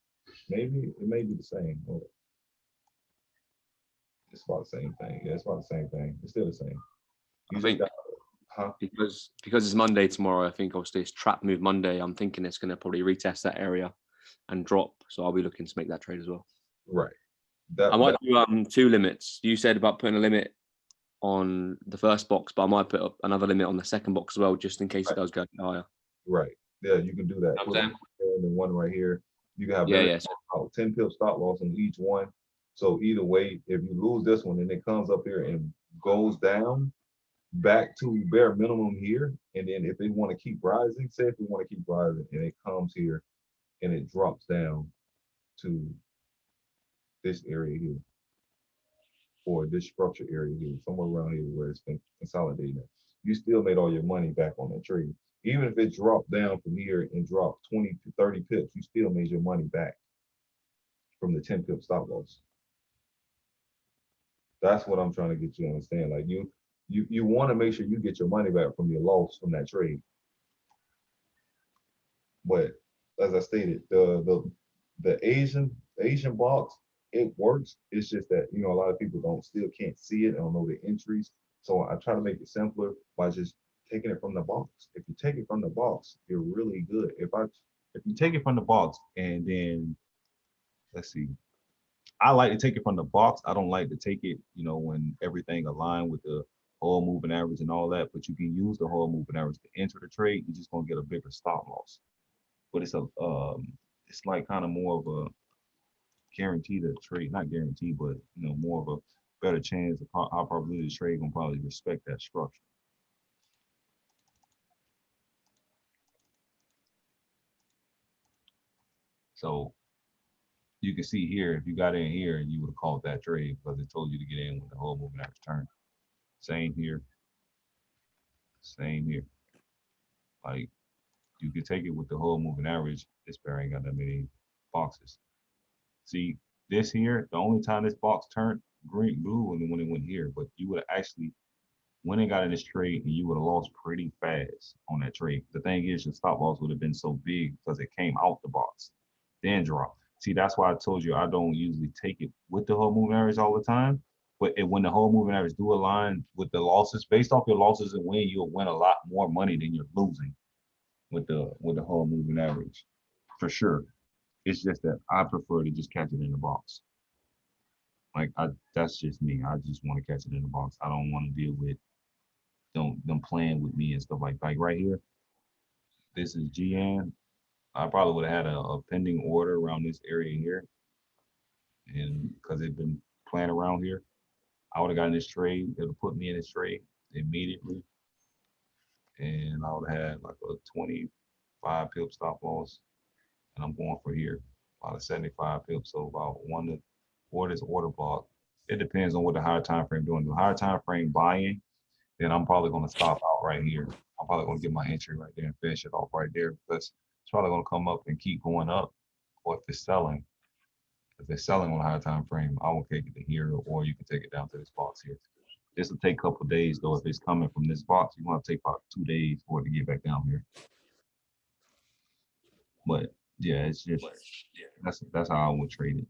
Maybe it may be the same. It's about the same thing. Yeah, it's about the same thing. It's still the same.
I think because it's Monday tomorrow, I think obviously it's trap move Monday. I'm thinking it's going to probably retest that area and drop. So I'll be looking to make that trade as well.
Right.
I might do 2 limits. You said about putting a limit on the first box, but I might put up another limit on the second box as well, just in case it does go higher.
Right. Yeah, you can do that. And then one right here. You can have 10 pip stop loss on each one. So either way, if you lose this one and it comes up here and goes down back to bare minimum here, and then if they want to keep rising, say if we want to keep rising and it comes here and it drops down to this area here, or this structure area here, somewhere around here where it's been consolidated, you still made all your money back on that trade. Even if it dropped down from here and dropped 20 to 30 pips, you still made your money back from the 10 pip stop loss. That's what I'm trying to get you to understand. Like you want to make sure you get your money back from your loss from that trade. But as I stated, the Asian box, it works. It's just that a lot of people still can't see it. Don't know the entries. So I try to make it simpler by just taking it from the box. If you take it from the box, you're really good. If you take it from the box and then let's see, I like to take it from the box. I don't like to take it, when everything aligned with the whole moving average and all that. But you can use the whole moving average to enter the trade. You're just gonna get a bigger stop loss. But it's like kind of more of a guaranteed to trade, not guaranteed, but more of a better chance of high probability the trade gonna probably respect that structure. So you can see here, if you got in here, you would have called that trade because it told you to get in when the whole moving average turned. Same here. Same here. Like you can take it with the whole moving average. This pair ain't got that many boxes. See, this here, the only time this box turned blue was when it went here, but you would have actually went and got in this trade and you would have lost pretty fast on that trade. The thing is, your stop loss would have been so big because it came out the box, then dropped. See, that's why I told you I don't usually take it with the whole moving average all the time. But when the whole moving average do align with the losses, based off your losses and win, you'll win a lot more money than you're losing with the whole moving average, for sure. It's just that I prefer to just catch it in the box. Like that's just me. I just want to catch it in the box. I don't want to deal with them playing with me and stuff like right here. This is GN. I probably would have had a pending order around this area here, and because they've been playing around here, I would have gotten this trade. It'll put me in this trade immediately, and I would have had like a 25 pip stop loss, and I'm going for here about a 75 pips, so about 1 to 4 this order block. It depends on what the higher time frame doing. The higher time frame buying, then I'm probably going to stop out right here. I'm probably going to get my entry right there and finish it off right there because it's probably going to come up and keep going up. Or if it's selling, on a higher time frame, I will take it to here, or you can take it down to this box here. This will take a couple of days though. If it's coming from this box, you want to take about 2 days for it to get back down here. But yeah, it's just that's how I would trade it.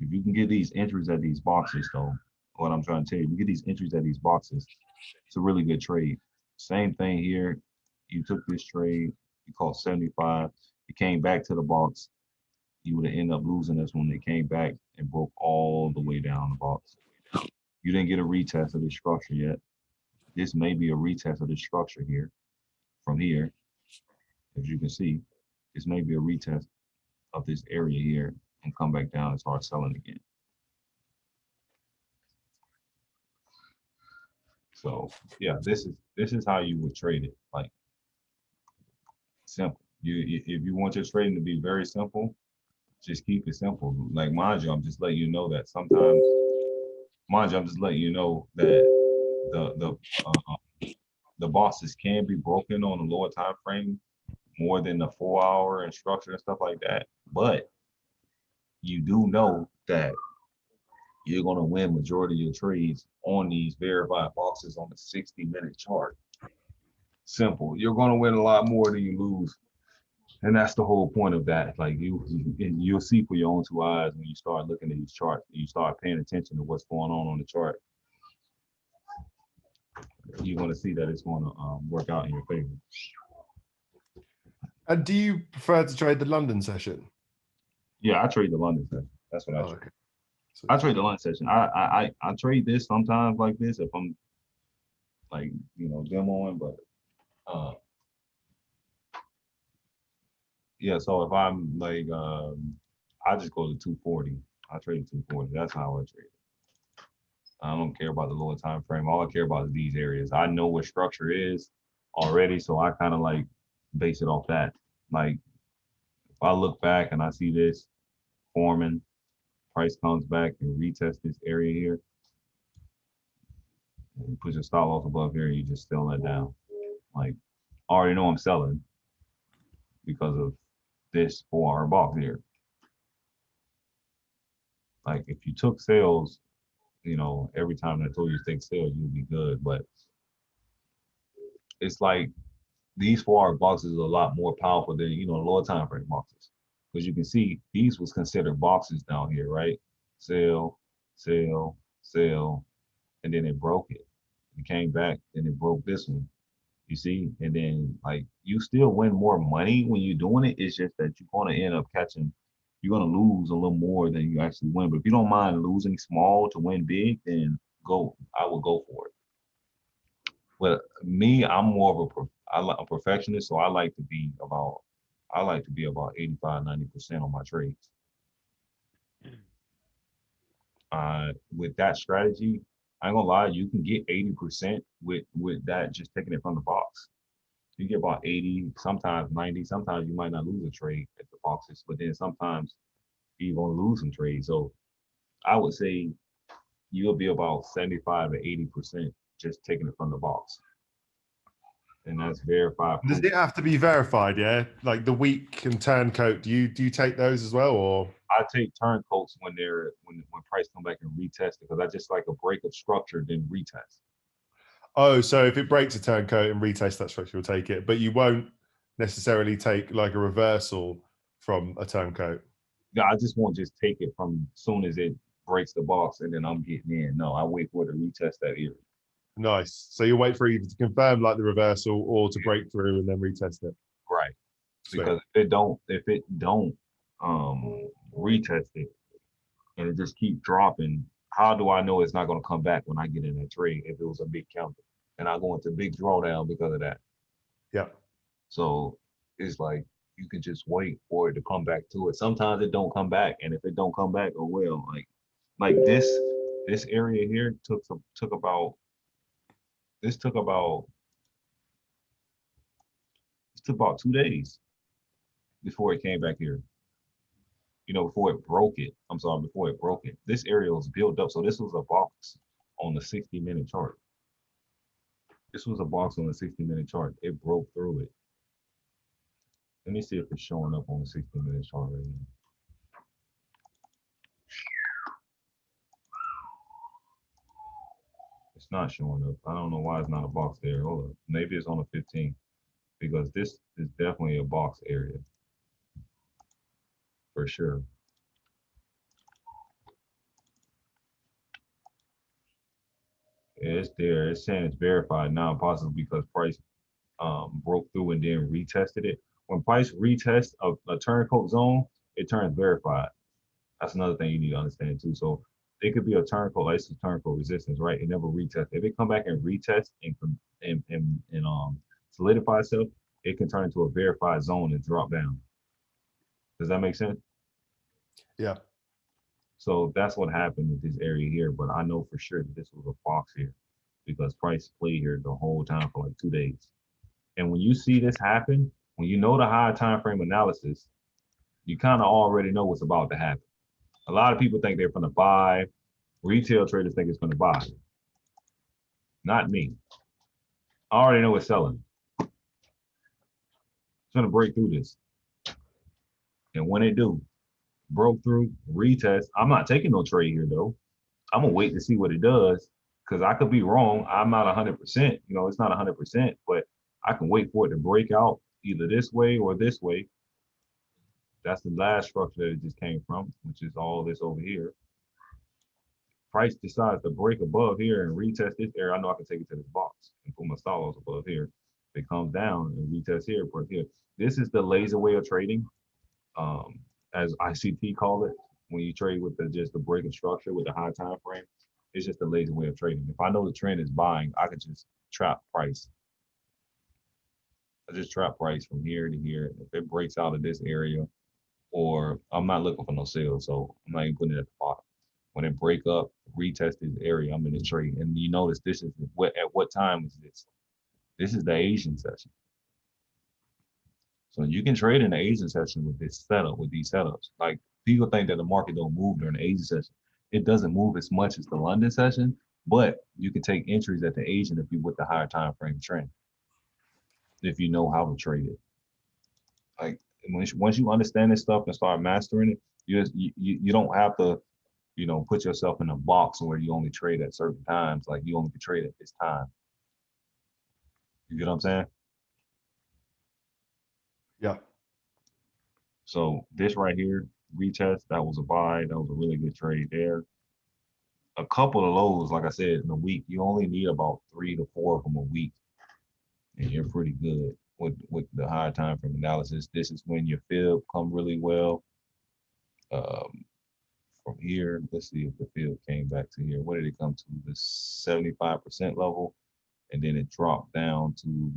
If you can get these entries at these boxes though, what I'm trying to tell you, you get these entries at these boxes, it's a really good trade. Same thing here. You took this trade, you caught 75, it came back to the box. You would have ended up losing this when it came back and broke all the way down the box. You didn't get a retest of this structure yet. This may be a retest of this structure here. From here, as you can see, this may be a retest of this area here and come back down and start selling again. So yeah, this is how you would trade it. Like simple. If you want your trading to be very simple, just keep it simple. Like mind you, I'm just letting you know that sometimes, I'm just letting you know that the bosses can be broken on a lower time frame, more than the 4 hour and structure and stuff like that. But you do know that you're going to win majority of your trades on these verified boxes on the 60-minute chart. Simple. You're going to win a lot more than you lose. And that's the whole point of that. Like you'll see for your own 2 eyes when you start looking at these charts and you start paying attention to what's going on the chart. You're going to see that it's going to work out in your favor.
And do you prefer to trade the London session?
Yeah, I trade the London session. That's what I trade.
Okay. So
I trade the London session. I trade this sometimes like this if I'm like demoing, but yeah. So if I'm like I just go to 240. I trade 240. That's how I trade. I don't care about the lower time frame. All I care about is these areas. I know what structure is already, so I kind of like base it off that. Like if I look back and I see this forming, price comes back and retest this area here, and you put your stop loss above here, you just sell that down. Like I already know I'm selling because of this 4-hour box here. Like if you took sales, you know, every time I told you to take sales, you'd be good. But it's like these 4-hour boxes are a lot more powerful than, you know, lower time frame boxes. Because you can see these was considered boxes down here, right? Sell, sell, sell, and then it broke it. It came back and it broke this one. You see, and then like you still win more money when you're doing it. It's just that you're gonna end up catching, you're gonna lose a little more than you actually win. But if you don't mind losing small to win big, then go. I would go for it. But me, I'm more of a perfectionist, so I like to be about 85, 90% on my trades. With that strategy, I ain't gonna lie, you can get 80% with that, just taking it from the box. You get about 80, sometimes 90, sometimes you might not lose a trade at the boxes, but then sometimes you're gonna lose some trades. So I would say you'll be about 75 to 80% just taking it from the box. And that's verified.
Does it have to be verified? Yeah, like the week and turncoat. Do you take those as well, or?
I take turncoats when price come back and retest it, because I just like a break of structure then retest.
Oh, so if it breaks a turncoat and retest that structure, you'll take it, but you won't necessarily take like a reversal from a turncoat.
Yeah, I just won't just take it from as soon as it breaks the box and then I'm getting in. No, I wait for it to retest that area.
Nice. So you'll wait for either to confirm like the reversal or to break through and then retest it.
Right.
Sweet.
Because if it don't retest it and it just keep dropping, how do I know it's not going to come back when I get in that trade if it was a big counter and I go into big drawdown because of that?
Yeah.
So it's like you can just wait for it to come back to it. Sometimes it don't come back, and if it don't come back, oh well. Like this area here took about 2 days before it came back here. You know, before it broke it. I'm sorry, before it broke it. This area was built up. So this was a box on the 60-minute chart. This was a box on the 60-minute chart. It broke through it. Let me see if it's showing up on the 60-minute chart right now. It's not showing up. I don't know why it's not a box there. Hold up. Maybe it's on the 15th, because this is definitely a box area for sure. Yeah, it's there. It's saying it's verified now, possibly because price broke through and then retested it. When price retests a turncoat zone, it turns verified. That's another thing you need to understand too. So it could be a turncoat, like it's a turncoat resistance, right? It never retests. If it come back and retest and solidify itself, it can turn into a verified zone and drop down. Does that make sense?
Yeah.
So that's what happened with this area here. But I know for sure that this was a box here, because price played here the whole time for like 2 days. And when you see this happen, when you know the high time frame analysis, you kind of already know what's about to happen. A lot of people think they're going to buy. Retail traders think it's going to buy. Not me. I already know it's selling. It's going to break through this. And when it do, broke through, retest. I'm not taking no trade here though. I'm going to wait to see what it does, because I could be wrong. I'm not 100%. You know, it's not 100%, but I can wait for it to break out either this way or this way. That's the last structure that it just came from, which is all this over here. Price decides to break above here and retest this area. I know I can take it to this box and put my stop loss above here. If it comes down and retest here, break here. This is the laser way of trading, as ICT call it. When you trade with just the break of structure with the high time frame, it's just the lazy way of trading. If I know the trend is buying, I can just trap price. I just trap price from here to here. If it breaks out of this area, or I'm not looking for no sales, so I'm not even putting it at the bottom. When it break up, retest this area, I'm in the trade. And you notice this is at what time is this? This is the Asian session. So you can trade in the Asian session with this setup, with these setups. Like people think that the market don't move during the Asian session. It doesn't move as much as the London session, but you can take entries at the Asian if you with the higher time frame trend. If you know how to trade it. Like once you understand this stuff and start mastering it, you don't have to, put yourself in a box where you only trade at certain times. Like you only can trade at this time. You get what I'm saying?
Yeah.
So this right here, retest, that was a buy. That was a really good trade there. A couple of lows, like I said, in a week, you only need about 3 to 4 of them a week, and you're pretty good with the higher time frame analysis. This is when your fib come really well. From here, let's see if the fib came back to here. What did it come to? The 75% level, and then it dropped down to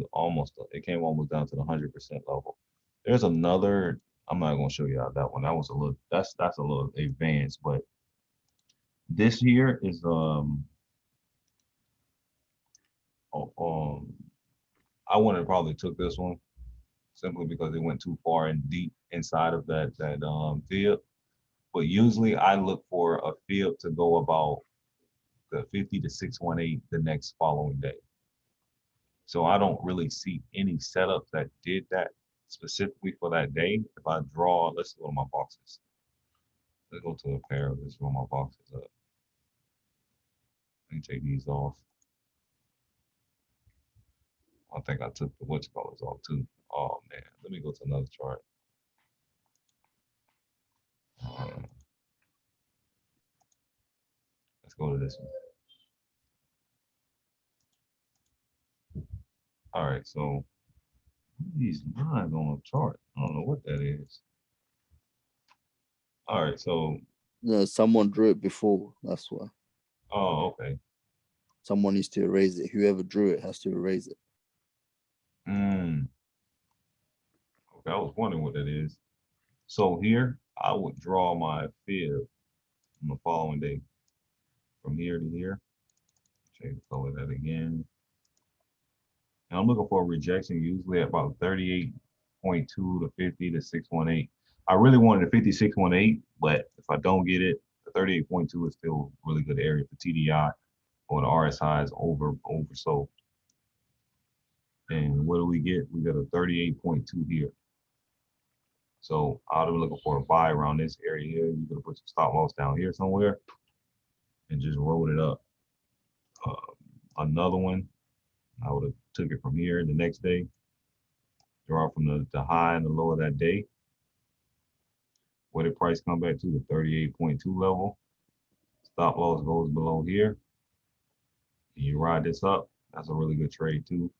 it came almost down to the 100% level. There's another. I'm not gonna show you out that one. That was a little. That's a little advanced, but this here is I wouldn't have probably took this one simply because it went too far and deep inside of that fib. But usually I look for a fib to go about the 50 to 618 the next following day. So I don't really see any setups that did that specifically for that day. If I draw, let's go to my boxes. Let's go to a pair. Let's roll my boxes up. Let me take these off. I think I took the whatchamacallits off too. Oh man, let me go to another chart. Let's go to this one. All right, so these lines on the chart, I don't know what that is. All right, so
Yeah, someone drew it before. That's why.
oh, okay.
Someone needs to erase it. Whoever drew it has to erase it.
Okay, I was wondering what that is. So here, I would draw my fib on the following day from here to here. Change the color of that again. And I'm looking for a rejection usually at about 38.2 to 50 to 618. I really wanted a 5618, but if I don't get it, the 38.2 is still a really good area for TDI, or the RSI is oversold. And what do we get? We got a 38.2 here. So I'll be looking for a buy around this area here. You're gonna put some stop loss down here somewhere and just roll it up. Another one, I would have took it from here the next day, draw from the high and the low of that day. Where did price come back to? The 38.2 level. Stop loss goes below here. And you ride this up. That's a really good trade too.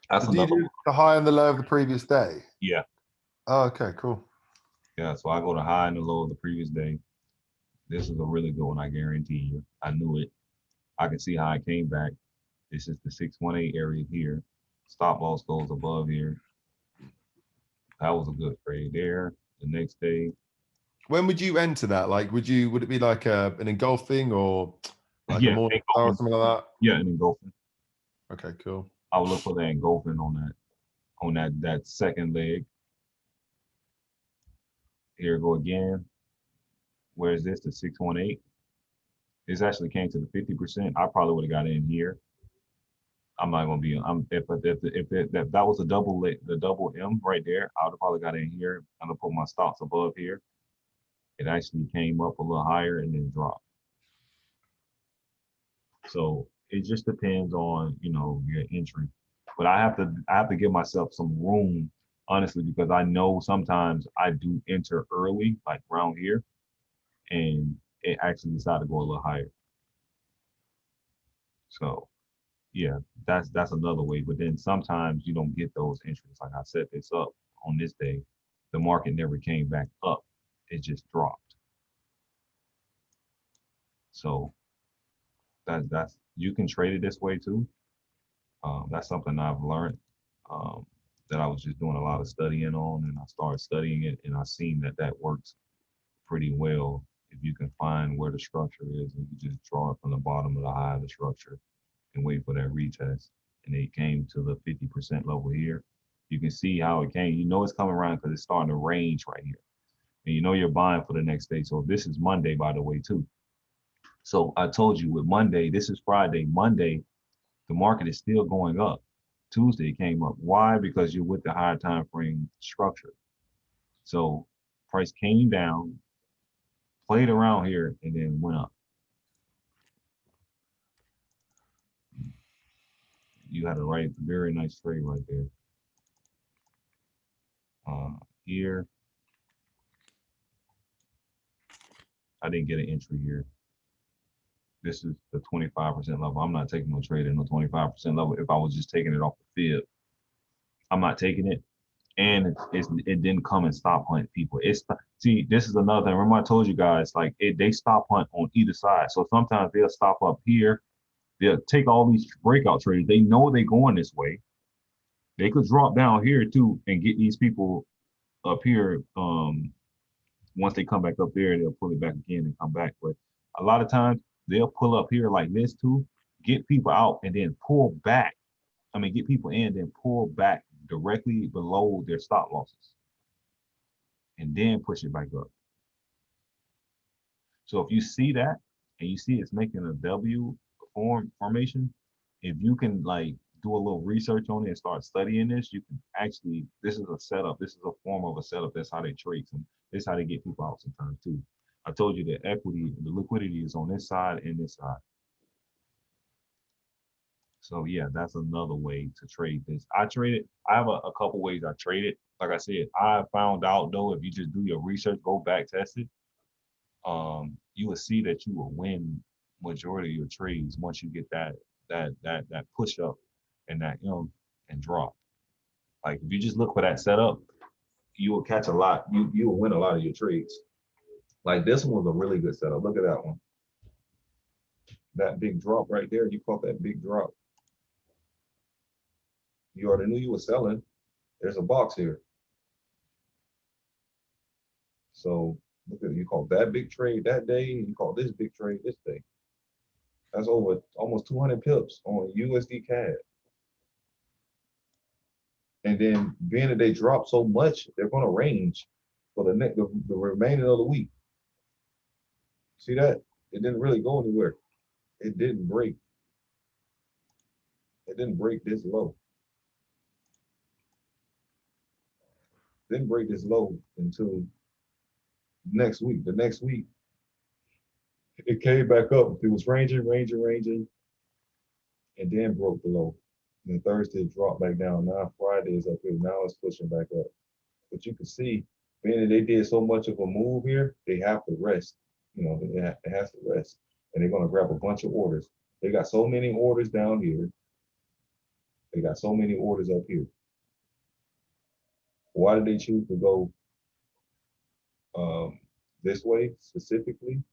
That's
So do you
another
do
one.
the high and the low of the previous day?
Yeah.
Oh, okay, cool.
Yeah, so I go to high and the low of the previous day. This is a really good one, I guarantee you. I knew it. I can see how I came back. This is the 618 area here. Stop loss goes above here. That was a good trade there. The next day.
When would you enter that? Like, would it be like an engulfing or like a morning star or something like that?
Yeah, an engulfing.
Okay, cool.
I would look for the engulfing on that second leg. Here we go again. Where is this? The 618. This actually came to the 50%. I probably would have got in here. I'm not gonna be. If that was a double the double M right there, I would have probably got in here. I'm gonna put my stops above here. It actually came up a little higher and then dropped. So it just depends on your entry. But I have to give myself some room, honestly, because I know sometimes I do enter early, like around here, and it actually decided to go a little higher. So yeah, that's another way. But then sometimes you don't get those entries. Like I set this up on this day, the market never came back up. It just dropped. So that's you can trade it this way too. That's something I've learned. that I was just doing a lot of studying on, and I started studying it, and I seen that that works pretty well if you can find where the structure is, and you just draw it from the bottom of the high of the structure and wait for that retest. And it came to the 50% level here. You can see how it came. You know it's coming around because it's starting to range right here. And you know you're buying for the next day. So this is Monday, by the way, too. So I told you with Monday, this is Friday. Monday, the market is still going up. Tuesday came up. Why? Because you're with the higher time frame structure. So price came down, played around here, and then went up. You had a very nice trade right there. Here, I didn't get an entry here. This is the 25% level. I'm not taking no trade at no 25% level. If I was just taking it off the fib, I'm not taking it. And it didn't come and stop hunt people. See, this is another thing. Remember I told you guys, like they stop hunt on either side. So sometimes they'll stop up here. They'll take all these breakout trades. They know they're going this way. They could drop down here too and get these people up here. Once they come back up there, they'll pull it back again and come back. But a lot of times they'll pull up here like this too, get people out and then pull back. I mean, get people in, then pull back directly below their stop losses and then push it back up. So if you see that and you see it's making a W formation, if you can like do a little research on it and start studying this, you can actually, this is a setup. This is a form of a setup. That's how they trade. And this is how they get people out sometimes too. I told you the equity, the liquidity is on this side and this side. So yeah, that's another way to trade this. I have a couple ways I trade it. Like I said, I found out though, if you just do your research, go back test it, you will see that you will win majority of your trades once you get that push up and that and drop. Like if you just look for that setup, you will catch a lot. You will win a lot of your trades. Like this one was a really good setup. Look at that one. That big drop right there. You caught that big drop. You already knew you were selling. There's a box here. So look at, you caught that big trade that day, and you caught this big trade this day. That's over almost 200 pips on USD CAD. And then being that they drop so much, they're going to range for the remainder of the week. See that? It didn't really go anywhere. It didn't break. It didn't break this low. Didn't break this low until next week. The next week, it came back up. It was ranging, and then broke the low. And Thursday it dropped back down. Now Friday is up here. Now it's pushing back up. But you can see, being that they did so much of a move here, they have to rest. You know, it has to rest. And they're going to grab a bunch of orders. They got so many orders down here. They got so many orders up here. Why did they choose to go this way specifically?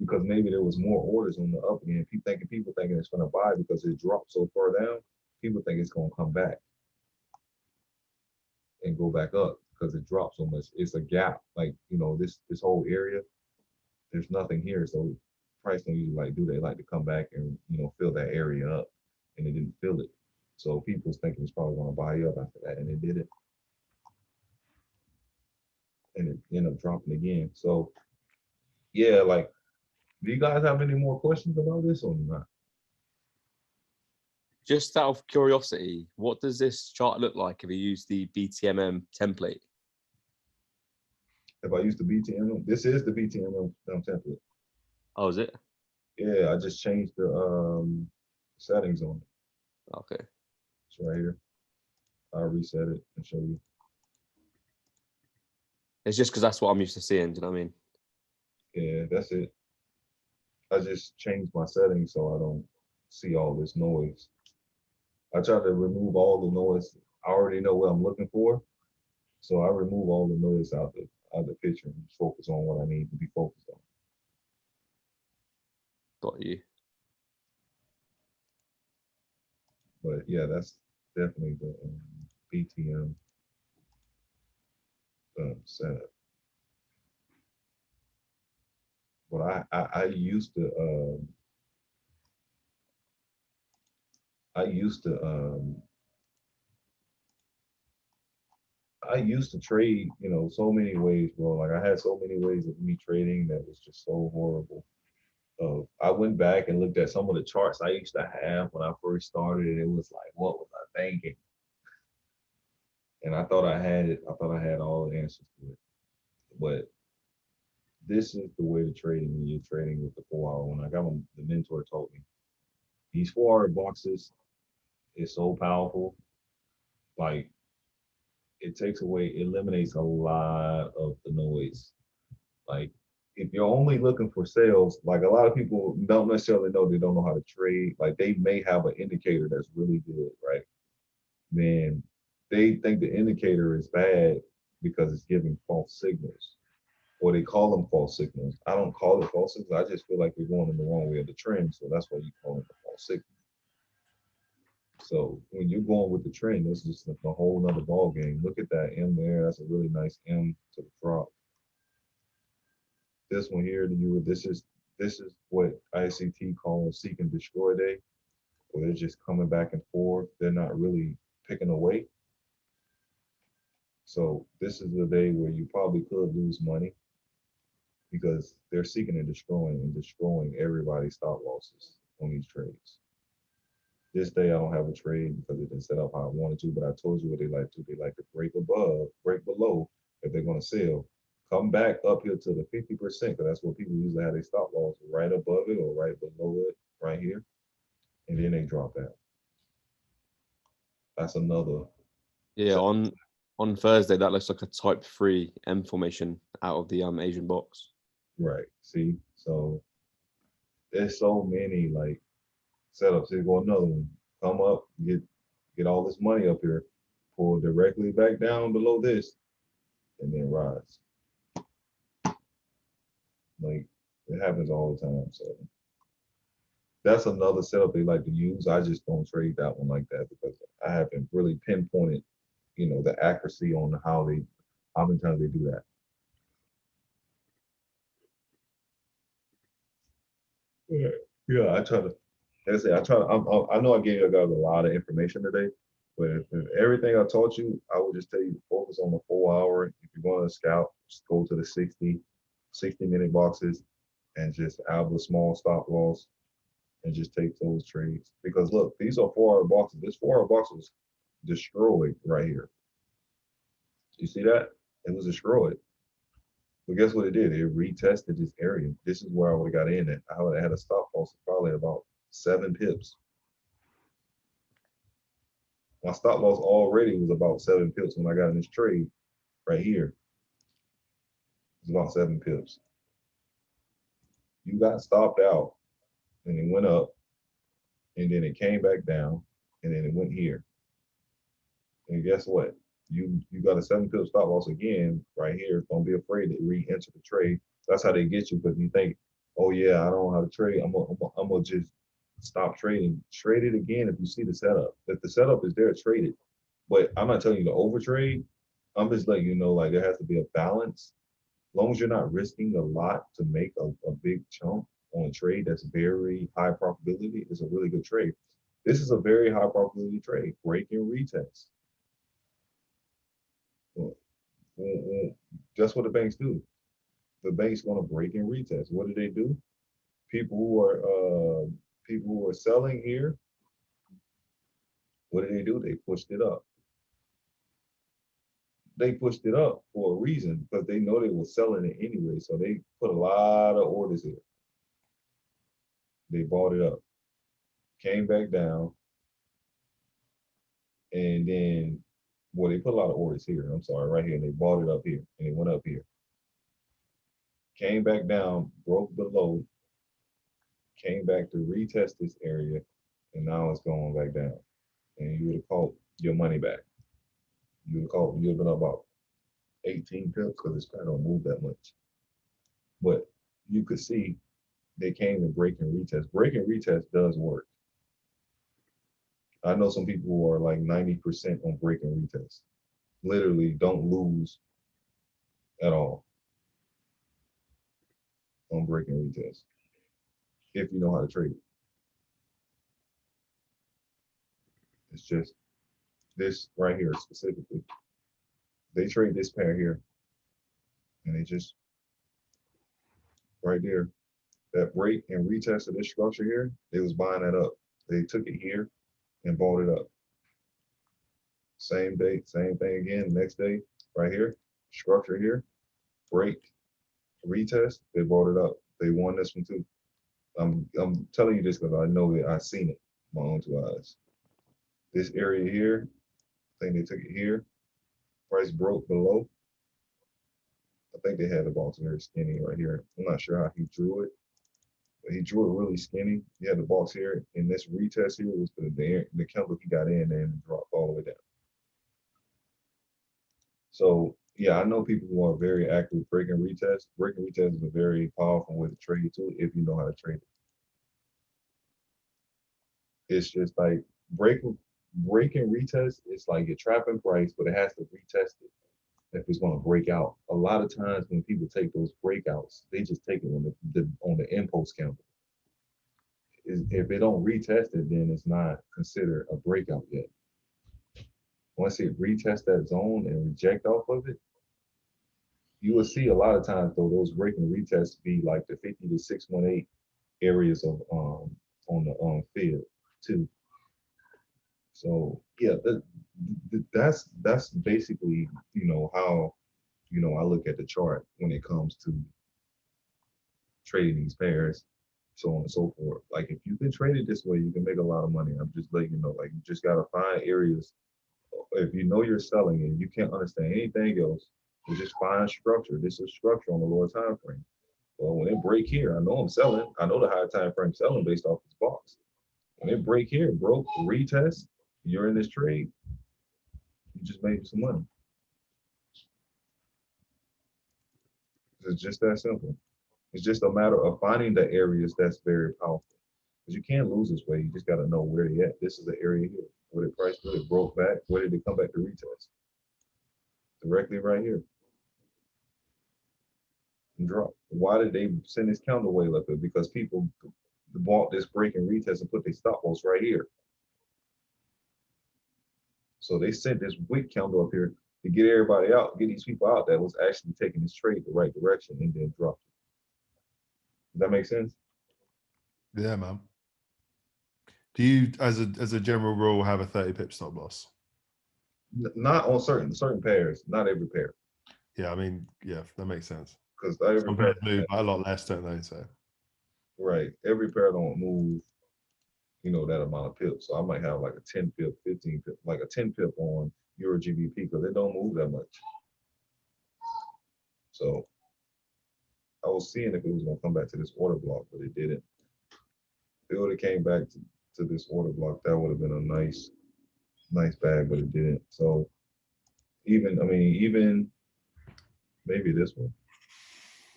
Because maybe there was more orders on the up end. People thinking it's going to buy because it dropped so far down. People think it's going to come back and go back up because it dropped so much. It's a gap. Like, you know, this whole area, there's nothing here. So price don't usually like do that. They like to come back and, you know, fill that area up, and it didn't fill it. So people's thinking it's probably going to buy up after that, and it didn't. And it ended up dropping again. So yeah, like, do you guys have any more questions about this or not?
Just out of curiosity, what does this chart look like if you use the BTMM template?
If I use the BTMM, this is the BTMM template.
Oh, is it?
Yeah, I just changed the settings on it.
Okay.
It's right here. I'll reset it and show you.
It's just because that's what I'm used to seeing. Do you know what I mean?
Yeah, that's it. I just changed my settings so I don't see all this noise. I try to remove all the noise. I already know what I'm looking for, so I remove all the noise out the picture and focus on what I need to be focused on.
Got you.
But yeah, that's definitely the BTM setup. But I used to I used to I used to trade, you know, so many ways, bro. Like I had so many ways of me trading that was just so horrible. I went back and looked at some of the charts I used to have when I first started, and it was like, what was I thinking? And I thought I had it. I thought I had all the answers to it. But this is the way to trading when you're trading with the 4-hour one. Like the mentor told me, these 4-hour boxes is so powerful. Like eliminates a lot of the noise. Like if you're only looking for sales, like a lot of people don't necessarily know they don't know how to trade. Like they may have an indicator that's really good, right? Then they think the indicator is bad because it's giving false signals, or they call them false signals. I don't call it false signals. I just feel like you're going in the wrong way of the trend, so that's why you call it the false signal. So when you're going with the trend, this is just a whole nother ball game. Look at that M there. That's a really nice M to the drop. This one here, this is what ICT calls seek and destroy day, where they're just coming back and forth. They're not really picking away. So this is the day where you probably could lose money because they're seeking and destroying everybody's stop losses on these trades. This day I don't have a trade because it didn't set up how I wanted to, but I told you what they like to. They like to break below if they're going to sell. Come back up here to the 50%, because that's what people usually have their stop loss, right above it or right below it, right here. And then they drop out. That's another.
Yeah, on Thursday, that looks like a type 3 M formation out of the Asian box.
Right. See, so there's so many like setups. Here go another one. Come up, get all this money up here, pull directly back down below this, and then rise. Like it happens all the time. So that's another setup they like to use. I just don't trade that one like that because I haven't really pinpointed, you know, the accuracy on how many times they do that. Yeah, I try to. Like I say, I know I gave you guys a lot of information today, but if everything I taught you, I would just tell you to focus on the 4-hour. If you're going to scout, just go to the 60-minute boxes and just have a small stop loss and just take those trades. Because look, these are 4-hour boxes. This 4-hour box was destroyed right here. You see that? It was destroyed. But guess what it did? It retested this area. This is where I would have got in at. I would have had a stop loss of probably about 7 pips. My stop loss already was about 7 pips when I got in this trade right here. It's about 7 pips. You got stopped out and it went up and then it came back down and then it went here. And guess what? You got a 7 pip stop loss again right here. Don't be afraid to re-enter the trade. That's how they get you, because you think, oh yeah, I don't know how to trade. I'm gonna just stop trading. Trade it again if you see the setup. If the setup is there, trade it. But I'm not telling you to overtrade. I'm just letting you know, like, there has to be a balance. As long as you're not risking a lot to make a big chunk on a trade that's very high probability, it's a really good trade. This is a very high probability trade. Break and retest. That's what the banks do. The bank's going to break and retest. What do they do? People who are selling here, what do? They pushed it up. They pushed it up for a reason, because they know they were selling it anyway. So they put a lot of orders here. They bought it up, came back down, and then, well, they put a lot of orders here. I'm sorry, right here. And they bought it up here, and it went up here. Came back down, broke below, came back to retest this area, and now it's going back down. And you would have caught your money back. You would have been up about 18 pips, because it's kind of don't move that much. But you could see they came and break and retest. Break and retest does work. I know some people who are like 90% on break and retest. Literally don't lose at all on break and retest if you know how to trade it. It's just this right here specifically. They trade this pair here, and they just right there, that break and retest of this structure here, they was buying that up. They took it here and bought it up. Same day, same thing again. Next day, right here, structure here, break, retest, they bought it up. They won this one too. I'm telling you this because I know that I've seen it with my own 2 eyes. This area here, I think they took it here. Price broke below. I think they had the box very skinny right here. I'm not sure how he drew it, but he drew it really skinny. He had the box here, and this retest here was the candle he got in and dropped all the way down. So yeah, I know people who are very active break and retest. Break and retest is a very powerful way to trade too, if you know how to trade it. It's just like break and retest. It's like you're trapping price, but it has to retest it if it's going to break out. A lot of times when people take those breakouts, they just take it on the impulse candle. If they don't retest it, then it's not considered a breakout yet. Once it retests that zone and reject off of it, you will see a lot of times though those break and retests be like the 50 to 618 areas of on the field too. So yeah, that's basically how I look at the chart when it comes to trading these pairs, so on and so forth. Like if you can trade it this way, you can make a lot of money. I'm just letting you know, like you just gotta find areas. If you know you're selling and you can't understand anything else, you just find structure. This is structure on the lower time frame. Well, when it break here, I know I'm selling. I know the higher time frame selling based off this box. When it break here, broke, retest, you're in this trade. You just made some money. It's just that simple. It's just a matter of finding the areas that's very powerful. Because you can't lose this way. You just got to know where they at. This is the area here. Where the price really broke back. Where did it come back to retest? Directly right here. And drop. Why did they send this candle wave up there? Because people bought this break and retest and put their stop loss right here. So they sent this wick candle up here to get everybody out, get these people out that was actually taking this trade the right direction and then dropped it. Does that make sense?
Yeah, man. Do you, as a general rule, have a 30 pip stop loss?
Not on certain pairs, not every pair.
Yeah, I mean, yeah, that makes sense.
Because
some pairs move a lot less, don't they? So
right, every pair don't move, that amount of pips. So I might have like a 10 pip, 15 pip, like a 10 pip on Euro GBP because they don't move that much. So I was seeing if it was gonna come back to this order block, but it didn't. If it would have came back to this order block, that would have been a nice bag, but it didn't. So even maybe this one.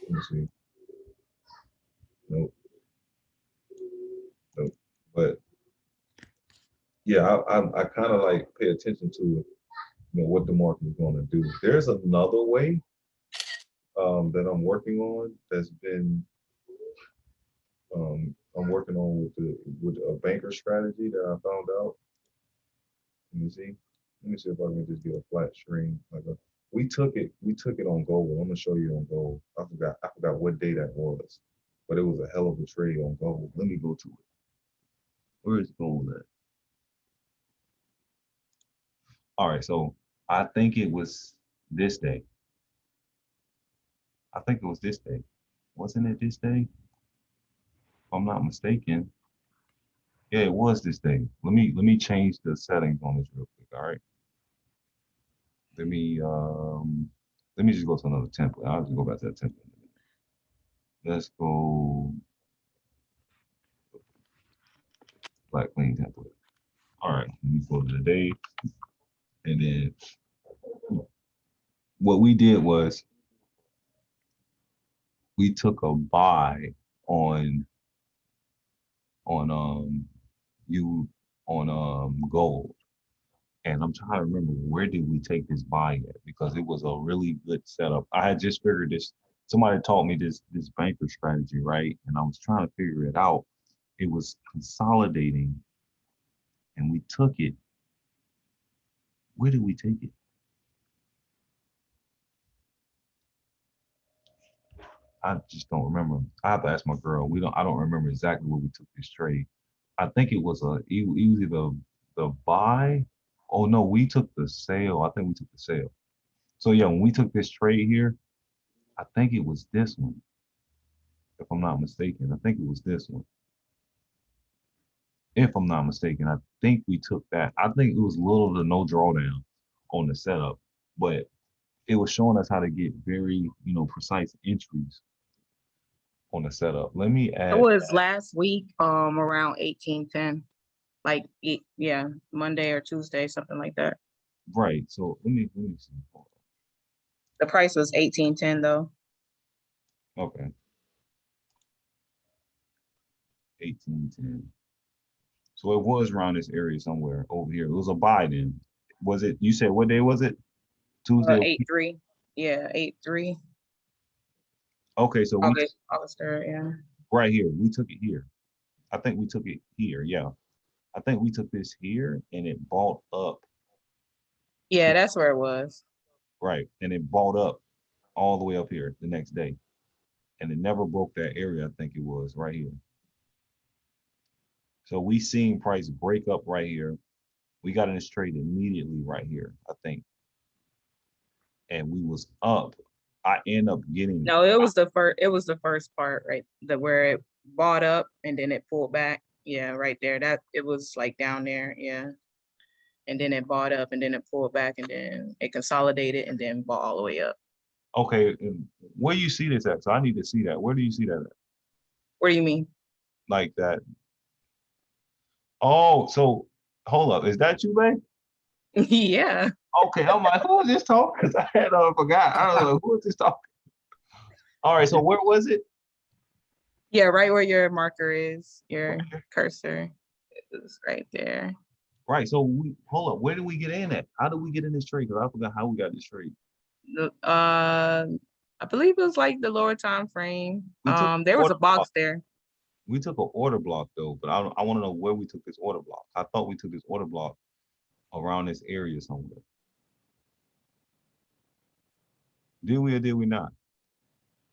Let me see. Nope. But yeah, I kind of like pay attention to what the market is going to do. There's another way that I'm working on that's been I'm working on with a banker strategy that I found out. Let me see if I can just get a flat screen. We took it on gold. I'm gonna show you on gold. I forgot what day that was, but it was a hell of a trade on gold. Let me go to it. Where is gold at? All right, so I think it was this day. I think it was this day. Wasn't it this day? If I'm not mistaken. Yeah, it was this day. Let me change the settings on this real quick. All right. Let me just go to another template. I'll just go back to that template. Let's go black clean template. All right, let me go to the day. And then what we did was we took a buy on gold. And I'm trying to remember, where did we take this buy at? Because it was a really good setup. I had just figured this. Somebody taught me this banker strategy, right? And I was trying to figure it out. It was consolidating, and we took it. Where did we take it? I just don't remember. I have to ask my girl. I don't remember exactly where we took this trade. I think it was either the buy. Oh no, we took the sale. I think we took the sale. So yeah, when we took this trade here, I think it was this one, if I'm not mistaken. I think it was this one. If I'm not mistaken, I think we took that. I think it was little to no drawdown on the setup, but it was showing us how to get very, precise entries on the setup. Let me
It
add.
was last week, around 1810, like yeah, Monday or Tuesday, something like that.
Right. So let me see.
The price was 1810 though.
Okay. 1810. So it was around this area somewhere over here. It was a buy then. Was it, you said what day was it? Tuesday?
8-3. Yeah, 8-3.
Okay, so
August 3rd, yeah.
right here, we took it here. I think we took it here, yeah. I think we took this here and it bought up.
Yeah, that's where it was.
Right, and it bought up all the way up here the next day. And it never broke that area, I think it was right here. So we seen price break up right here. We got in this trade immediately right here, I think. And we was up. I end up getting.
No, it was the first. It was the first part, right? Where it bought up and then it pulled back. Yeah, right there. That it was like down there. Yeah, and then it bought up and then it pulled back and then it consolidated and then bought all the way up.
Okay, where do you see this at? So I need to see that. Where do you see that at?
What do you mean?
Like that. Oh, so hold up. Is that you, babe?
Yeah.
Okay, I'm like, who is this talking? Because I had forgot. I don't know who is this talking. All right, so where was it?
Yeah, right where your marker is, your cursor is right there.
Right. So hold up. Where did we get in at? How did we get in this trade? Because I forgot how we got this trade.
I believe it was like the lower time frame. There was a box there.
We took an order block though, but I want to know where we took this order block. I thought we took this order block around this area somewhere. Did we or did we not?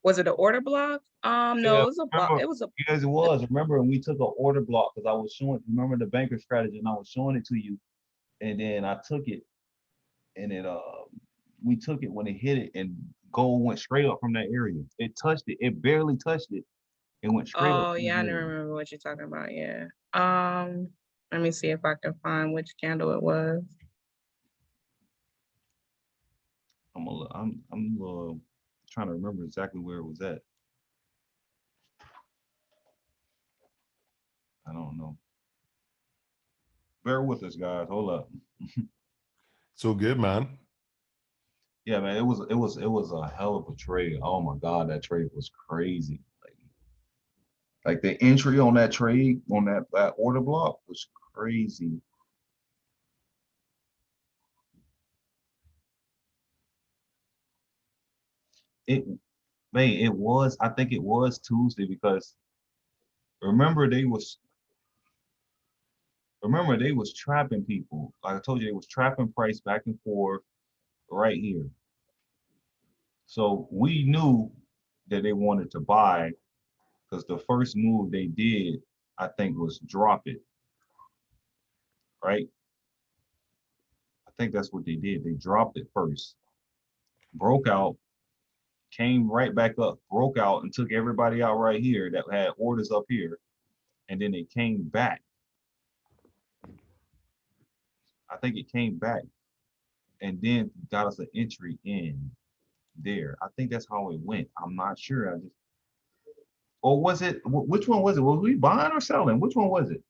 Was it an order block? No,
Yeah,
it was a block. It was a.
Yes, it was. Remember, when we took an order block because I was showing. Remember the banker strategy, and I was showing it to you, and then I took it, and we took it when it hit it, and gold went straight up from that area. It touched it. It barely touched it. It went straight up.
Oh yeah, I don't remember what you're talking about. Yeah. Let me see if I can find which candle it was.
I'm trying to remember exactly where it was at. I don't know. Bear with us, guys. Hold up.
It's all good, man.
Yeah, man. It was a hell of a trade. Oh my God, that trade was crazy. Like the entry on that trade on that order block was crazy. It was, I think it was Tuesday because remember they was trapping people. Like I told you, they was trapping price back and forth right here. So we knew that they wanted to buy because the first move they did, I think, was drop it. Right? I think that's what they did. They dropped it first, broke out, came right back up, broke out, and took everybody out right here that had orders up here. And then they came back. I think it came back and then got us an entry in there. I think that's how it went. I'm not sure. Or was it, which one was it? Was we buying or selling? Which one was it?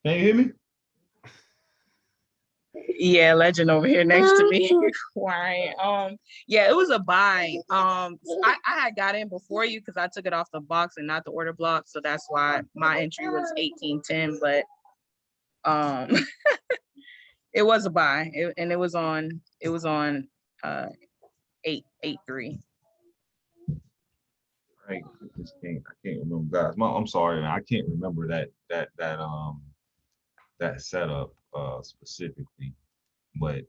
Can you hear me?
Yeah, Legend over here next to me. Why? Yeah, it was a buy. I had got in before you because I took it off the box and not the order block, so that's why my entry was 1810. But It was a buy, and it was on 883.
Right. I can't remember, guys. I'm sorry, man. I can't remember that setup specifically, but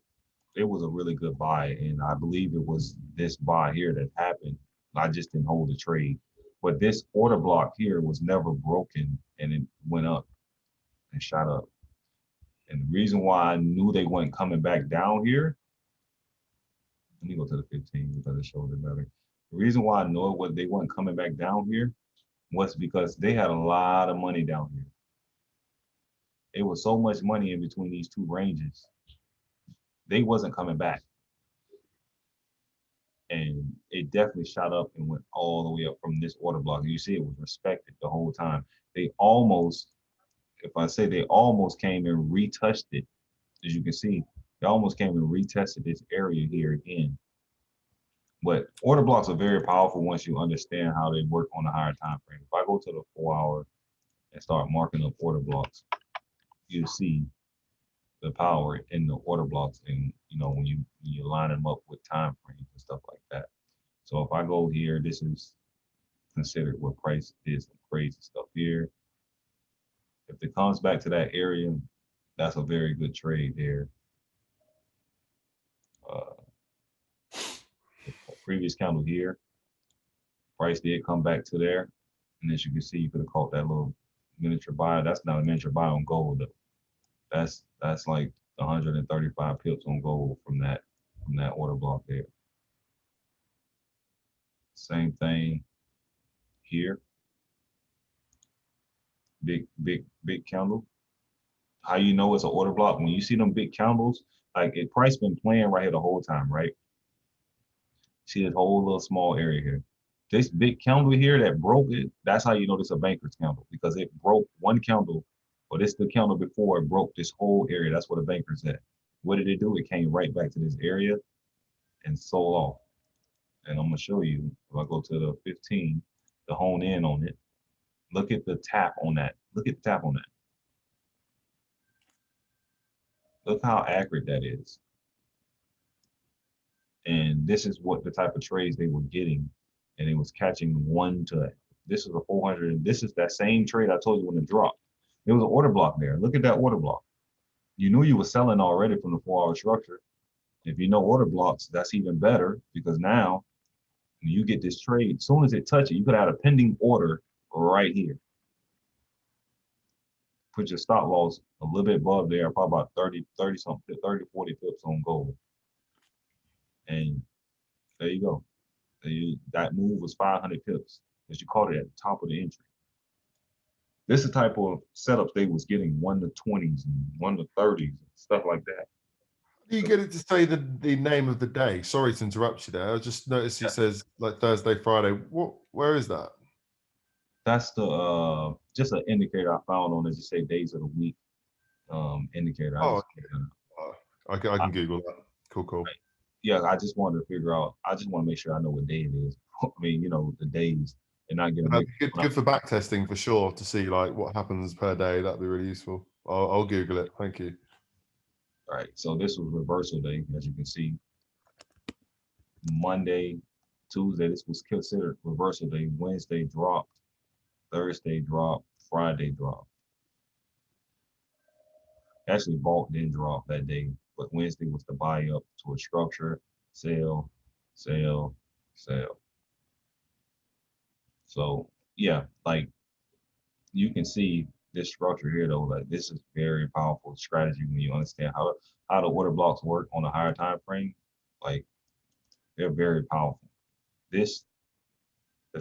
it was a really good buy, and I believe it was this buy here that happened. I just didn't hold the trade, but this order block here was never broken, and it went up and shot up. And the reason why I knew they weren't coming back down here, let me go to the 15 because it shows it better. The reason why I know they weren't coming back down here was because they had a lot of money down here. It was so much money in between these two ranges. They wasn't coming back. And it definitely shot up and went all the way up from this order block. You see it was respected the whole time. They almost, if I say they almost came and retouched it, as you can see, they almost came and retested this area here again. But order blocks are very powerful once you understand how they work on a higher time frame. If I go to the 4 hour and start marking up order blocks, you'll see the power in the order blocks, and when you line them up with time frames and stuff like that. So if I go here, this is considered what price did some crazy stuff here. If it comes back to that area, that's a very good trade there. Previous candle here, price did come back to there, and as you can see, you could have caught that little miniature buy. That's not a miniature buy on gold though. That's like 135 pips on gold from that order block there. Same thing here. Big candle. How you know it's an order block? When you see them big candles, like price been playing right here the whole time, right? See this whole little small area here. This big candle here that broke it, that's how you know this is a banker's candle, because it broke one candle, or this the candle before it broke this whole area. That's what a banker's at. What did it do? It came right back to this area and sold off. And I'm gonna show you, if I go to the 15 to hone in on it, look at the tap on that. Look at the tap on that. Look how accurate that is. And this is what the type of trades they were getting. And it was catching one to, this is a 400. This is that same trade I told you when it dropped. There was an order block there. Look at that order block. You knew you were selling already from the 4 hour structure. If you know order blocks, that's even better, because now when you get this trade, as soon as it touches it, you could add a pending order right here. Put your stop loss a little bit above there, probably about 30 something, 30, 40 pips on gold. And there you go. That move was 500 pips, as you caught it at the top of the entry. This is the type of setups they was getting, 1 to 20s and 1 to 30s and stuff like that.
Do you get it to say the name of the day? Sorry to interrupt you there. I just noticed it says like Thursday, Friday. Where is that?
That's the just an indicator I found on it. Just say days of the week indicator.
I can Google that. Cool.
Right. Yeah, I just wanted to figure out. I just want to make sure I know what day it is. I mean, the days, and not get a
good for back testing for sure, to see like what happens per day. That'd be really useful. I'll Google it. Thank you.
All right, so this was reversal day, as you can see. Monday, Tuesday, this was considered reversal day. Wednesday dropped, Thursday dropped, Friday dropped. Actually, bulk didn't drop that day, but Wednesday was the buy up to a structure, sell, sell, sell. So yeah, like you can see this structure here though, like this is very powerful strategy when you understand how the order blocks work on a higher time frame. Like they're very powerful. The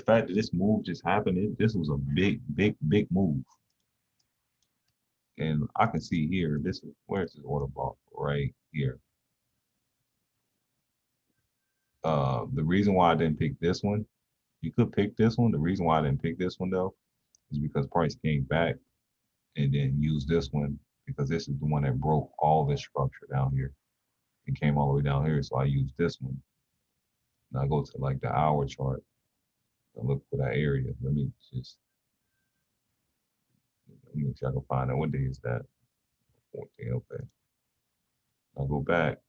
fact that this move just happened, this was a big move. And I can see here, where's this order block? Right here. The reason why I didn't pick this one, you could pick this one. The reason why I didn't pick this one though, is because price came back and then used this one, because this is the one that broke all this structure down here and came all the way down here. So I used this one. Now I go to like the hour chart and look for that area. Let me make sure I can find out. What day is that? 14, okay. I'll go back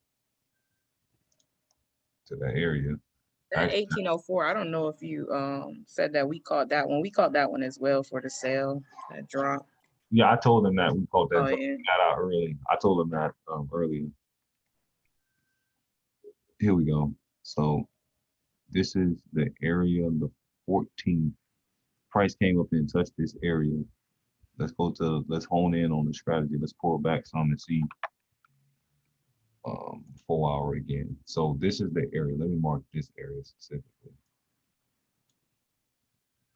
to that area.
That 1804, I don't know if you said that we caught that one. We caught that one as well for the sale, that drop.
Yeah, I told them that we caught that.
Oh,
drop.
yeah.
We got out early. I told them that earlier. Here we go. So this is the area of the 14. Price came up and touched this area. Let's hone in on the strategy. Let's pull back some and see 4 hour again. So this is the area. Let me mark this area specifically.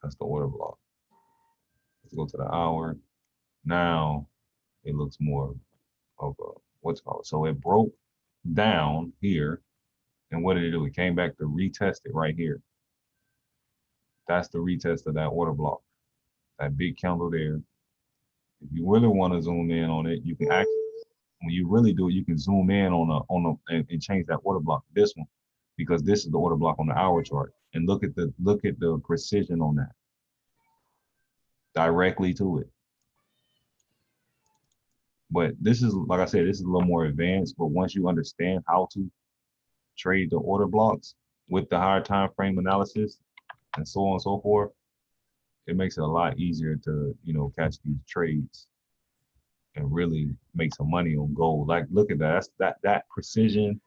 That's the order block. Let's go to the hour. Now it looks more of a what's called. So it broke down here. And what did it do? It came back to retest it right here. That's the retest of that order block. That big candle there. If you really want to zoom in on it, you can actually, when you really do it, you can zoom in on and change that order block to this one, because this is the order block on the hour chart. And look at the precision on that. Directly to it. But this is, like I said, this is a little more advanced, but once you understand how to trade the order blocks with the higher time frame analysis and so on and so forth, it makes it a lot easier to, catch these trades and really make some money on gold. Like, look at that. That precision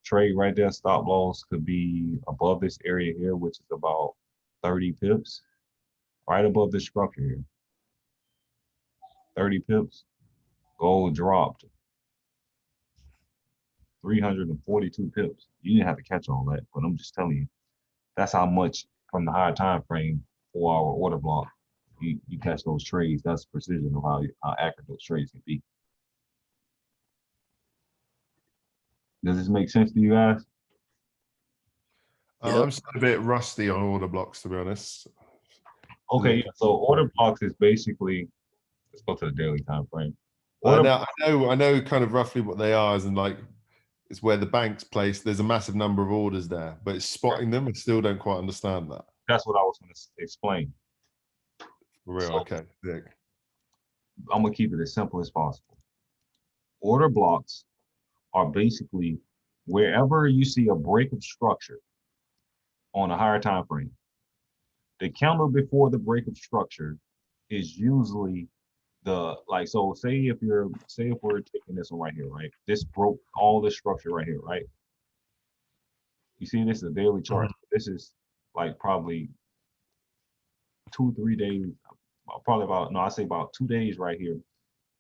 trade right there. Stop loss could be above this area here, which is about 30 pips, right above the structure here. 30 pips. Gold dropped 342 pips. You didn't have to catch all that, but I'm just telling you, that's how much from the higher time frame 4 hour order block you catch those trades. That's precision of how accurate those trades can be. Does this make sense to you guys?
I'm still a bit rusty on order blocks, to be honest.
Okay, yeah, so order blocks is basically, let's go to the daily time frame.
I know kind of roughly what they are, as in like it's where the bank's placed. There's a massive number of orders there, but it's spotting them. I still don't quite understand that.
That's what I was going to explain.
For real,
So,
okay. Yeah.
I'm gonna keep it as simple as possible. Order blocks are basically wherever you see a break of structure on a higher time frame. The candle before the break of structure is usually so say if we're taking this one right here, right? This broke all this structure right here, right? You see, this is a daily chart. This is like probably 2-3 days, I say about 2 days right here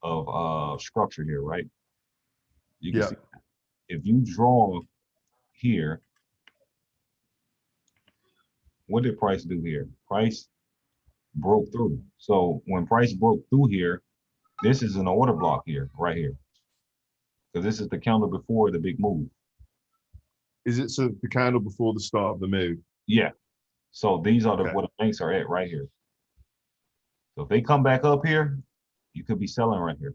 of structure here, right? You can see if you draw here, what did price do here? Price broke through. So when price broke through here, this is an order block here, right here. Because this is the candle before the big move.
Is it so the candle before the start of the move?
Yeah. So these are what the banks are at right here. So if they come back up here, you could be selling right here.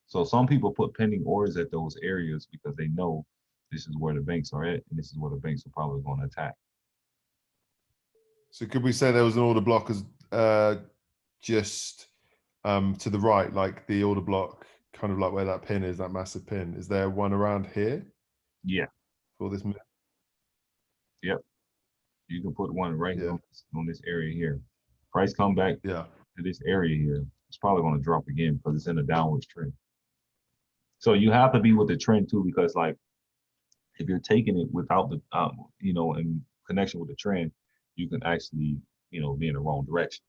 So some people put pending orders at those areas because they know this is where the banks are at, and this is where the banks are probably going to attack.
So could we say there was an order block as just to the right, like the order block, kind of like where that pin is, that massive pin? Is there one around here?
Yeah.
For this move?
Yep. You can put one right here on this area here. Price come back to this area here. It's probably going to drop again because it's in a downwards trend. So you have to be with the trend too, because like if you're taking it without the in connection with the trend, you can actually be in the wrong direction.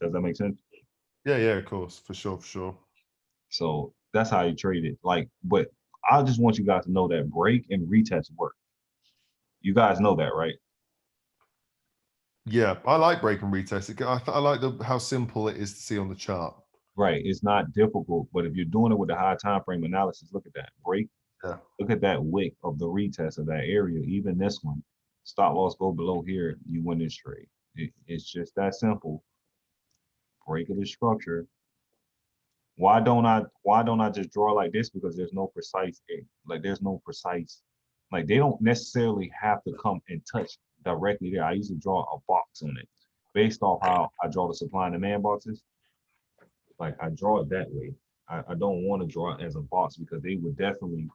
Does that make sense?
Yeah, of course, for sure.
So that's how you trade it. But I just want you guys to know that break and retest work. You guys know that, right?
Yeah, I like break and retest. I like how simple it is to see on the chart.
Right, it's not difficult, but if you're doing it with the high time frame analysis, look at that break.
Yeah.
Look at that wick of the retest of that area. Even this one, stop loss go below here, you win this trade. It's just that simple. Break of the structure. Why don't I just draw like this? Because there's no precise, they don't necessarily have to come and touch directly there. I usually draw a box on it based off how I draw the supply and demand boxes. Like I draw it that way. I don't want to draw it as a box because they would definitely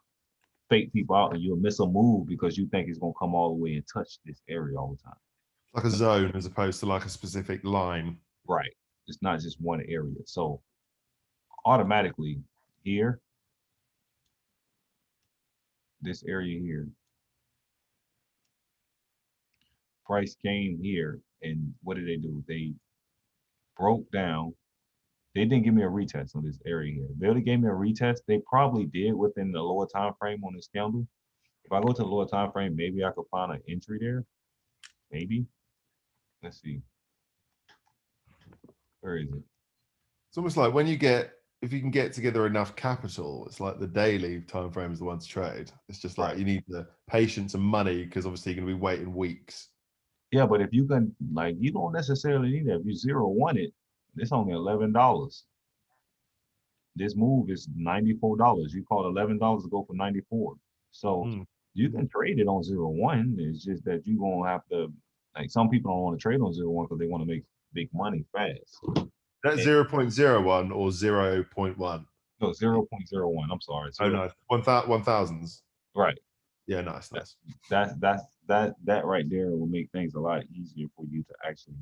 fake people out and you'll miss a move because you think it's gonna come all the way and touch this area all the time.
Like a zone as opposed to like a specific line.
Right. It's not just one area. So automatically here, this area here, price came here and what did they do? They broke down. They didn't give me a retest on this area here. If they only gave me a retest, they probably did within the lower time frame on this candle. If I go to the lower time frame, maybe I could find an entry there. Maybe. Let's see. Where is it?
It's almost like when you get, if you can get together enough capital, it's like the daily time frame is the one to trade. It's just like you need the patience and money because obviously you're going to be waiting weeks.
Yeah, but if you can, like, you don't necessarily need that. If you 0-1 it, it's only $11. This move is $94. You call it $11 to go for 94. So you can trade it on 0-1. It's just that you're gonna have to, like, some people don't want to trade on 0-1 because they want to make big money fast.
That's 0.01 or 0.1.
No, 0.01. I'm sorry.
Oh no, 1,000s.
Right.
Yeah, nice.
That right there will make things a lot easier for you to actually,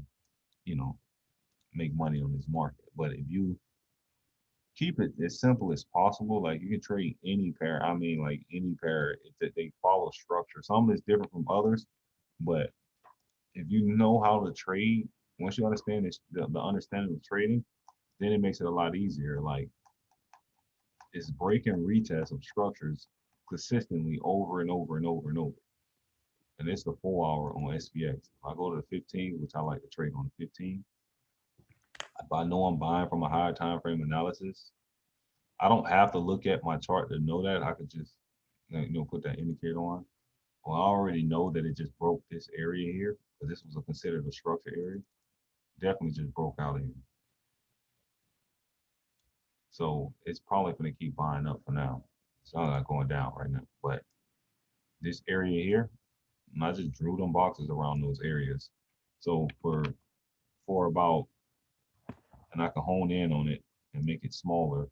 make money on this market. But if you keep it as simple as possible, like you can trade any pair. I mean, like any pair that they follow structure. Some is different from others, but if you know how to trade, once you understand this, the understanding of trading, then it makes it a lot easier. Like it's breaking retests of structures consistently over and over and over and over. And it's the 4 hour on SPX. If I go to the 15, which I like to trade on the 15, if I know I'm buying from a higher time frame analysis, I don't have to look at my chart to know that. I could just, put that indicator on. Well, I already know that it just broke this area here, because this was considered a structure area. Definitely just broke out of here. So it's probably going to keep buying up for now. It's not going down right now, but this area here, I just drew them boxes around those areas. So for about, and I can hone in on it and make it smaller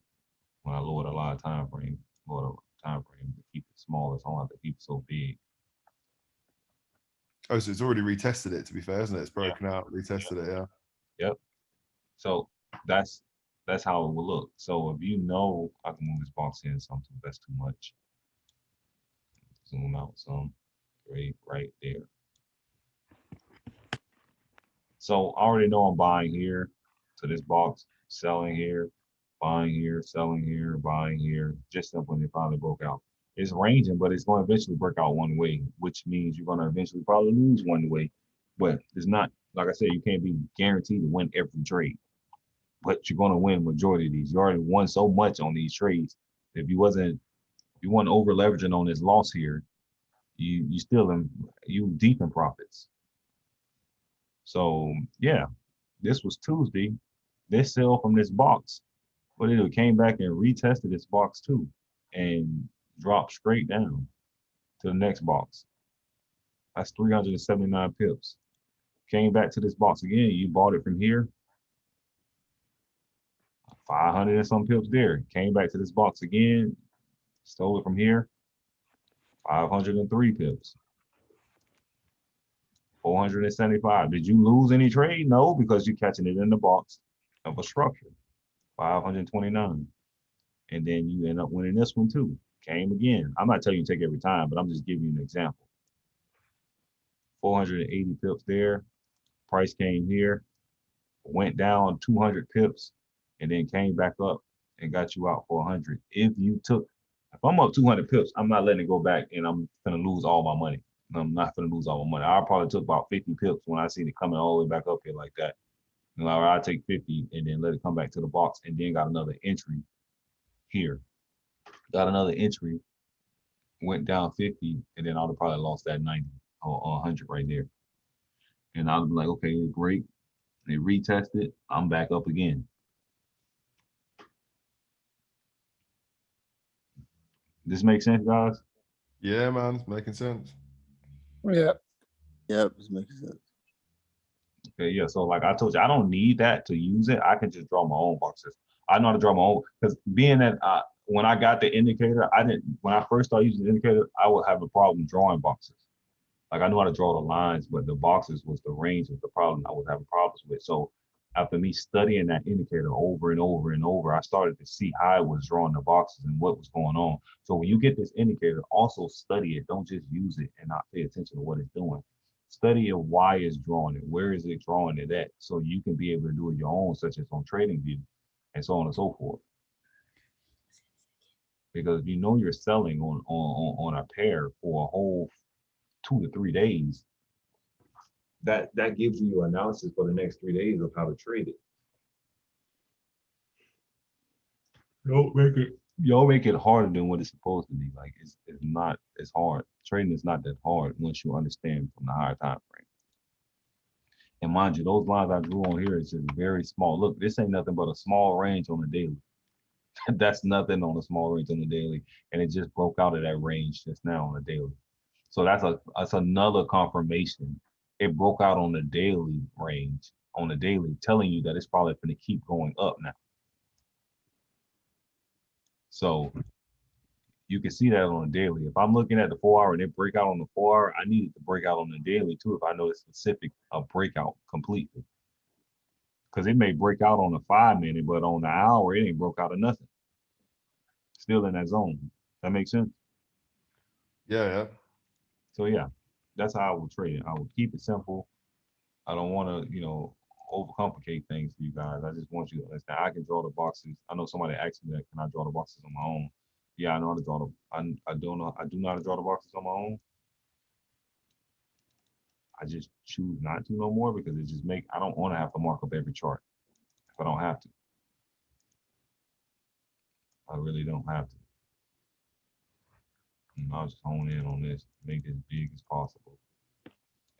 when I lower the lot of time frame, to keep it smaller. So I don't have to keep it so big.
Oh, so it's already retested it, to be fair, isn't it? It's broken out, retested it, yeah.
Yep. So that's how it will look. So if you know, I can move this box in something, that's too much. Zoom out some, right there. So I already know I'm buying here to this box, selling here, buying here, selling here, buying here, just up when it finally broke out. It's ranging, but it's going to eventually break out one way, which means you're going to eventually probably lose one way. But it's not, like I said, you can't be guaranteed to win every trade, but you're going to win majority of these. You already won so much on these trades. If you wasn't over leveraging on this loss here, you deep in profits. So yeah, this was Tuesday. They sell from this box, but it came back and retested this box too, and dropped straight down to the next box. That's 379 pips. Came back to this box again. You bought it from here. 500 and some pips there. Came back to this box again. Stole it from here. 503 pips. 475. Did you lose any trade? No, because you're catching it in the box of a structure. 529. And then you end up winning this one too. Came again. I'm not telling you to take every time, but I'm just giving you an example. 480 pips there. Price came here, went down 200 pips, and then came back up and got you out for 100. If I'm up 200 pips, I'm not letting it go back and I'm gonna lose all my money. I'm not gonna lose all my money. I probably took about 50 pips when I seen it coming all the way back up here like that. I take 50 and then let it come back to the box and then got another entry here. Got another entry, went down 50, and then I'd have probably lost that 90 or 100 right there. And I'd be like, okay, great. They retested. I'm back up again. This makes sense, guys?
Yeah, man, it's making sense.
Yeah.
Yep, it's making sense.
Okay, yeah. So like I told you, I don't need that to use it. I can just draw my own boxes. I know how to draw my own, because being that when I got the indicator, when I first started using the indicator, I would have a problem drawing boxes. Like I knew how to draw the lines, but the boxes was the range was the problem I was having problems with. So after me studying that indicator over and over and over, I started to see how I was drawing the boxes and what was going on. So when you get this indicator, also study it. Don't just use it and not pay attention to what it's doing. Study it, why it's drawing it, where is it drawing it at, so you can be able to do it your own, such as on TradingView and so on and so forth. Because you know you're selling on a pair for a whole 2 to 3 days, that gives you your analysis for the next 3 days of how to trade it. Y'all make it harder than what it's supposed to be. Like it's not as hard. Trading is not that hard once you understand from the higher time frame. And mind you, those lines I drew on here is just very small. Look, this ain't nothing but a small range on the daily. That's nothing on a small range on the daily, and it just broke out of that range just now on the daily. So that's another confirmation. It broke out on the daily range, on the daily, telling you that it's probably going to keep going up now. So you can see that on the daily. If I'm looking at the 4 hour and it break out on the 4 hour, I need it to break out on the daily too if I know it's specific a breakout completely. Because it may break out on the 5 minute, but on the hour, it ain't broke out of nothing. Still in that zone. That makes sense?
Yeah.
So yeah, that's how I would trade it. I would keep it simple. I don't want to, overcomplicate things for you guys. I just want you to understand. I can draw the boxes. I know somebody asked me that, can I draw the boxes on my own? Yeah, I know how to draw I do know how to draw the boxes on my own. I just choose not to no more because I don't want to have to mark up every chart if I don't have to. I really don't have to. And I'll just hone in on this, make it as big as possible.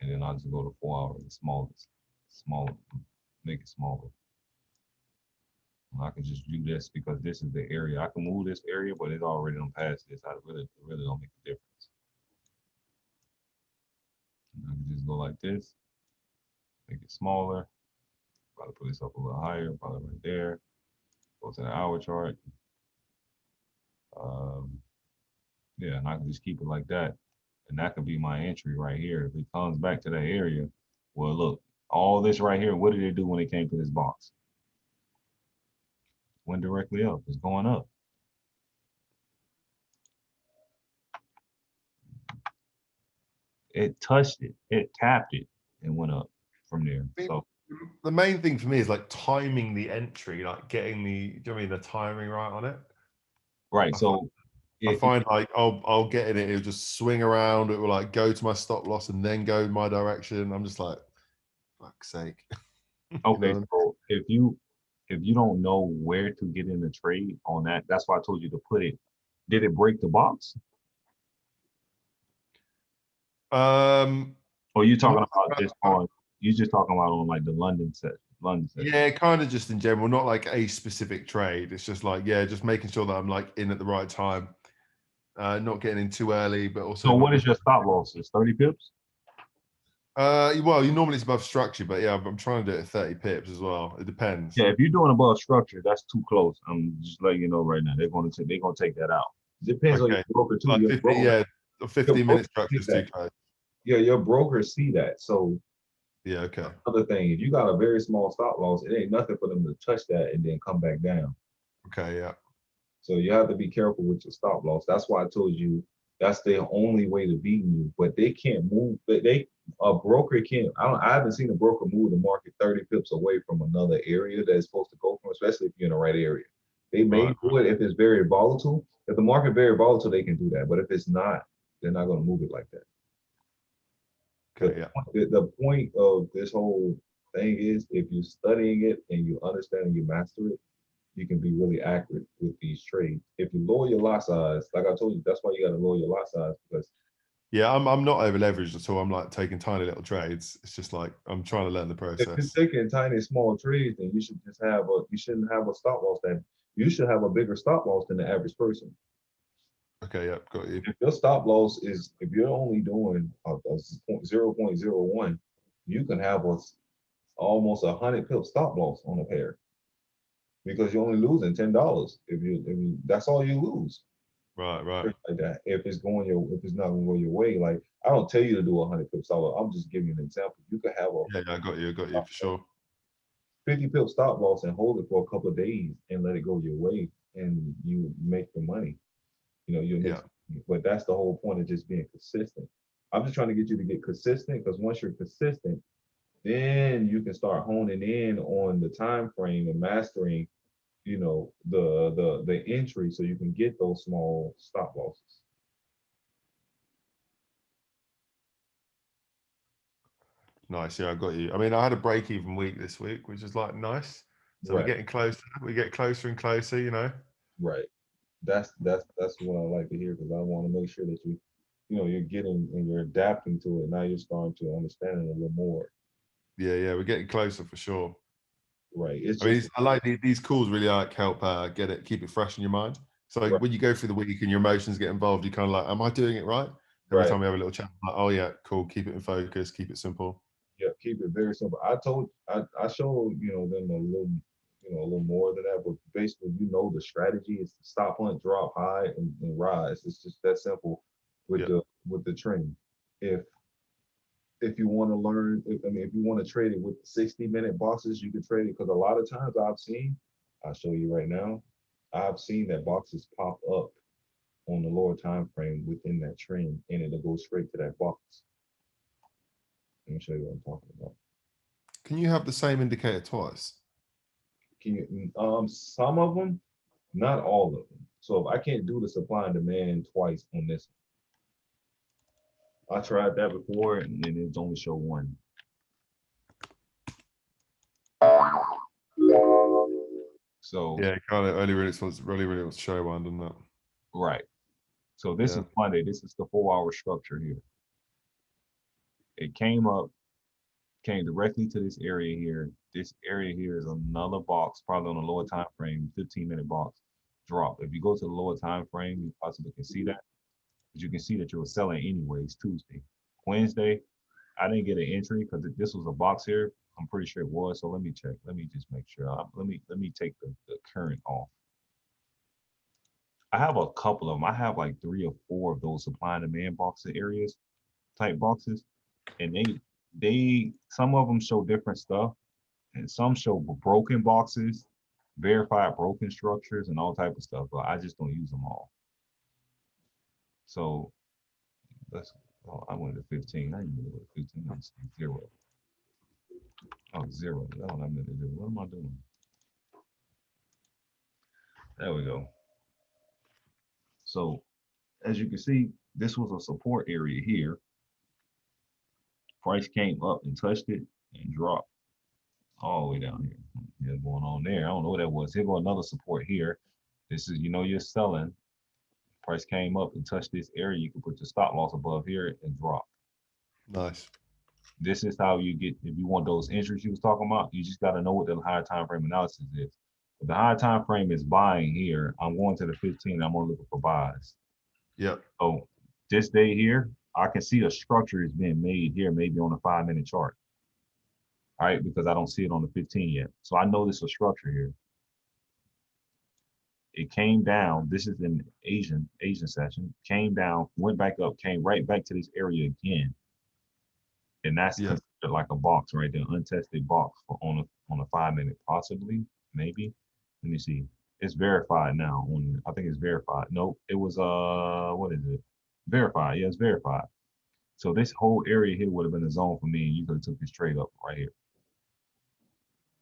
And then I'll just go to 4 hours, the smallest, make it smaller. And I can just do this because this is the area. I can move this area, but it's already on past this. It really don't make a difference. And I can just go like this, make it smaller. Probably put this up a little higher, probably right there. Go to the hour chart. Yeah, and I can just keep it like that. And that could be my entry right here. If it comes back to that area, well, look, all this right here, what did it do when it came to this box? Went directly up. It's going up. It touched it. It tapped it and went up from there. So
the main thing for me is like timing the entry, like getting the timing right on it.
Right. So
I find like I'll get in it, it'll just swing around, it will like go to my stop loss and then go my direction. I'm just like, fuck's sake.
Okay, so if you don't know where to get in the trade on that, that's why I told you to put it. Did it break the box? Or you talking about just on? You just talking about on like the London set?
Yeah, kind of just in general, not like a specific trade. It's just like, yeah, just making sure that I'm like in at the right time, not getting in too early, but also.
So what is your stop losses? 30 pips?
Well, you normally it's above structure, but yeah, I'm trying to do it at 30 pips as well. It depends.
Yeah, if you're doing above structure, that's too close. I'm just letting you know right now. They're gonna take that out. Depends on your broker too.
Like
your
50,
broker,
yeah, 15-minute structure is too
that.
close.
Yeah, your brokers see that. So
yeah, okay.
Another thing, if you got a very small stop loss, it ain't nothing for them to touch that and then come back down.
Okay, yeah.
So you have to be careful with your stop loss. That's why I told you that's the only way to beat you. But they can't move. A broker can't. I haven't seen a broker move the market 30 pips away from another area that it's supposed to go from, especially if you're in the right area. They may do it if it's very volatile. If the market very volatile, they can do that. But if it's not, they're not going to move it like that.
Okay, yeah.
The point of this whole thing is if you're studying it and you understand and you master it, you can be really accurate with these trades. If you lower your lot size, like I told you, that's why you got to lower your lot size because.
Yeah, I'm not over leveraged at all. I'm like taking tiny little trades. It's just like I'm trying to learn the process.
If you're taking tiny small trades, then you should just you shouldn't have a stop loss. Then you should have a bigger stop loss than the average person.
Okay, yeah, got you.
If your stop loss is, if you're only doing a 0.01, you can have almost 100 pip stop loss on a pair. because you're only losing $10 if you. I mean, that's all you lose.
Right, right.
Like that. If it's not going to go your way, like I don't tell you to do 100 pip stop loss. I'm just giving you an example. You could have a
Yeah, I got you for sure.
50 pip stop loss and hold it for a couple of days and let it go your way, and you make the money. You make. But that's the whole point of just being consistent. I'm just trying to get you to get consistent, because once you're consistent, then you can start honing in on the time frame and mastering, the entry, so you can get those small stop losses.
Nice. Yeah, I got you. I mean, I had a break-even week this week, which is like nice. So we're
Right.
getting closer. We get closer and closer, you know.
Right. That's what I like to hear, because I want to make sure that you're getting and you're adapting to it. Now you're starting to understand it a little more.
Yeah, we're getting closer for sure.
Right.
I like these calls really like help keep it fresh in your mind. So
Right.
when you go through the week and your emotions get involved, you kind of like, am I doing it right? Every
Right.
time we have a little chat, like, oh yeah, cool, keep it in focus, keep it simple.
Yeah, keep it very simple. I showed them a little more than that, but basically, the strategy is to stop hunt, drop high, and rise. It's just that simple with the trend. If you want to learn, if you want to trade it with 60-minute boxes, you can trade it, because a lot of times I'll show you right now, I've seen that boxes pop up on the lower time frame within that trend, and it'll go straight to that box. Let me show you what I'm talking about.
Can you have the same indicator twice?
Can you? Some of them, not all of them. So if I can't do the supply and demand twice on this, I tried that before, and it only show one. So
yeah, kind of only really wants to show one, doesn't it?
Right. So this is Monday. This is the 4-hour structure here. It came directly to this area here. This area here is another box, probably on the lower time frame, 15-minute box drop. If you go to the lower time frame, you possibly can see that. But you can see that you were selling anyways Tuesday. Wednesday, I didn't get an entry because this was a box here. I'm pretty sure it was. So let me check. Let me just make sure. Let me take the current off. I have a couple of them. I have like 3 or 4 of those supply and demand boxes areas, type boxes, and they some of them show different stuff, and some show broken boxes, verified broken structures, and all type of stuff. But I just don't use them all. So I went to 15. I didn't even go to 15. I just 0. Oh, 0. That's what I meant to do. What am I doing? There we go. So as you can see, this was a support area here. Price came up and touched it and dropped all the way down here. Yeah, going on there. I don't know what that was. Here go another support here. This is, you're selling. Price came up and touched this area. You can put your stop loss above here and drop.
Nice.
This is how you get, if you want those entries you was talking about, you just got to know what the higher time frame analysis is. If the higher time frame is buying here, I'm going to the 15. I'm only looking for buys.
Yep.
So this day here, I can see a structure is being made here, maybe on a 5-minute chart. All right, because I don't see it on the 15 yet. So I know there's a structure here. It came down. This is an Asian session. Came down, went back up, came right back to this area again. And that's considered like a box right there, untested box on a 5-minute, possibly, maybe. Let me see. It's verified now. I think it's verified. Nope, it was what is it? Verified. Yeah, it's verified. So this whole area here would have been a zone for me, and you could have took this trade up right here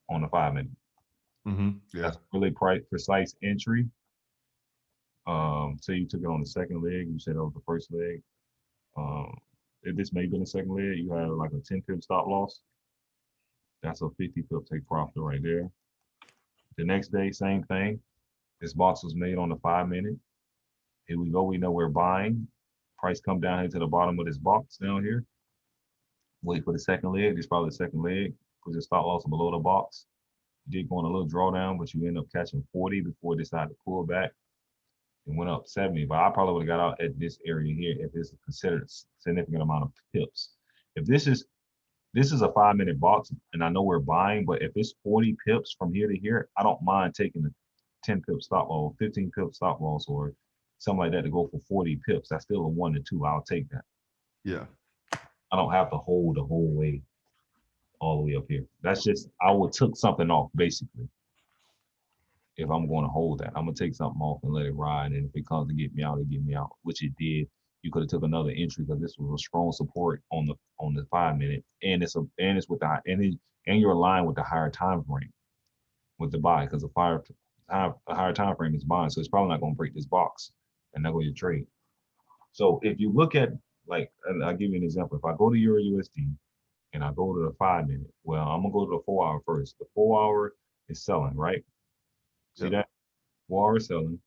on the 5-minute.
Yeah.
That's really precise entry. So you took it on the second leg. You said that was the first leg. If this may have been the second leg, you had like a 10 pip stop loss. That's a 50 pip take profit right there. The next day, same thing. This box was made on the 5-minute. Here we go. We know we're buying. Price come down here to the bottom of this box down here. Wait for the second leg. This is probably the second leg. Put your stop loss below the box. You did go on a little drawdown, but you end up catching 40 before it decided to pull back. It went up 70, but I probably would have got out at this area here if this is considered a significant amount of pips. If this is this is a 5-minute box, and I know we're buying, but if it's 40 pips from here to here, I don't mind taking the 10 pip stop loss, 15 pip stop loss, or something like that to go for 40 pips. That's still a 1 to 2. I'll take that.
Yeah.
I don't have to hold the whole way all the way up here. That's just, I would took something off basically. If I'm going to hold that, I'm gonna take something off and let it ride. And if it comes to get me out, it get me out, which it did. You could have took another entry because this was a strong support on the 5-minute, and it's with the and you're aligned with the higher time frame with the buy, because a higher time frame is buying, so it's probably not going to break this box and not going to trade. So if you look at, like, and I'll give you an example. If I go to Euro USD and I go to the 5-minute, well, I'm gonna go to the 4-hour first. The 4-hour is selling, right? See that? 4-hour is selling.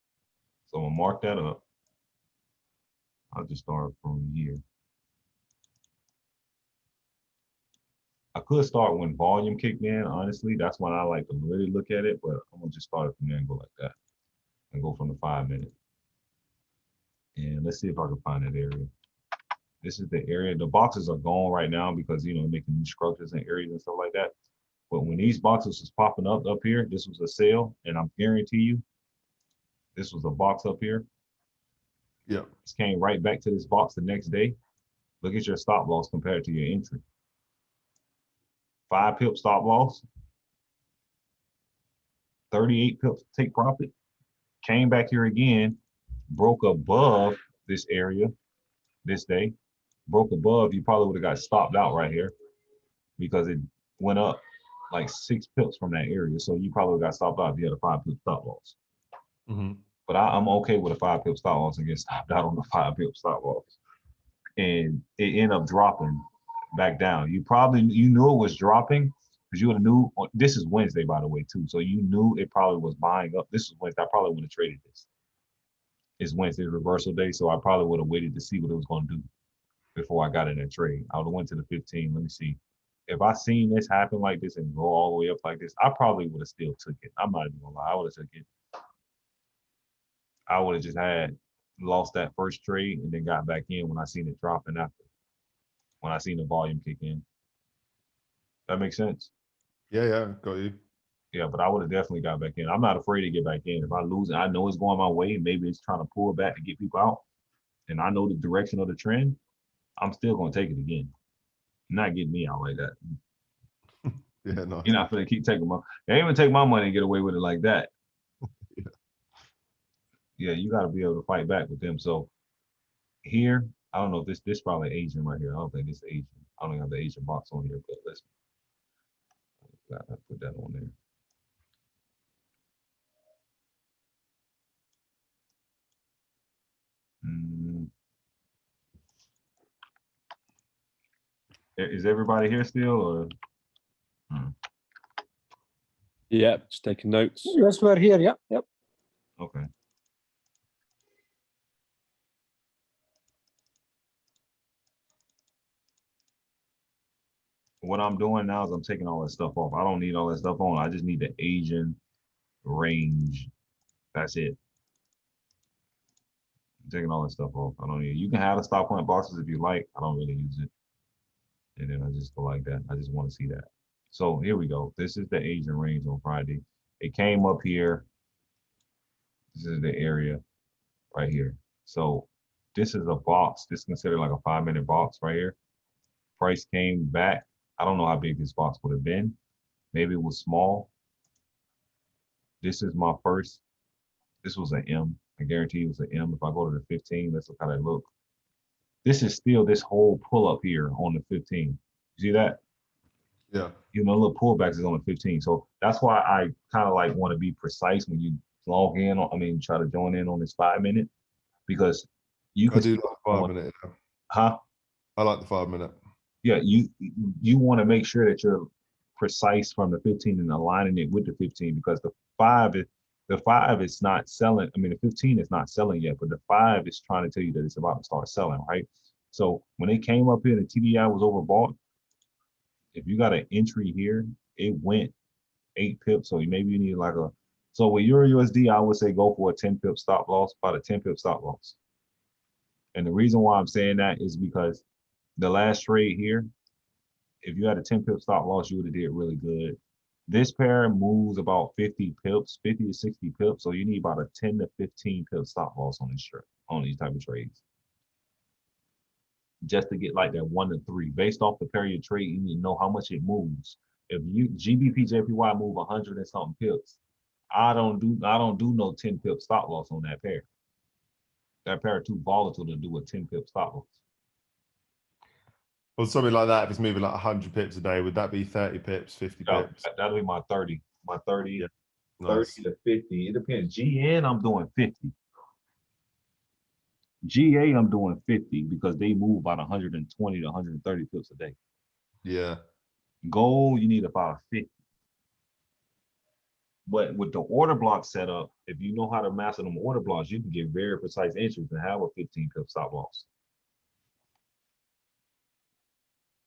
So I'm gonna mark that up. I'll just start from here. I could start when volume kicked in, honestly. That's when I like to really look at it, but I'm gonna just start from there and go like that. And go from the 5-minute. And let's see if I can find that area. This is the area. The boxes are gone right now because, you know, making new structures and areas and stuff like that. But when these boxes was popping up here, this was a sale, and I'm guarantee you, this was a box up here.
Yeah.
This came right back to this box the next day. Look at your stop loss compared to your entry. 5 pip stop loss, 38 pips take profit. Came back here again, broke above this area this day. Broke above, you probably would have got stopped out right here because it went up like 6 pips from that area. So you probably got stopped out if you had a 5 pip stop loss.
Mm-hmm.
But I'm okay with a 5 pip stop loss and get stopped out on the 5 pip stop loss. And it ended up dropping back down. You knew it was dropping because you would have knew. This is Wednesday, by the way, too. So you knew it probably was buying up. This is Wednesday. I probably would have traded this. It's Wednesday reversal day, so I probably would have waited to see what it was going to do before I got in that trade. I would have went to the 15. Let me see. If I seen this happen like this and go all the way up like this, I probably would have still took it. I'm not even gonna lie. I would have took it. I would have just lost that first trade and then got back in when I seen it dropping after. When I seen the volume kick in. That makes sense?
Yeah, got you.
Yeah, but I would have definitely got back in. I'm not afraid to get back in. If I lose it, I know it's going my way. Maybe it's trying to pull back to get people out. And I know the direction of the trend. I'm still going to take it again. You're not getting me out like that.
Yeah, no.
You're not going to keep taking my, they ain't even take my money and get away with it like that. Yeah, you got to be able to fight back with them. So here, I don't know if this probably Asian right here. I don't think this Asian. I don't have the Asian box on here, but let's put that on there. Is everybody here still, or?
Yeah, just taking notes.
Yes, we're here. Yeah, yep.
Okay. What I'm doing now is I'm taking all that stuff off. I don't need all that stuff on. I just need the Asian range. That's it. I'm taking all that stuff off. I don't need it. You can have the stop point boxes if you like. I don't really use it. And then I just go like that. I just want to see that. So here we go. This is the Asian range on Friday. It came up here. This is the area right here. So this is a box. This is considered like a 5-minute box right here. Price came back. I don't know how big this box would have been. Maybe it was small. This is my first. This was an M. I guarantee it was an M. If I go to the 15, let's look how they look. This is still this whole pull up here on the 15. You see that?
Yeah.
You know, little pullbacks is on the 15. So that's why I kind of like want to be precise when you log in on, try to join in on this 5-minute, because you could
do like 5-minute.
Huh?
I like the 5-minute.
Yeah, you want to make sure that you're precise from the 15 and aligning it with the 15, because the 5 is not selling. I mean, the 15 is not selling yet, but the 5 is trying to tell you that it's about to start selling, right? So when it came up here, the TDI was overbought. If you got an entry here, it went 8 pips. So maybe you need like a, so with Euro USD, I would say go for a 10 pip stop loss, about a 10 pip stop loss. And the reason why I'm saying that is because the last trade here, If you had a 10 pip stop loss, you would have did really good. This pair moves about 50 pips, 50 to 60 pips. So you need about a 10 to 15 pip stop loss on this on these type of trades. Just to get like that 1 to 3. Based off the pair you trade, you need to know how much it moves. If you GBP JPY move 100 and something pips, I don't do no 10 pip stop loss on that pair. That pair too volatile to do a 10 pip stop loss.
Well, something like that, if it's moving like 100 pips a day, would that be 30 pips, 50 pips?
That'll be my 30. My 30,
Yeah.
30
Nice.
to 50. It depends. GN, I'm doing 50. GA, I'm doing 50 because they move about 120 to 130 pips a day.
Yeah.
Gold, you need about 50. But with the order block setup, if you know how to master them order blocks, you can get very precise entries and have a 15 pip stop loss.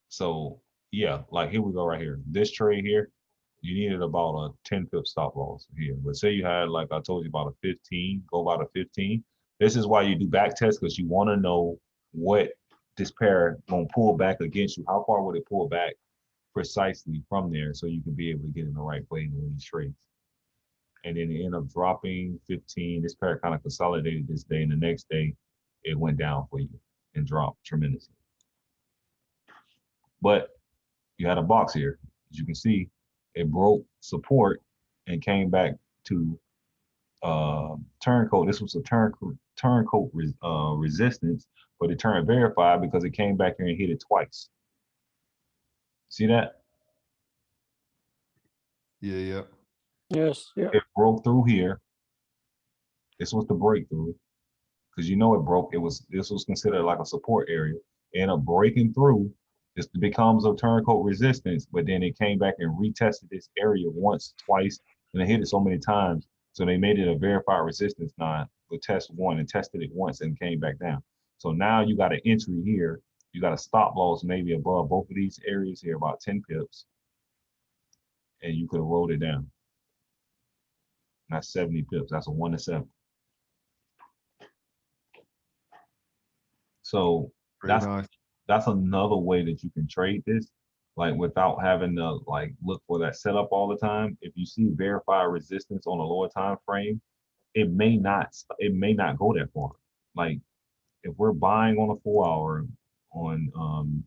So yeah, like here we go right here. This trade here, you needed about a 10 pip stop loss here. But say you had, like I told you, about a 15, go about a 15. This is why you do back tests, because you want to know what this pair gonna pull back against you. How far would it pull back precisely from there, so you can be able to get in the right way to win these trades. And then it ended up dropping 15. This pair kind of consolidated this day, and the next day it went down for you and dropped tremendously. But you had a box here. As you can see, it broke support and came back to turncoat. This was a turncoat resistance, but it turned verified because it came back here and hit it twice. See that?
Yeah, yeah.
Yes. Yeah.
It broke through here. This was the breakthrough, because you know it broke. This was considered like a support area. It ended up breaking through. This becomes a turncoat resistance, but then it came back and retested this area once, twice, and it hit it so many times. So they made it a verified resistance nine with test one and tested it once and came back down. So now you got an entry here. You got a stop loss maybe above both of these areas here, about 10 pips, and you could have rolled it down. That's 70 pips. That's a 1 to 7. So
Pretty nice.
that's another way that you can trade this, like without having to like look for that setup all the time. If you see verified resistance on a lower time frame, it may not go that far. Like if we're buying on a 4 hour on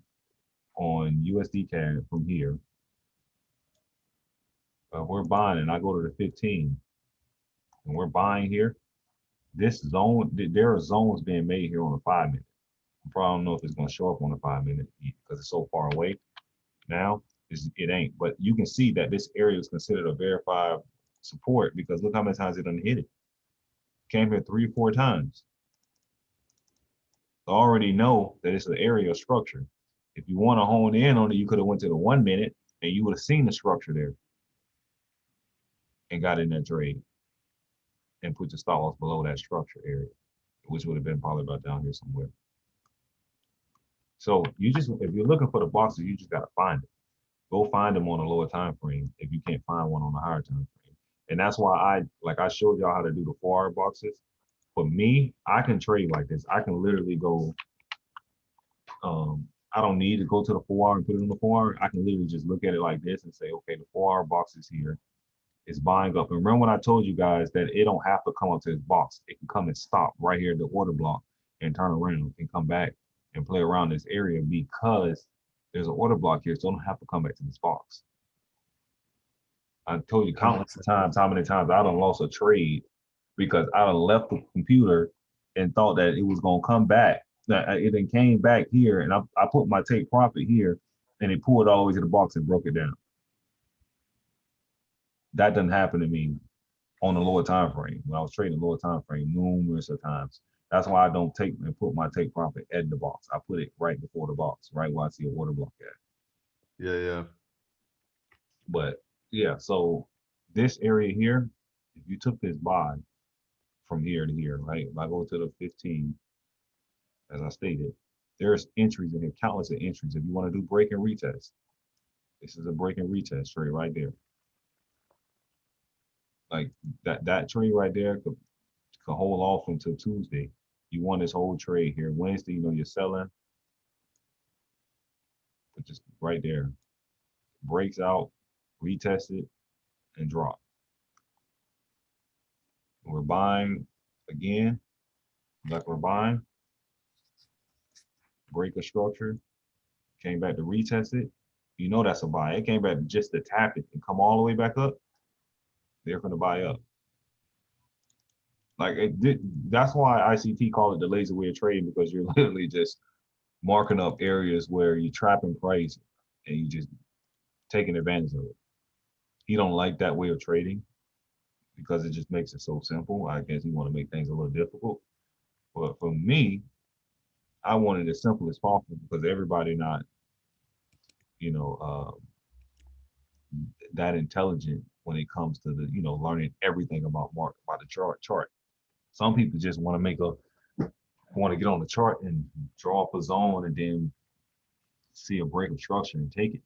USD CAD from here, we're buying and I go to the 15 and we're buying here, this zone, there are zones being made here on the 5 minute. I probably don't know if it's going to show up on the 5 minute because it's so far away. Now it ain't, but you can see that this area is considered a verified support because look how many times it done hit it. Came here 3 or 4 times. I already know that it's an area of structure. If you want to hone in on it, you could have went to the 1 minute and you would have seen the structure there and got in that trade and put your stop loss below that structure area, which would have been probably about down here somewhere. So you just, if you're looking for the boxes, you just got to find it. Go find them on a lower time frame if you can't find one on a higher time frame. And that's why I showed y'all how to do the 4 hour boxes. For me, I can trade like this. I can literally go, I don't need to go to the 4 hour and put it on the 4 hour. I can literally just look at it like this and say, okay, the 4 hour box is here. It's buying up. And remember when I told you guys that it don't have to come up to this box. It can come and stop right here at the order block and turn around and come back and play around this area because there's an order block here, so I don't have to come back to this box. I told you countless times how many times I done lost a trade because I done left the computer and thought that it was gonna come back. It then came back here and I put my take profit here and it pulled all the way to the box and broke it down. That doesn't happen to me on a lower time frame. When I was trading lower time frame numerous of times. That's why I don't take and put my take profit at the box. I put it right before the box, right where I see a order block at.
Yeah, yeah.
But yeah, so this area here, if you took this buy from here to here, right? If I go to the 15, as I stated, there's entries in here, countless of entries. If you want to do break and retest, this is a break and retest trade right there. Like that trade right there could hold off until Tuesday. You want this whole trade here. Wednesday, you know, you're selling. but just right there. Breaks out, retest it, and drop. We're buying again, like we're buying. Break a structure, came back to retest it. You know that's a buy. It came back just to tap it and come all the way back up. They're going to buy up. Like it did. That's why ICT call it the lazy way of trading, because you're literally just marking up areas where you're trapping price and you just taking advantage of it. He don't like that way of trading because it just makes it so simple. I guess he want to make things a little difficult. But for me, I want it as simple as possible because everybody not, you know, that intelligent when it comes to the, you know, learning everything about market, about the chart. Some people just want to get on the chart and draw up a zone and then see a break of structure and take it.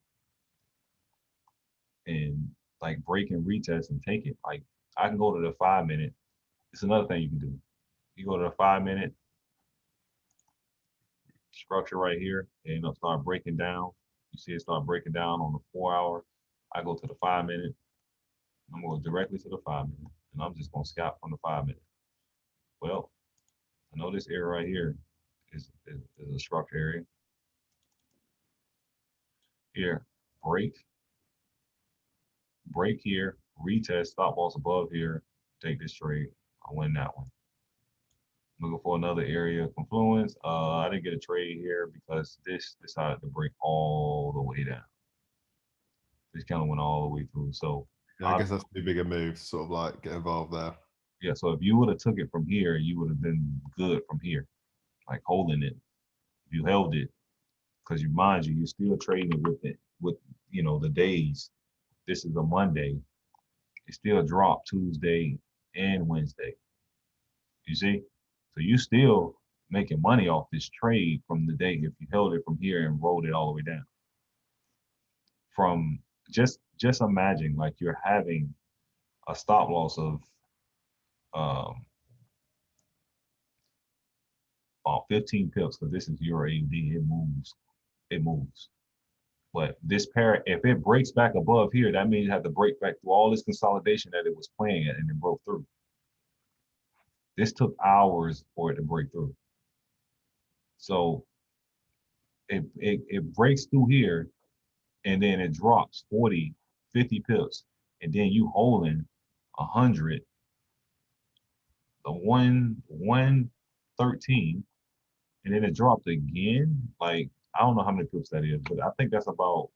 And like break and retest and take it. Like I can go to the 5 minute. It's another thing you can do. You go to the 5 minute structure right here and it'll start breaking down. You see it start breaking down on the 4 hour. I go to the 5 minute. I'm going directly to the 5 minute and I'm just going to scalp from the 5 minute. Well, I know this area right here is a structure area. Here, break here, retest, stop loss above here, take this trade. I win that one. Looking for another area of confluence. I didn't get a trade here because this decided to break all the way down. This kind of went all the way through. So
yeah, I guess that's too big a move to sort of like get involved there.
Yeah, so if you would have took it from here, you would have been good from here, like holding it. If you held it, because you mind you, you're still trading it with you know the days. This is a Monday. It still dropped Tuesday and Wednesday. You see? So you still making money off this trade from the day if you held it from here and rolled it all the way down. From just imagine like you're having a stop loss of about 15 pips, because this is Euro AUD, it moves. But this pair, if it breaks back above here, that means you have to break back through all this consolidation that it was playing at and it broke through. This took hours for it to break through. So it breaks through here and then it drops 40, 50 pips. And then you holding 100, the 113, and then it dropped again. Like, I don't know how many pips that is, but I think that's about,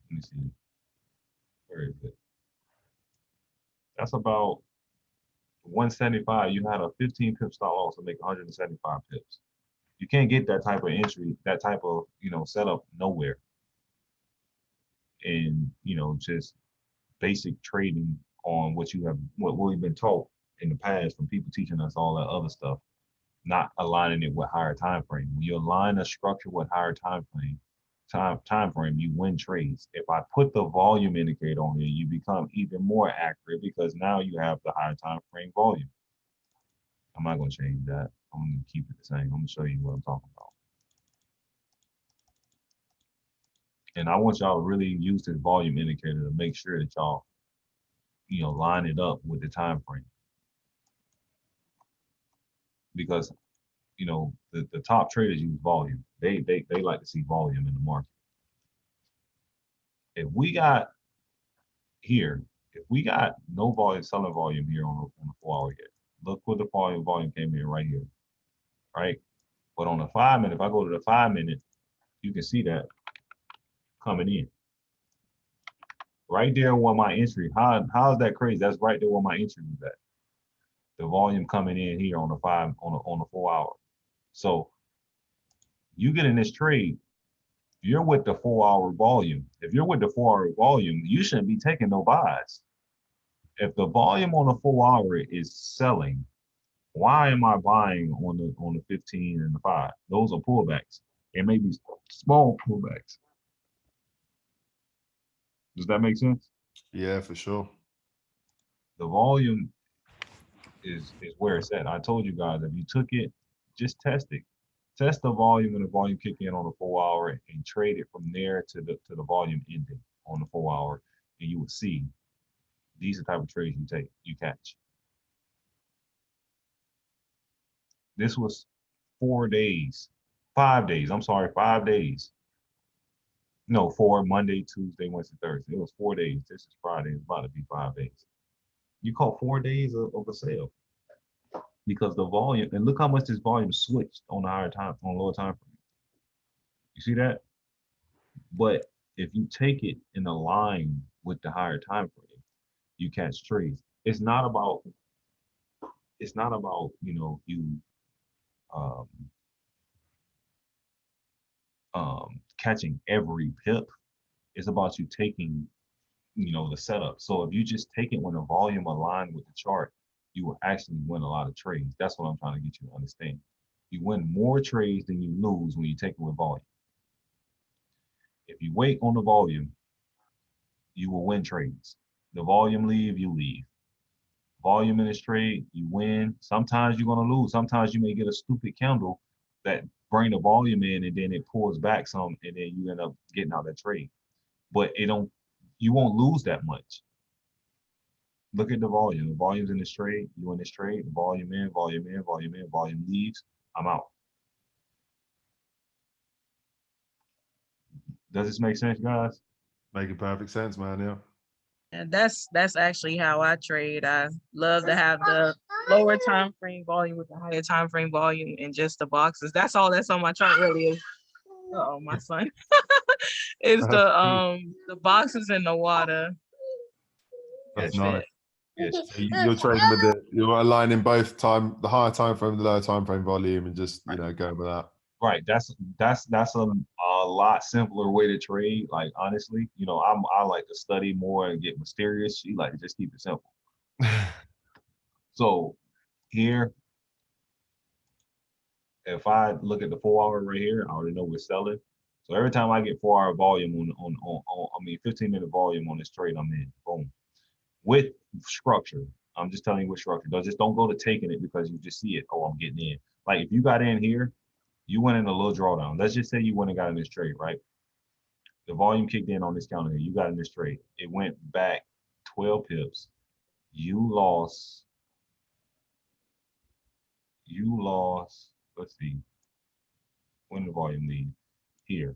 let me see, where is it? That's about 175. You had a 15 pip stop loss to make 175 pips. You can't get that type of entry, that type of, you know, setup nowhere. And, you know, just basic trading on what we've been taught in the past from people teaching us all that other stuff, not aligning it with higher time frame. When you align a structure with higher time frame, you win trades. If I put the volume indicator on here, you become even more accurate because now you have the higher time frame volume. I'm not going to change that. I'm going to keep it the same. I'm going to show you what I'm talking about. And I want y'all to really use this volume indicator to make sure that y'all, you know, line it up with the time frame. Because, you know, the top traders use volume. They like to see volume in the market. If we got no volume, selling volume here on the 4 hour yet, look what the volume came in right here, right? But on the 5 minute, if I go to the 5 minute, you can see that coming in. Right there where my entry, how is that crazy? That's right there where my entry was at. The volume coming in here on the 4 hour. So you get in this trade, you're with the 4 hour volume. If you're with the 4 hour volume, you shouldn't be taking no buys. If the volume on the 4 hour is selling, why am I buying on the 15 and the 5? Those are pullbacks. It may be small pullbacks. Does that make sense?
Yeah, for sure.
The volume is where it's at. I told you guys, if you took it, just test it. Test the volume and the volume kick in on the 4 hour and trade it from there to the volume ending on the 4 hour, and you will see these are the type of trades you catch. This was 4 days, 5 days. I'm sorry, 5 days. No, 4, Monday, Tuesday, Wednesday, Thursday. It was 4 days. This is Friday. It's about to be 5 days. You caught 4 days of a sale because the volume, and look how much this volume switched on the higher time, on lower time frame. You see that? But if you take it in a line with the higher time frame, you catch trades. It's not about you catching every pip. It's about you taking the setup. So if you just take it when the volume aligned with the chart, you will actually win a lot of trades. That's what I'm trying to get you to understand. You win more trades than you lose when you take it with volume. If you wait on the volume, you will win trades. The volume leave, you leave. Volume in this trade, you win. Sometimes you're going to lose. Sometimes you may get a stupid candle that bring the volume in and then it pulls back some and then you end up getting out that trade. But you won't lose that much. Look at the volume. The volume's in this trade. You in this trade. Volume in, volume in, volume in, volume leaves. I'm out. Does this make sense, guys?
Making perfect sense, man. Yeah.
And that's actually how I trade. I love to have the lower time frame volume with the higher time frame volume and just the boxes. That's all that's on my chart really is. Oh, my son. It's the boxes in the water.
That's
Yes.
nice.
Yes.
So you're trading with it. You're aligning both the higher time frame, the lower time frame volume, and just going with that.
Right. That's a lot simpler way to trade. Like honestly, I like to study more and get mysterious. She like to just keep it simple. So here, if I look at the 4 hour right here, I already know we're selling. So every time I get 4 hour volume on 15-minute volume on this trade, I'm in. Boom. With structure. I'm just telling you with structure. Don't go to taking it because you just see it. Oh, I'm getting in. Like if you got in here, you went in a little drawdown. Let's just say you went and got in this trade, right? The volume kicked in on this counter here. You got in this trade. It went back 12 pips. You lost, let's see, when the volume leave here.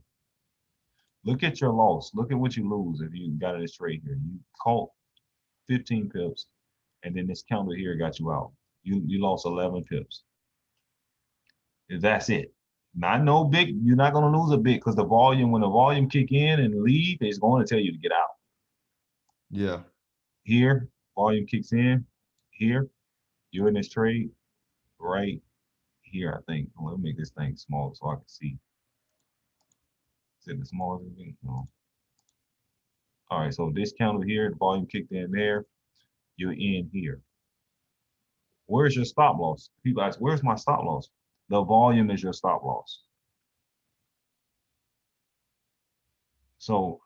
Look at your loss. Look at what you lose if you got in this trade here. You caught 15 pips, and then this counter here got you out. You lost 11 pips. That's it. Not no big. You're not gonna lose a bit because when the volume kick in and leave, it's going to tell you to get out.
Yeah.
Here, volume kicks in. Here, you're in this trade right here. I think. Let me make this thing small so I can see. Is it the smallest thing? No. All right. So this counter here, the volume kicked in there. You're in here. Where's your stop loss? People ask, where's my stop loss? The volume is your stop loss. So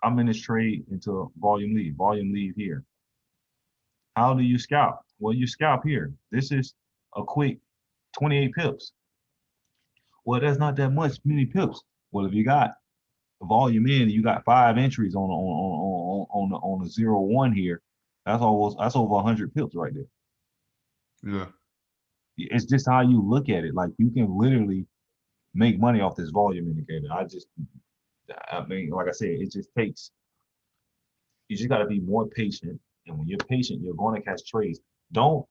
I'm in this trade until volume leave here. How do you scalp? Well, you scalp here. This is a quick 28 pips. Well, that's not that many pips. Well, if you got the volume in, you got 5 entries on the 0-1 here. That's over 100 pips right there.
Yeah.
It's just how you look at it. Like you can literally make money off this volume indicator. I mean, like I said, it just takes, you just got to be more patient. And when you're patient, you're going to catch trades. Don't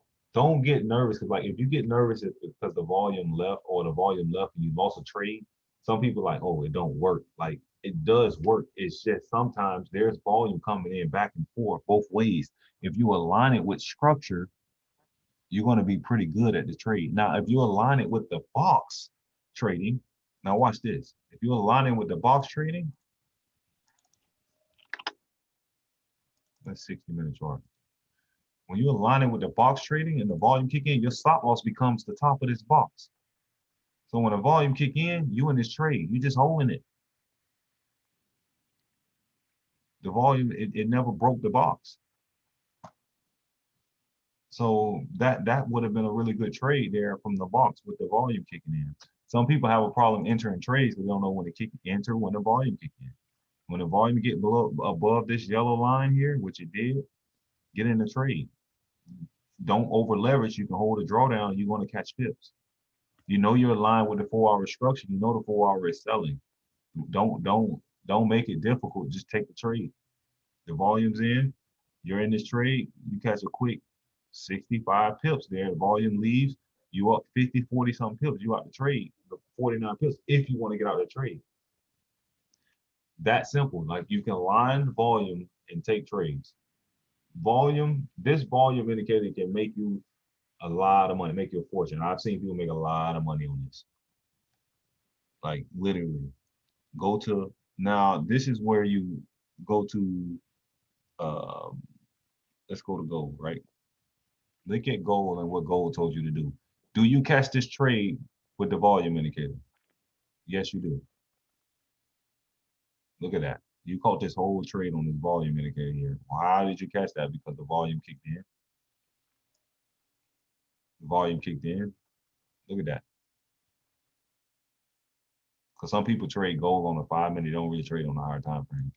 get nervous because like if you get nervous because the volume left and you lost a trade, some people are like, oh, it don't work. Like it does work. It's just sometimes there's volume coming in back and forth both ways. If you align it with structure, you're going to be pretty good at the trade. Now, if you align it with the box trading, now watch this. If you align it with the box trading, that's 60-minute chart. When you align it with the box trading and the volume kick in, your stop loss becomes the top of this box. So when the volume kick in, you in this trade, you just holding it. The volume, it never broke the box. So that would have been a really good trade there from the box with the volume kicking in. Some people have a problem entering trades because they don't know when to enter when the volume kick in. When the volume get below above this yellow line here, which it did, get in the trade. Don't over leverage. You can hold a drawdown. You're going to catch pips. You know you're aligned with the 4-hour structure. You know the 4-hour is selling. Don't make it difficult. Just take the trade. The volume's in. You're in this trade. You catch a quick 65 pips there. The volume leaves. You up 50, 40 something pips. You out the trade. 49 pips if you want to get out of the trade. That simple. Like you can line the volume and take trades. Volume, this volume indicator can make you a lot of money, make you a fortune. I've seen people make a lot of money on this. Like literally. Go to, now this is where you go to, let's go to gold, right? Look at gold and what gold told you to do. Do you catch this trade with the volume indicator? Yes, you do. Look at that. You caught this whole trade on this volume indicator here. Well, how did you catch that? Because the volume kicked in. The volume kicked in. Look at that. Because some people trade gold on the 5 minute, they don't really trade on the higher time frame.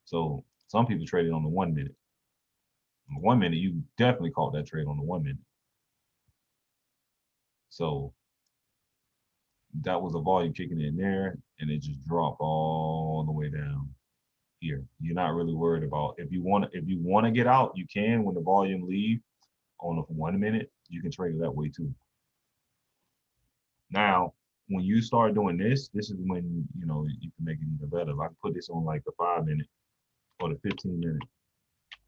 So some people trade it on the 1 minute. On the 1 minute, you definitely caught that trade on the 1 minute. So that was a volume kicking in there, and it just dropped all the way down here. You're not really worried about if you want to get out, you can when the volume leave on the 1 minute, you can trade it that way too. Now, when you start doing this, this is when you know you can make it even better. If I can put this on like the 5 minute or the 15 minute.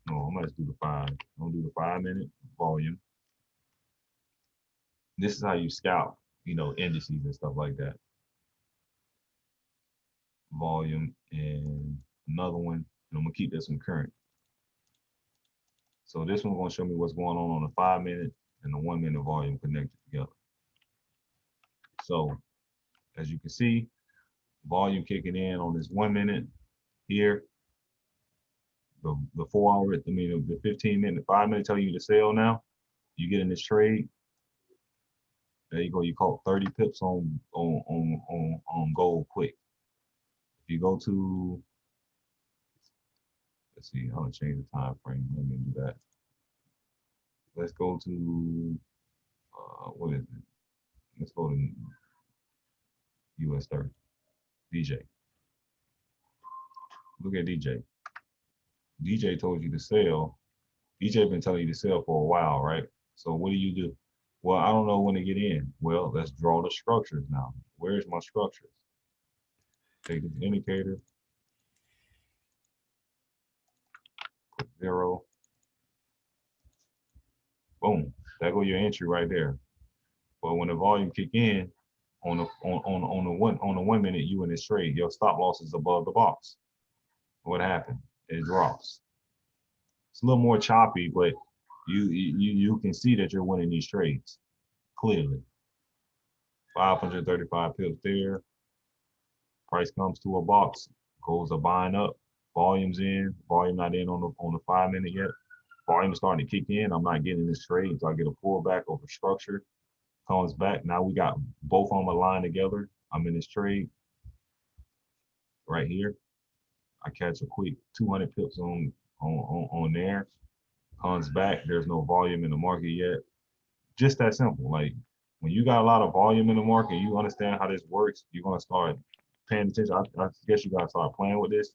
No, I'm gonna just do the 5. I'm gonna do the 5 minute volume. This is how you scout, you know, indices and stuff like that. Volume and another one, and I'm gonna keep this one current. So this one's gonna show me what's going on the 5 minute and the 1 minute volume connected together. So as you can see, volume kicking in on this 1 minute here. The 4 hour, I mean the 15 minute, 5 minute telling you to sell now. You get in this trade. There you go. You caught 30 pips on gold quick. If you go to, let's see, I'm gonna change the time frame. Let me do that. Let's go to what is it? Let's go to US 30. DJ. Look at DJ. DJ told you to sell. DJ been telling you to sell for a while, right? So what do? Well, I don't know when to get in. Well, let's draw the structures now. Where's my structures? Take this indicator. Put 0. Boom. There go your entry right there. But when the volume kick in on the 1 minute, you in this trade, your stop loss is above the box. What happened? It drops. It's a little more choppy, but you can see that you're winning these trades clearly. 535 pips there. Price comes to a box, goes a buying up, volume's in, volume not in on the 5 minute yet. Volume starting to kick in. I'm not getting this trade, so I get a pullback over structure. Comes back. Now we got both on the line together. I'm in this trade right here. I catch a quick 200 pips on there. Comes back. There's no volume in the market yet. Just that simple. Like when you got a lot of volume in the market, you understand how this works. You're gonna start paying attention. I guess you gotta start playing with this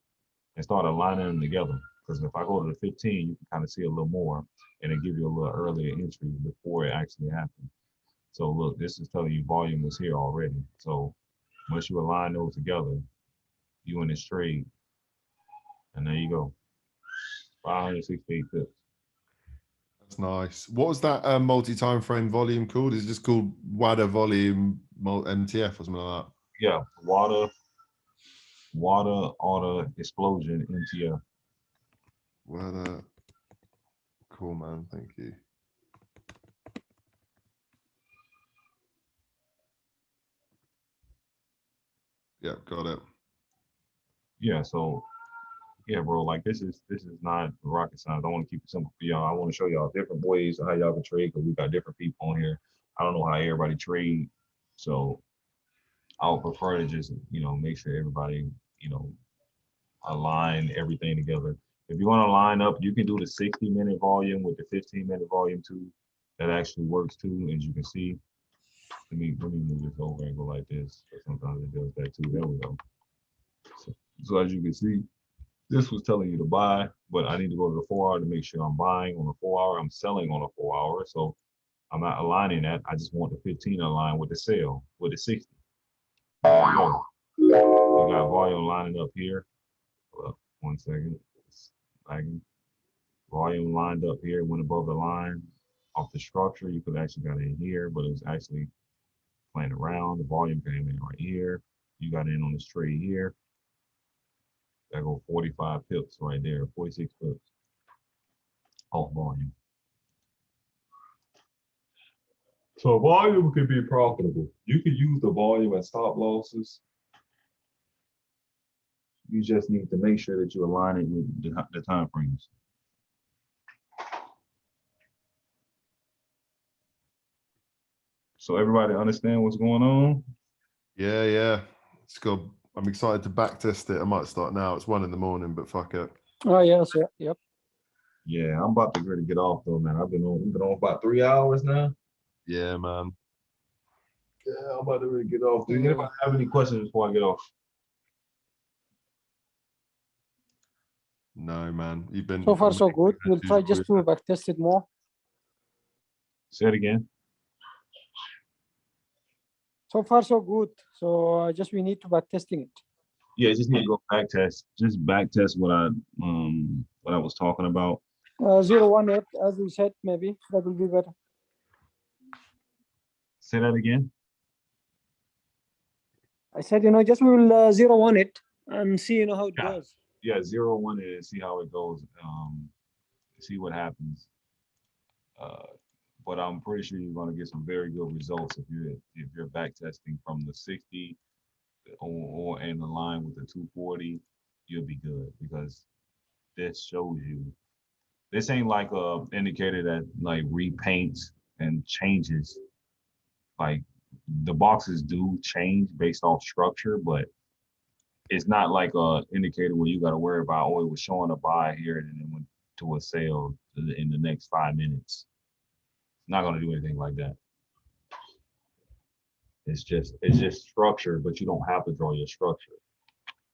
and start aligning them together. Because if I go to the 15, you can kind of see a little more, and it give you a little earlier entry before it actually happens. So look, this is telling you volume was here already. So once you align those together, you in this trade, and there you go, 568 pips.
That's nice. What was that multi-time frame volume called? Is it just called WADA volume MTF or something like that?
Yeah, water auto explosion MTF.
WADA. Cool, man. Thank you. Yeah, got it.
Yeah, so yeah, bro, like this is not rocket science. I want to keep it simple for y'all. I want to show y'all different ways of how y'all can trade because we got different people on here. I don't know how everybody trade, so I would prefer to just, make sure everybody, align everything together. If you want to line up, you can do the 60-minute volume with the 15-minute volume too. That actually works too, as you can see. Let me move this over and go like this. Sometimes it does that too. There we go. So as you can see, this was telling you to buy, but I need to go to the 4 hour to make sure I'm buying on the 4 hour. I'm selling on a 4 hour. So I'm not aligning that. I just want the 15 align with the sale, with the 60. There we go. We got volume lining up here. Hold up, 1 second. It's lagging. Volume lined up here, went above the line. Off the structure, you could actually got in here, but it was actually playing around. The volume came in right here. You got in on this trade here. That go 45 pips right there, 46 pips off volume. So volume could be profitable. You could use the volume as stop losses. You just need to make sure that you align it with the time frames. So everybody understand what's going on?
Yeah, yeah. It's good. I'm excited to back test it. I might start now. It's 1 in the morning, but fuck it.
Oh yes, yeah, yep.
Yeah, I'm about to really get off though, man. I've been on about 3 hours now.
Yeah, man.
Yeah, I'm about to really get off. Do anybody have any questions before I get off?
No, man. You've been
So far so
amazing
good.
as
We'll try
usual,
just to back test it more.
Say it again.
So far so good. So just we need to back testing it.
Yeah, just need to go back test. Just back test what I was talking about.
018, as we said, maybe that will be better.
Say that again.
I said, just we will 0-1 it and see, how it goes.
Yeah, 0-1 it and see how it goes. See what happens. But I'm pretty sure you're going to get some very good results if you're back testing from the 60 or in the line with the 240. You'll be good because this shows you. This ain't like a indicator that like repaints and changes. Like the boxes do change based off structure, but it's not like a indicator where you got to worry about, it was showing a buy here and then it went to a sale in the next 5 minutes. It's not going to do anything like that. It's just structure, but you don't have to draw your structure.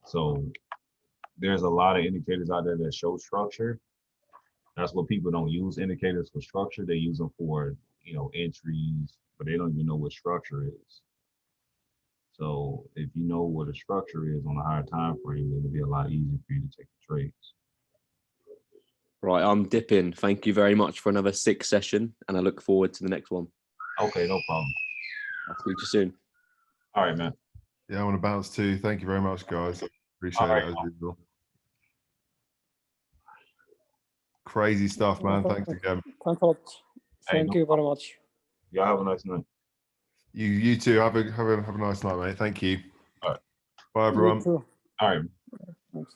So there's a lot of indicators out there that show structure. That's what people don't use indicators for structure. They use them for, entries, but they don't even know what structure is. So if you know what a structure is on a higher time frame, it'll be a lot easier for you to take the trades.
Right, I'm dipping. Thank you very much for another 6 session, and I look forward to the next one.
Okay, no problem.
I'll speak to you soon.
All right, man.
Yeah, I want to bounce too. Thank you very much, guys. Appreciate it as usual. Crazy stuff, man. Thanks again.
Thanks a lot. Thank you very much.
Y'all have a nice night.
You too. Have a nice night, mate. Thank you.
All right.
Bye, everyone.
You too.
All right.
Thanks.